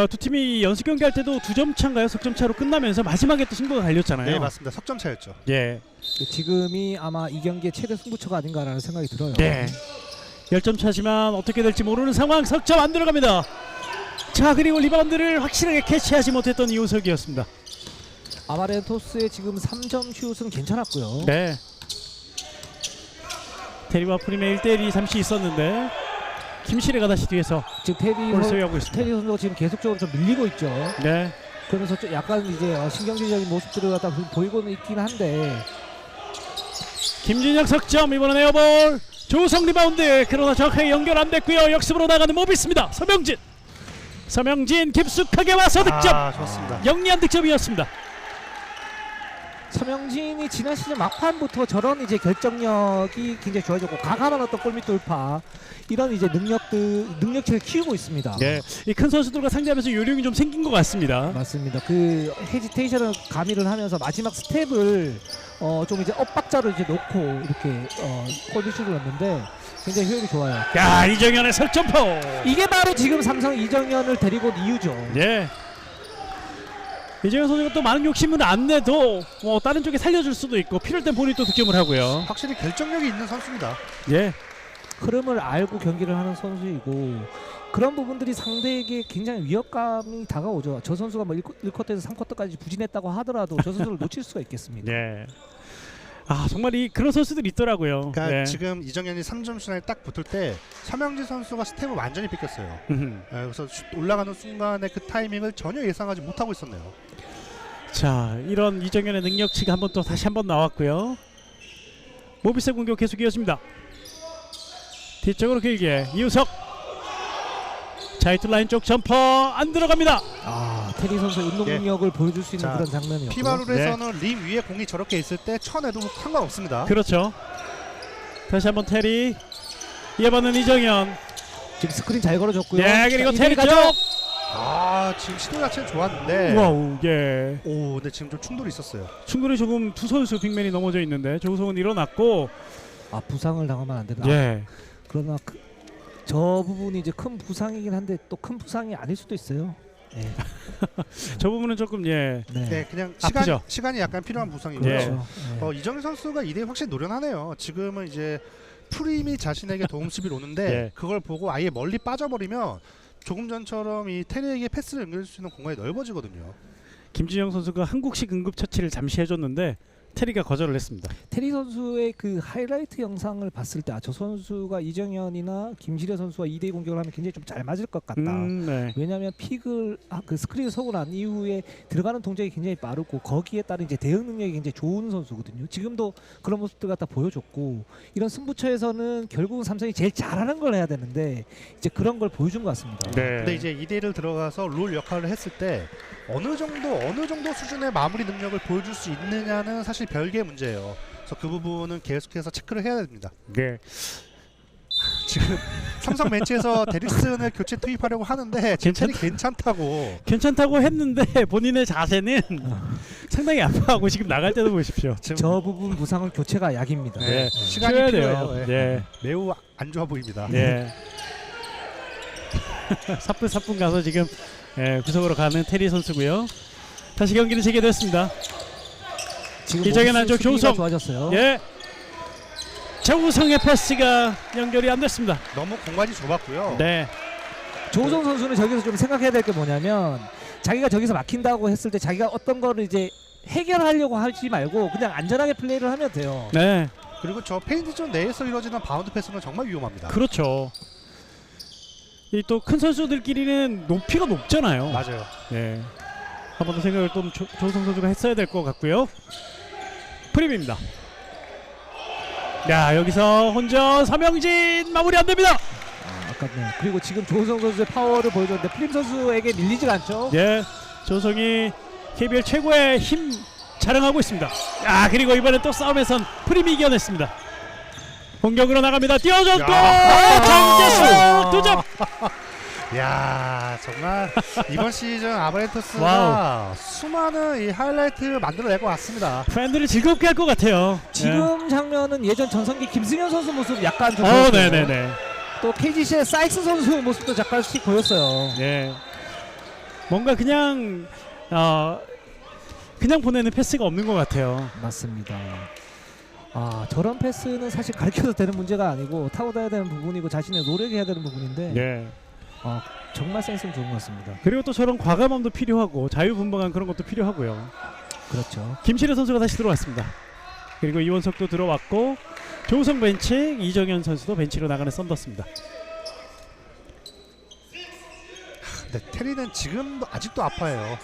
두 팀이 연습 경기할 때도 2점 차인가요? 석점 차로 끝나면서 마지막에 또 승부가 갈렸잖아요. 네, 맞습니다. 석점 차였죠. 예. 지금이 아마 이 경기의 최대 승부처가 아닌가라는 생각이 들어요. 네. 10점 차지만 어떻게 될지 모르는 상황. 석점 안 들어갑니다. 자, 그리고 리바운드를 확실하게 캐치하지 못했던 이우석이었습니다. 아마렌토스의 지금 3점 슛은 괜찮았고요. 네. 테리와 프림의 1대1이 잠시 있었는데 김시래가 다시 뒤에서 지금 테리 볼 소유하고 있습니다. 테리 선수가 지금 계속적으로 좀 밀리고 있죠. 네. 그러면서 좀 약간 이제 신경질적인 모습들을 갖다 보이고는 있긴 한데 김준혁 석점, 이번엔 에어볼. 조성 리바운드, 그러나 정확하게 연결 안 됐고요. 역습으로 나가는 모비스입니다. 서명진 깊숙하게 와서 득점. 좋습니다. 영리한 득점이었습니다. 서명진이 지난 시즌 막판부터 저런 이제 결정력이 굉장히 좋아졌고 과감한 어떤 골밑 돌파 이런 이제 능력치를 키우고 있습니다. 네, 이 큰 선수들과 상대하면서 요령이 좀 생긴 것 같습니다. 맞습니다. 그 헤지테이션을 가미를 하면서 마지막 스텝을 좀 이제 엇박자로 이제 놓고 이렇게 골밑슛을 넣는데 굉장히 효율이 좋아요. 야, 이정현의 석점포. 이게 바로 지금 삼성 이정현을 데리고 온 이유죠. 예. 이정현 선수가 또 많은 욕심은 안 내도 다른 쪽에 살려줄 수도 있고 필요할 땐 본인이 또 득점을 하고요. 확실히 결정력이 있는 선수입니다. 예. 흐름을 알고 경기를 하는 선수이고 그런 부분들이 상대에게 굉장히 위협감이 다가오죠. 저 선수가 뭐 1쿼터에서 3쿼터까지 부진했다고 하더라도 저 선수를 놓칠 수가 있겠습니다. 예. 아, 정말 그런 선수들이 있더라고요. 그러니까 예. 지금 이정현이 3점 슛에 딱 붙을 때 서명진 선수가 스텝을 완전히 뺏겼어요. 그래서 슛 올라가는 순간에 그 타이밍을 전혀 예상하지 못하고 있었네요. 자, 이런 이정현의 능력치가 한번 또 다시 한번 나왔고요. 모비스 공격 계속 이어집니다. 뒤쪽으로 길게 이우석. 자이트 라인 쪽 점퍼 안 들어갑니다. 아, 테리 선수의 운동 예. 능력을 보여줄 수 있는 자, 그런 장면이었고 피바룰에서는 림 위에 공이 저렇게 있을 때 쳐내도 상관없습니다. 그렇죠. 다시 한번 테리. 이어받는 이정현. 지금 스크린 잘 걸어줬고요. 예, 그리고 자, 테리 이대리 쪽. 가죠. 지금 시도 자체는 좋았는데 와우, 예. 근데 지금 좀 충돌이 있었어요. 충분히 조금 두 선수 빅맨이 넘어져 있는데 조성은 일어났고. 아, 부상을 당하면 안 된다. 예. 그러나 저 부분이 이제 큰 부상이긴 한데 또 큰 부상이 아닐 수도 있어요. 네. 저 부분은 조금 네. 네, 그냥 아프죠? 시간이 약간 필요한 부상이고요. 예. 그렇죠. 네. 이정현 선수가 이대 확실히 노련하네요. 지금은 이제 프림이 자신에게 도움 수비를 오는데 예. 그걸 보고 아예 멀리 빠져버리면 조금 전처럼 이 테리에게 패스를 연결할 수 있는 공간이 넓어지거든요. 김진영 선수가 한국식 응급처치를 잠시 해줬는데 테리가 거절을 했습니다. 테리 선수의 그 하이라이트 영상을 봤을 때 저 선수가 이정현이나 김시래 선수와 2대2 공격을 하면 굉장히 좀 잘 맞을 것 같다. 네. 왜냐하면 픽을 그 스크린 서고 난 이후에 들어가는 동작이 굉장히 빠르고 거기에 따른 이제 대응 능력이 굉장히 좋은 선수거든요. 지금도 그런 모습들 갖다 보여줬고 이런 승부처에서는 결국은 삼성이 제일 잘하는 걸 해야 되는데 이제 그런 걸 보여준 것 같습니다. 네. 근데 이제 2대1을 들어가서 롤 역할을 했을 때 어느 정도 수준의 마무리 능력을 보여줄 수 있느냐는 사실 별개의 문제예요. 그래서 그 부분은 계속해서 체크를 해야 됩니다. 네. 지금 삼성 벤치에서 데릭슨을 교체 투입하려고 하는데 진찰이 괜찮다고. 괜찮다고 했는데 본인의 자세는 상당히 아파하고 지금 나갈 때도 보십시오. 지금 저 부분 부상은 교체가 약입니다. 네, 시간이 쉬어야 필요해요. 돼요. 예. 네. 매우 안 좋아 보입니다. 네. 사뿐사뿐 가서 지금 구석으로 가는 테리 선수고요. 다시 경기는 재개됐습니다. 지금 이정현 모비스 안쪽 수비가 조우성. 좋아졌어요. 예. 정우성의 패스가 연결이 안 됐습니다. 너무 공간이 좁았고요. 네. 조우성 선수는 저기서 좀 생각해야 될 게 뭐냐면 자기가 저기서 막힌다고 했을 때 자기가 어떤 거를 이제 해결하려고 하지 말고 그냥 안전하게 플레이를 하면 돼요. 네. 그리고 저 페인트존 내에서 이루어지는 바운드 패스는 정말 위험합니다. 그렇죠. 이 또 큰 선수들끼리는 높이가 높잖아요. 맞아요. 네. 한 번 더 생각을 좀 조우성 선수가 했어야 될 것 같고요. 프림입니다. 야, 여기서 혼전 서명진 마무리 안 됩니다. 아깝네요. 그리고 지금 조우성 선수의 파워를 보여줬는데 프림 선수에게 밀리지가 않죠. 예. 조성이 KBL 최고의 힘 자랑하고 있습니다. 아, 그리고 이번엔 또 싸움에선 프림이 이겨냈습니다. 공격으로 나갑니다. 뛰어줬고 장재수 2점. 야, 정말 이번 시즌 아바렌토스가 와우. 수많은 이 하이라이트 만들어낼 것 같습니다. 팬들을 즐겁게 할 것 같아요. 지금 장면은 예전 전성기 김승현 선수 모습 약간 좀 네. 보였고요. 네네네. 또 KGC의 사이스 선수 모습도 잠깐씩 보였어요. 네. 뭔가 그냥 그냥 보내는 패스가 없는 것 같아요. 맞습니다. 아, 저런 패스는 사실 가르쳐도 되는 문제가 아니고 타고다야 되는 부분이고 자신의 노력해야 되는 부분인데 네. 정말 센스는 좋은 것 같습니다. 그리고 또 저런 과감함도 필요하고 자유분방한 그런 것도 필요하고요. 그렇죠. 김신혜 선수가 다시 들어왔습니다. 그리고 이원석도 들어왔고 조우성 벤치, 이정현 선수도 벤치로 나가는 썬더스입니다. 근데 테리는 지금도 아직도 아파요.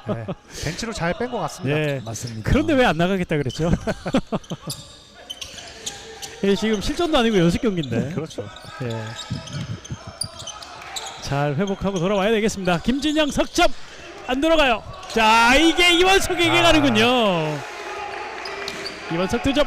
네, 벤치로 잘 뺀 것 같습니다. 예. 맞습니다. 그런데 왜 안 나가겠다 그랬죠? 예, 지금 실전도 아니고 연습 경기인데. 그렇죠. 예. 잘 회복하고 돌아와야 되겠습니다. 김진영 석점 안 들어가요. 자, 이게 이원석에게 가는군요. 이원석 2점.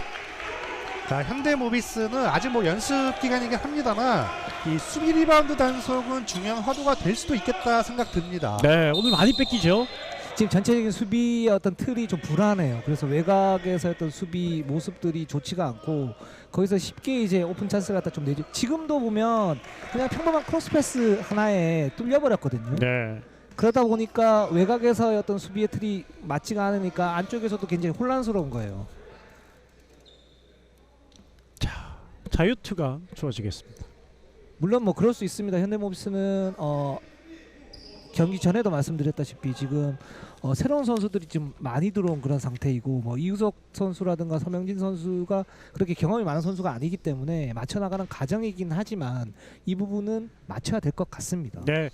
자, 현대모비스는 아직 뭐 연습 기간이긴 합니다만 이 수비 리바운드 단속은 중요한 화두가 될 수도 있겠다 생각 듭니다. 네, 오늘 많이 뺏기죠. 지금 전체적인 수비의 어떤 틀이 좀 불안해요. 그래서 외곽에서 어떤 수비 모습들이 좋지가 않고 거기서 쉽게 이제 오픈 찬스를 갖다 좀 내죠. 지금도 보면 그냥 평범한 크로스 패스 하나에 뚫려버렸거든요. 네. 그러다 보니까 외곽에서의 어떤 수비의 틀이 맞지가 않으니까 안쪽에서도 굉장히 혼란스러운 거예요. 자유투가 주어지겠습니다. 물론 뭐 그럴 수 있습니다. 현대모비스는 경기 전에도 말씀드렸다시피 지금 새로운 선수들이 좀 많이 들어온 그런 상태이고 뭐 이우석 선수라든가 서명진 선수가 그렇게 경험이 많은 선수가 아니기 때문에 맞춰나가는 과정이긴 하지만 이 부분은 맞춰야 될 것 같습니다. 네,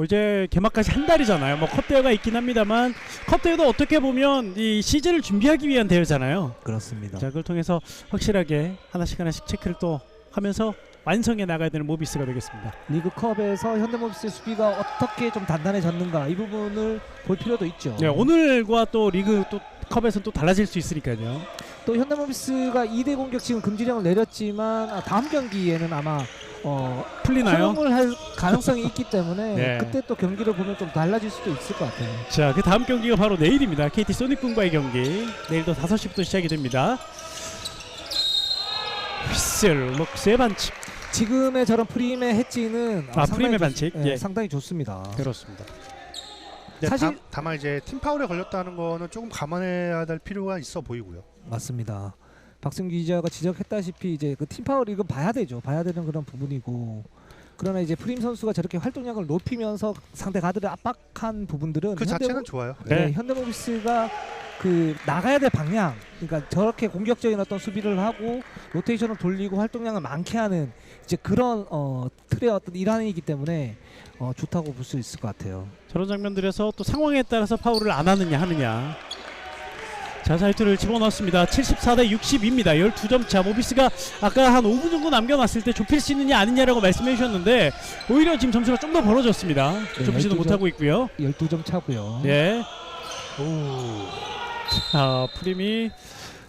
이제 개막까지 한 달이잖아요. 뭐 컵대회가 있긴 합니다만 컵대회도 어떻게 보면 이 시즌을 준비하기 위한 대회잖아요. 그렇습니다. 자, 그걸 통해서 확실하게 하나씩 체크를 또 하면서 완성해 나가야 되는 모비스가 되겠습니다. 리그컵에서 현대모비스의 수비가 어떻게 좀 단단해졌는가 이 부분을 볼 필요도 있죠. 네, 오늘과 또 리그 또 컵에서는 또 달라질 수 있으니까요. 또 현대모비스가 2대 공격 지금 금지령을 내렸지만 다음 경기에는 아마 풀리나요? 허용을 할 가능성이 있기 때문에 네. 그때 또 경기를 보면 좀 달라질 수도 있을 것 같아요. 자, 그 다음 경기가 바로 내일입니다. KT 소닉군과의 경기. 내일도 5시부터 시작이 됩니다. 휘슬 록스의 반칙. 지금의 저런 프림의 해지는 프림의 반칙. 예. 상당히 좋습니다. 그렇습니다. 네, 사실- 다만 이제 팀 파울에 걸렸다는 거는 조금 감안해야 될 필요가 있어 보이고요. 맞습니다. 박승기 기자가 지적했다시피 이제 그 팀파워 리그 봐야 되죠. 봐야 되는 그런 부분이고 그러나 이제 프림 선수가 저렇게 활동량을 높이면서 상대 가드를 압박한 부분들은 그 자체는 좋아요. 네. 현대모비스가 그 나가야 될 방향, 그러니까 저렇게 공격적인 어떤 수비를 하고 로테이션을 돌리고 활동량을 많게 하는 이제 그런 틀의 어떤 일환이기 때문에 좋다고 볼 수 있을 것 같아요. 저런 장면들에서 또 상황에 따라서 파울을 안 하느냐. 자, 자유투를 집어넣었습니다. 74대 62입니다. 12점 차. 모비스가 아까 한 5분 정도 남겨놨을 때 좁힐 수 있느냐 아니냐라고 말씀해 주셨는데 오히려 지금 점수가 좀 더 벌어졌습니다. 네, 좁히지도 12점. 못하고 있고요. 12점 차고요. 예. 오. 프림이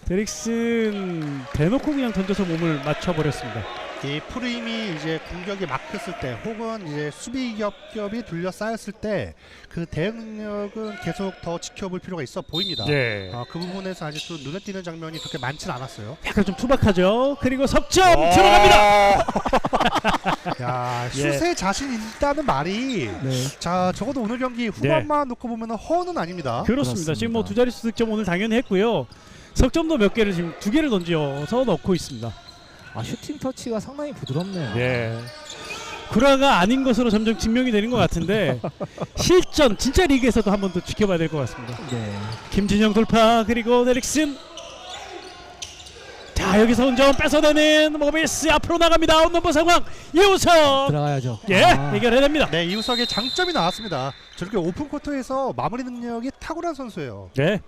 데릭슨 대놓고 그냥 던져서 몸을 맞춰버렸습니다. 이 프림이 이제 공격이 막혔을 때 혹은 이제 수비 겹겹이 둘러싸였을 때 그 대응 능력은 계속 더 지켜볼 필요가 있어 보입니다. 예. 그 부분에서 아직 또 눈에 띄는 장면이 그렇게 많지는 않았어요. 약간 좀 투박하죠. 그리고 석점 들어갑니다. 야, 예. 슛에 자신 있다는 말이 네. 자 적어도 오늘 경기 후반만 놓고 보면 허는 아닙니다. 그렇습니다. 지금 뭐 그렇습니다. 두 자릿수 득점 오늘 당연히 했고요. 석점도 몇 개를 지금 2개를 던져서 넣고 있습니다. 슈팅 터치가 상당히 부드럽네요. 예. 구라가 아닌 것으로 점점 증명이 되는 것 같은데 실전 진짜 리그에서도 한 번 더 지켜봐야 될 것 같습니다. 네. 김진영 돌파 그리고 데릭슨. 자 여기서 혼점 뺏어내는 모비스 앞으로 나갑니다. 아웃넘버 상황 이우석. 들어가야죠. 예 해결해냅니다. 네, 이우석의 장점이 나왔습니다. 저렇게 오픈 코트에서 마무리 능력이 탁월한 선수예요. 네.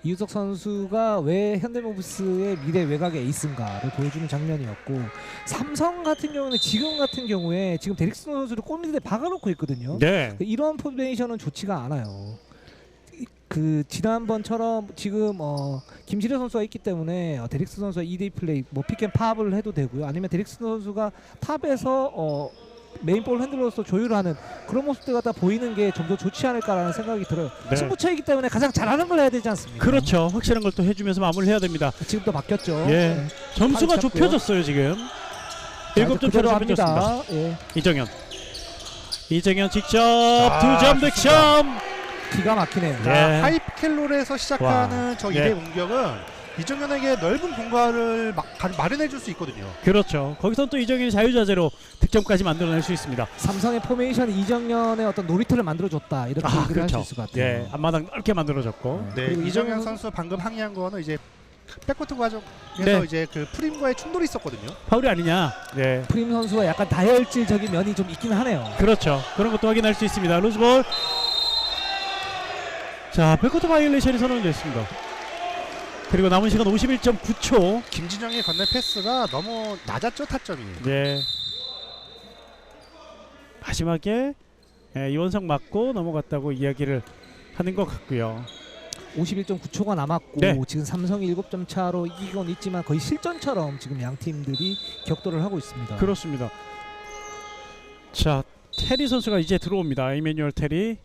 이우석 선수가 왜 현대모비스의 미래 외곽의 에이스인가를 보여주는 장면이었고, 삼성 같은 경우는 지금 같은 경우에 지금 데릭슨 선수를 골밑에 박아놓고 있거든요. 네. 이런 포메이션은 좋지가 않아요. 그 지난번처럼 지금 김시래 선수가 있기 때문에 데릭슨 선수가 2대2 플레이 뭐 픽앤팝을 해도 되고요. 아니면 데릭슨 선수가 탑에서 메인볼 핸들로서 조율하는 그런 모습들 갖다 보이는 게 좀 더 좋지 않을까라는 생각이 들어요. 네. 승부처이기 때문에 가장 잘하는 걸 해야 되지 않습니까? 그렇죠. 확실한 걸 또 해주면서 마무리를 해야 됩니다. 지금도 바뀌었죠. 예. 네. 점수가 팔 찼고요. 좁혀졌어요 지금. 자, 7점 이제 그대로 차로 좁혀졌습니다. 합니다. 예. 이정현 직접 아, 2점 좋습니다. 득점. 기가 막히네요. 네. 하이피켈롤에서 시작하는 저 네. 2대 공격은 이정현에게 넓은 공간을 마련해 줄 수 있거든요. 그렇죠. 거기서 또 이정현이 자유자재로 득점까지 만들어낼 수 있습니다. 삼성의 포메이션 이정현의 어떤 놀이터를 만들어줬다 이렇게 얘기를 할 수 그렇죠. 있을 것 같아요. 예, 앞마당 넓게 만들어졌고. 네, 그리고 이정현 이정현 선수 방금 항의한 거는 이제 백코트 과정에서 네. 이제 그 프림과의 충돌이 있었거든요. 파울이 아니냐. 네. 프림 선수가 약간 다혈질적인 면이 좀 있긴 하네요. 그렇죠. 그런 것도 확인할 수 있습니다. 루즈볼. 자, 백코트 바이올레이션이 선언됐습니다. 그리고 남은 시간 51.9초. 김진영의 건넬 패스가 너무 낮았죠, 타점이. 네. 마지막에 이원석 맞고 넘어갔다고 이야기를 하는 것 같고요. 51.9초가 남았고 네. 지금 삼성이 7점 차로 이기곤 있지만 거의 실전처럼 지금 양 팀들이 격돌을 하고 있습니다. 그렇습니다. 자, 테리 선수가 이제 들어옵니다. 이메뉴얼 테리.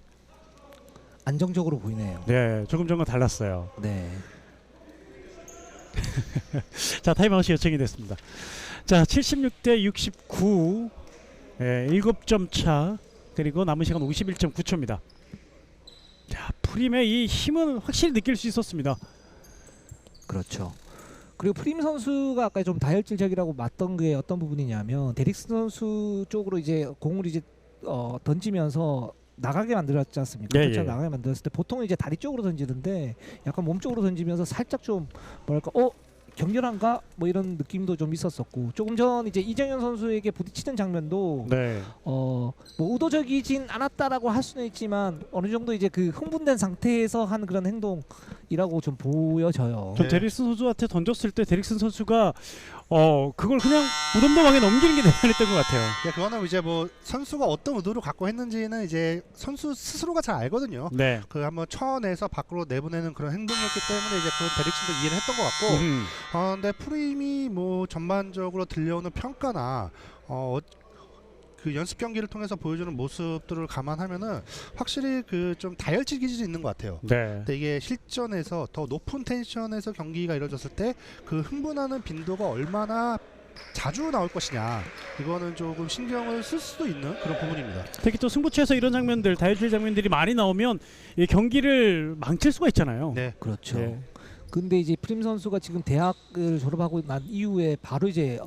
안정적으로 보이네요. 네, 조금 전과 달랐어요. 네. 자, 타임아웃이 요청이 됐습니다. 자, 76대 69. 7점 차. 그리고 남은 시간 51.9초입니다. 자, 프림의 이 힘은 확실히 느낄 수 있었습니다. 그렇죠. 그리고 프림 선수가 아까 좀 다혈질적이라고 맞던 게 어떤 부분이냐면 데릭슨 선수 쪽으로 이제 공을 이제 던지면서 나가게 만들었지 않습니까? 예, 그렇죠? 예. 나가게 만들었을 때 보통 이제 다리 쪽으로 던지는데 약간 몸 쪽으로 던지면서 살짝 좀 뭐랄까 격렬한가 뭐 이런 느낌도 좀 있었었고, 조금 전 이제 이정현 선수에게 부딪히는 장면도 네. 뭐 의도적이진 않았다라고 할 수는 있지만 어느 정도 이제 그 흥분된 상태에서 한 그런 행동이라고 좀 보여져요. 좀 네. 데릭슨 선수한테 던졌을 때 데릭슨 선수가 그걸 그냥 무덤덤하게 넘기는 게 대단했던 것 같아요. 네, 그거는 이제 뭐 선수가 어떤 의도를 갖고 했는지는 이제 선수 스스로가 잘 알거든요. 네. 그 한번 쳐내서 밖으로 내보내는 그런 행동이었기 때문에 이제 그 데릭슨도 이해를 했던 것 같고, 근데 프림이 뭐 전반적으로 들려오는 평가나 그 연습 경기를 통해서 보여주는 모습들을 감안하면은 확실히 그 좀 다혈질 기질이 있는 것 같아요. 네. 근데 이게 실전에서 더 높은 텐션에서 경기가 이루어졌을 때 그 흥분하는 빈도가 얼마나 자주 나올 것이냐, 이거는 조금 신경을 쓸 수도 있는 그런 부분입니다. 특히 또 승부처에서 이런 장면들, 다혈질 장면들이 많이 나오면 이 경기를 망칠 수가 있잖아요. 네. 그렇죠. 네. 근데 이제 프림 선수가 지금 대학을 졸업하고 난 이후에 바로 이제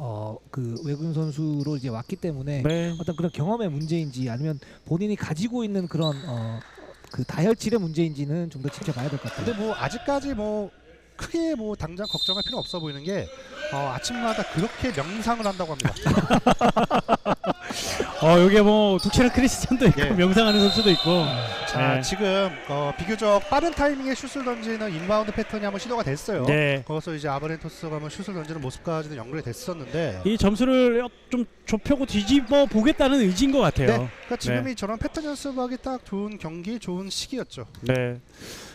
그 외국인 선수로 이제 왔기 때문에 네. 어떤 그런 경험의 문제인지 아니면 본인이 가지고 있는 그런 그 다혈질의 문제인지는 좀 더 지켜봐야 될 것 같아요. 근데 뭐 아직까지 뭐 크게 뭐 당장 걱정할 필요 없어 보이는 게 아침마다 그렇게 명상을 한다고 합니다. 여기에 뭐 독실한 크리스찬도 있고 예. 명상하는 선수도 있고 자, 네. 지금 비교적 빠른 타이밍에 슛을 던지는 인바운드 패턴이 한번 시도가 됐어요. 네. 거기서 이제 아바렌토스가 한번 슛을 던지는 모습까지는 연결이 됐었는데 이 점수를 좀 좁혀고 뒤집어 보겠다는 의지인 것 같아요. 네. 그러니까 지금이 저런 패턴 연습하기 딱 좋은 경기, 좋은 시기였죠. 네.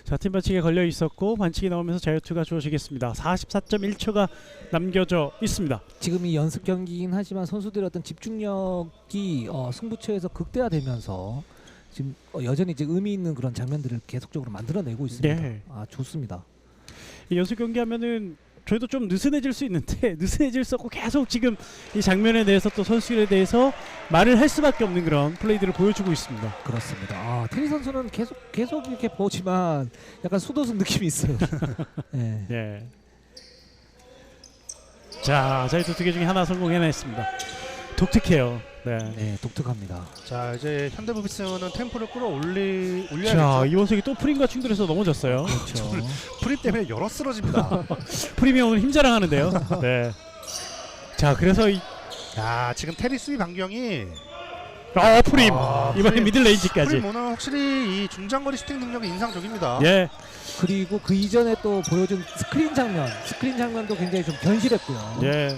자, 팀 반칙에 걸려 있었고 반칙이 나오면서 자유투가 주어지겠습니다. 44.1초가 남겨져 있습니다. 지금 이 연습 경기긴 하지만 선수들의 어떤 집중력이 승부처에서 극대화되면서 지금 여전히 이제 의미 있는 그런 장면들을 계속적으로 만들어내고 있습니다. 네. 아, 좋습니다. 이 연습 경기하면은 저희도 좀 느슨해질 수 있는데 느슨해질 수 없고 계속 지금 이 장면에 대해서 또 선수들에 대해서 말을 할 수밖에 없는 그런 플레이들을 보여주고 있습니다. 그렇습니다. 아, 테리 선수는 계속 이렇게 보지만 약간 수도승 느낌이 있어요. 네. 네. 자, 자유투 2개 중에 하나 성공해냈습니다. 독특해요. 네. 네, 독특합니다. 자, 이제 현대모비스는 템포를 자, 끌어올려야겠죠. 이원석이 또 프림과 충돌해서 넘어졌어요. 그렇죠. 프림 때문에 여러 쓰러집니다. 프림이 오늘 힘자랑하는데요. 네. 자, 그래서 야, 지금 테리 수비 반경이 프림 이번에 프림. 미들 레인지까지. 프림 오늘 확실히 이 중장거리 슈팅 능력이 인상적입니다. 예. 그리고 그 이전에 또 보여준 스크린 장면도 굉장히 좀 견실했고요. 예.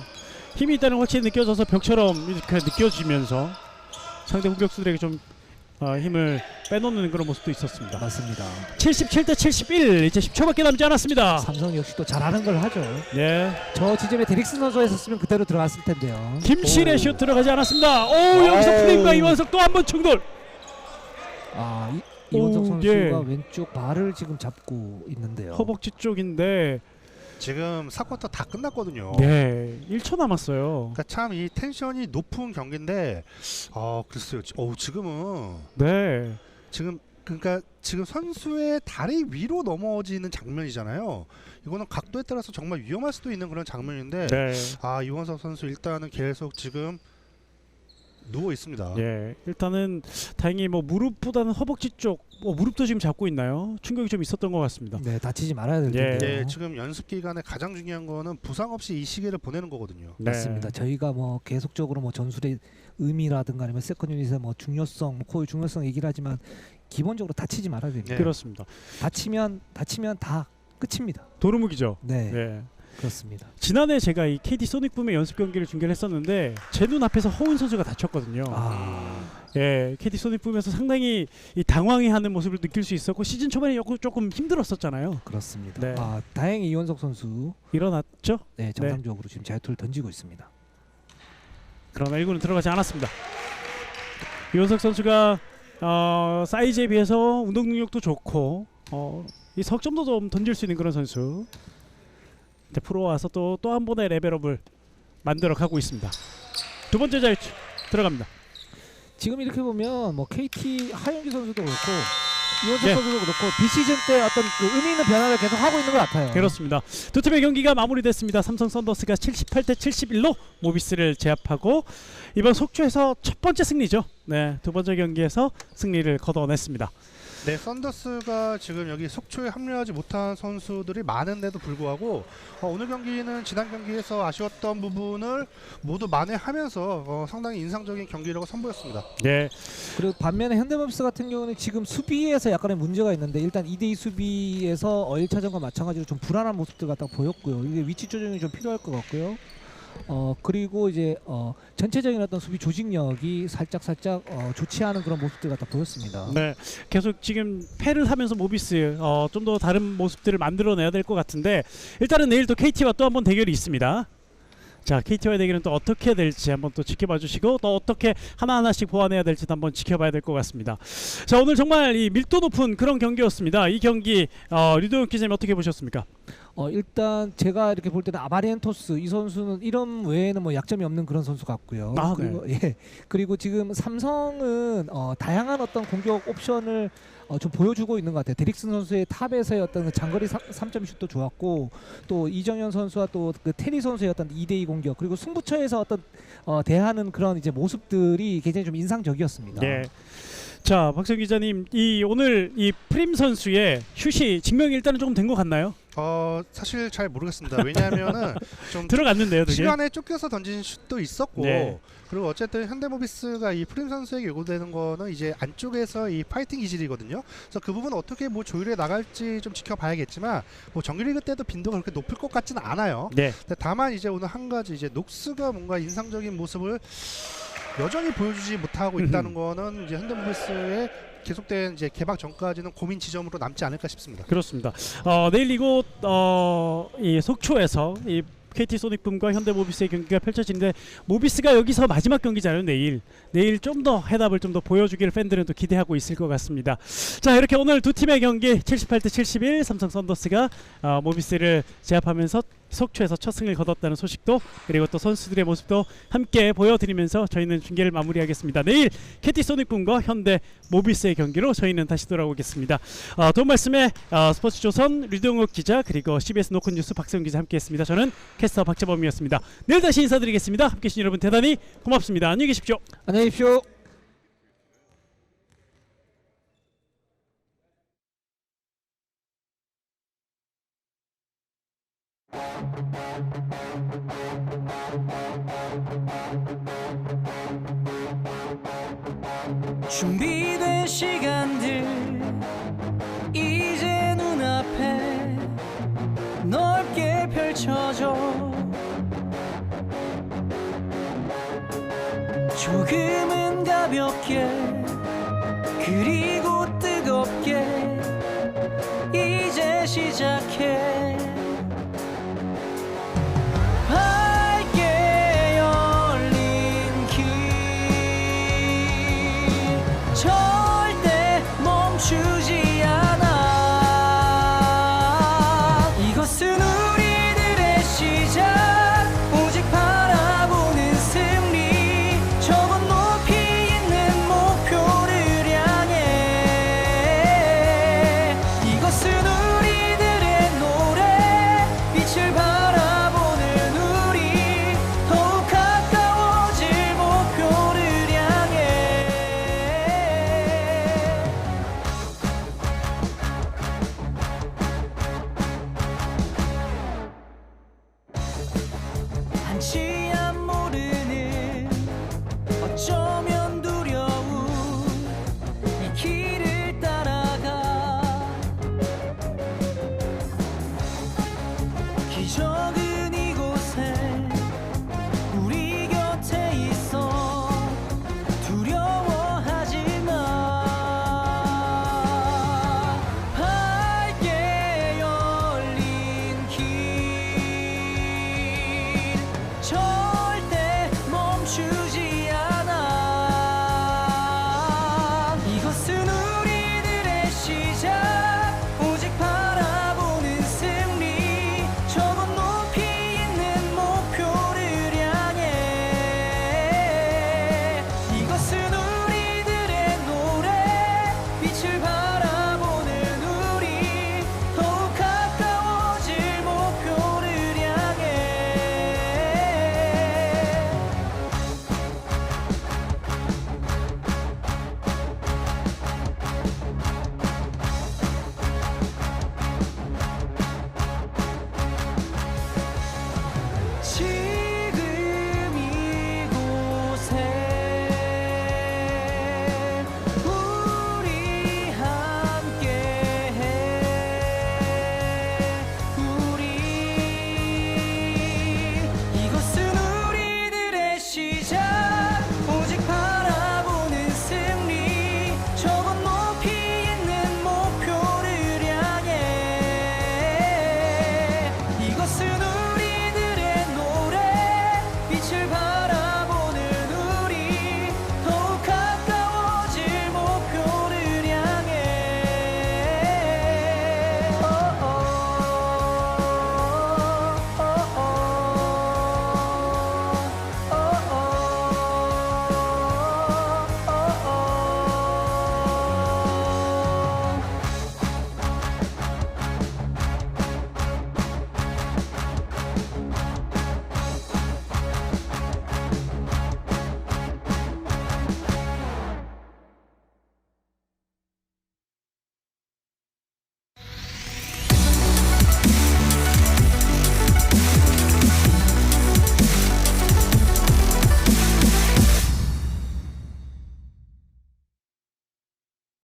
힘이 있다는 걸 확실히 느껴져서 벽처럼 이렇게 느껴지면서 상대 공격수들에게 좀 힘을 빼놓는 그런 모습도 있었습니다. 맞습니다. 77대 71 이제 10초밖에 남지 않았습니다. 삼성 역시 또 잘하는 걸 하죠. 예. 저 지점에 데릭슨 선수가 있었으면 그대로 들어갔을 텐데요. 김실의 오. 슛 들어가지 않았습니다. 오, 여기서 프림과 이원석 또 한 번 충돌. 아, 이원석 오, 선수가 예. 왼쪽 발을 지금 잡고 있는데요. 허벅지 쪽인데 지금 4쿼터 다 끝났거든요. 네, 1초 남았어요. 그러니까 참 이 텐션이 높은 경기인데 글쎄요. 지금은 네. 그러니까 지금 선수의 다리 위로 넘어지는 장면이잖아요. 이거는 각도에 따라서 정말 위험할 수도 있는 그런 장면인데 네. 이원석 선수 일단은 계속 지금 누워 있습니다. 예. 일단은 다행히 뭐 무릎보다는 허벅지 쪽, 무릎도 지금 잡고 있나요? 충격이 좀 있었던 것 같습니다. 네, 다치지 말아야 될 예. 텐데요. 네, 지금 연습 기간에 가장 중요한 거는 부상 없이 이 시기를 보내는 거거든요. 네. 맞습니다. 저희가 뭐 계속적으로 뭐 전술의 의미라든가 아니면 세컨 유닛의 뭐 중요성, 코어의 중요성 얘기를 하지만 기본적으로 다치지 말아야 됩니다. 네. 그렇습니다. 다치면 다 끝입니다. 도루묵이죠. 네, 네. 그렇습니다. 지난해 제가 이 KD 소닉붐의 연습 경기를 중계를 했었는데 제 눈앞에서 허운 선수가 다쳤거든요. 예, KD 소닉붐에서 상당히 이 당황해하는 모습을 느낄 수 있었고 시즌 초반에 조금 힘들었었잖아요. 그렇습니다. 네. 다행히 이원석 선수 일어났죠? 네, 정상적으로 지금 자유투를 던지고 있습니다. 그러나 1구는 들어가지 않았습니다. 이원석 선수가 사이즈에 비해서 운동 능력도 좋고 이 석점도 좀 던질 수 있는 그런 선수. 근데 프로 와서 또 한 번의 레벨업을 만들어 가고 있습니다. 두 번째 자유투 들어갑니다. 지금 이렇게 보면 뭐 KT 하윤기 선수도 그렇고 이원석 네. 선수도 그렇고 비시즌 때 어떤 그 의미 있는 변화를 계속 하고 있는 것 같아요. 그렇습니다. 두 팀의 경기가 마무리됐습니다. 삼성 썬더스가 78대 71로 모비스를 제압하고 이번 속초에서 첫 번째 승리죠. 네, 두 번째 경기에서 승리를 거둬냈습니다. 네, 썬더스가 지금 여기 속초에 합류하지 못한 선수들이 많은데도 불구하고 오늘 경기는 지난 경기에서 아쉬웠던 부분을 모두 만회하면서 상당히 인상적인 경기라고 선보였습니다. 네, 그리고 반면에 현대모비스 같은 경우는 지금 수비에서 약간의 문제가 있는데 일단 2대2 수비에서 1차전과 마찬가지로 좀 불안한 모습들 갖다 보였고요. 이게 위치 조정이 좀 필요할 것 같고요. 그리고 이제 전체적인 어떤 수비 조직력이 살짝 좋지 않은 그런 모습들 갖다 보였습니다. 네, 계속 지금 패를 하면서 모비스 좀 더 다른 모습들을 만들어내야 될 것 같은데 일단은 내일 또 KT와 또 한 번 대결이 있습니다. 자, KT와의 대결은 또 어떻게 될지 한번 또 지켜봐 주시고 또 어떻게 하나하나씩 보완해야 될지도 한번 지켜봐야 될 것 같습니다. 자, 오늘 정말 이 밀도 높은 그런 경기였습니다. 이 경기 류도현 기자님 어떻게 보셨습니까? 일단 제가 이렇게 볼 때는 아바리엔토스 이 선수는 이런 외에는 뭐 약점이 없는 그런 선수 같고요. 아, 그리고 그리고 지금 삼성은 다양한 어떤 공격 옵션을 좀 보여주고 있는 것 같아요. 데릭슨 선수의 탑에서의 어떤 그 장거리 3점 슛도 좋았고 또 이정현 선수와 또 그 테리 선수의 어떤 2대2 공격 그리고 승부처에서 어떤 대하는 그런 이제 모습들이 굉장히 좀 인상적이었습니다. 네. 자, 박성 기자님, 오늘 이 프림 선수의 슛이 증명이 일단은 조금 된 것 같나요? 사실 잘 모르겠습니다. 왜냐하면은 좀 들어갔는데요, 되게. 시간에 쫓겨서 던진 슛도 있었고 네. 그리고 어쨌든 현대모비스가 이 프림 선수에게 요구되는 거는 이제 안쪽에서 이 파이팅 기질이거든요. 그래서 그 부분 어떻게 뭐 조율해 나갈지 좀 지켜봐야겠지만 뭐 정규리그 때도 빈도가 그렇게 높을 것 같지는 않아요. 네. 근데 다만 이제 오늘 한 가지 이제 녹스가 뭔가 인상적인 모습을 여전히 보여주지 못하고 있다는 거는 이제 현대모비스의 계속된 이제 개막 전까지는 고민 지점으로 남지 않을까 싶습니다. 그렇습니다. 내일 이곳 이 속초에서 이 KT 소닉붐과 현대모비스의 경기가 펼쳐지는데 모비스가 여기서 마지막 경기잖아요. 내일 좀 더 해답을 좀 더 보여주기를 팬들은 또 기대하고 있을 것 같습니다. 자, 이렇게 오늘 두 팀의 경기 78대 71 삼성 썬더스가 모비스를 제압하면서 속초에서 첫 승을 거뒀다는 소식도 그리고 또 선수들의 모습도 함께 보여드리면서 저희는 중계를 마무리하겠습니다. 내일 KT 소닉붐과 현대 모비스의 경기로 저희는 다시 돌아오겠습니다. 도움 말씀에 스포츠조선 류동욱 기자 그리고 CBS 노컷 뉴스 박세훈 기자 함께했습니다. 저는 캐스터 박재범이었습니다. 내일 다시 인사드리겠습니다. 함께해 주신 여러분 대단히 고맙습니다. 안녕히 계십시오. 안녕히 계십시오. 준비된 시간들 이제 눈앞에 넓게 펼쳐져 조금은 가볍게 그리고 뜨겁게 이제 시작해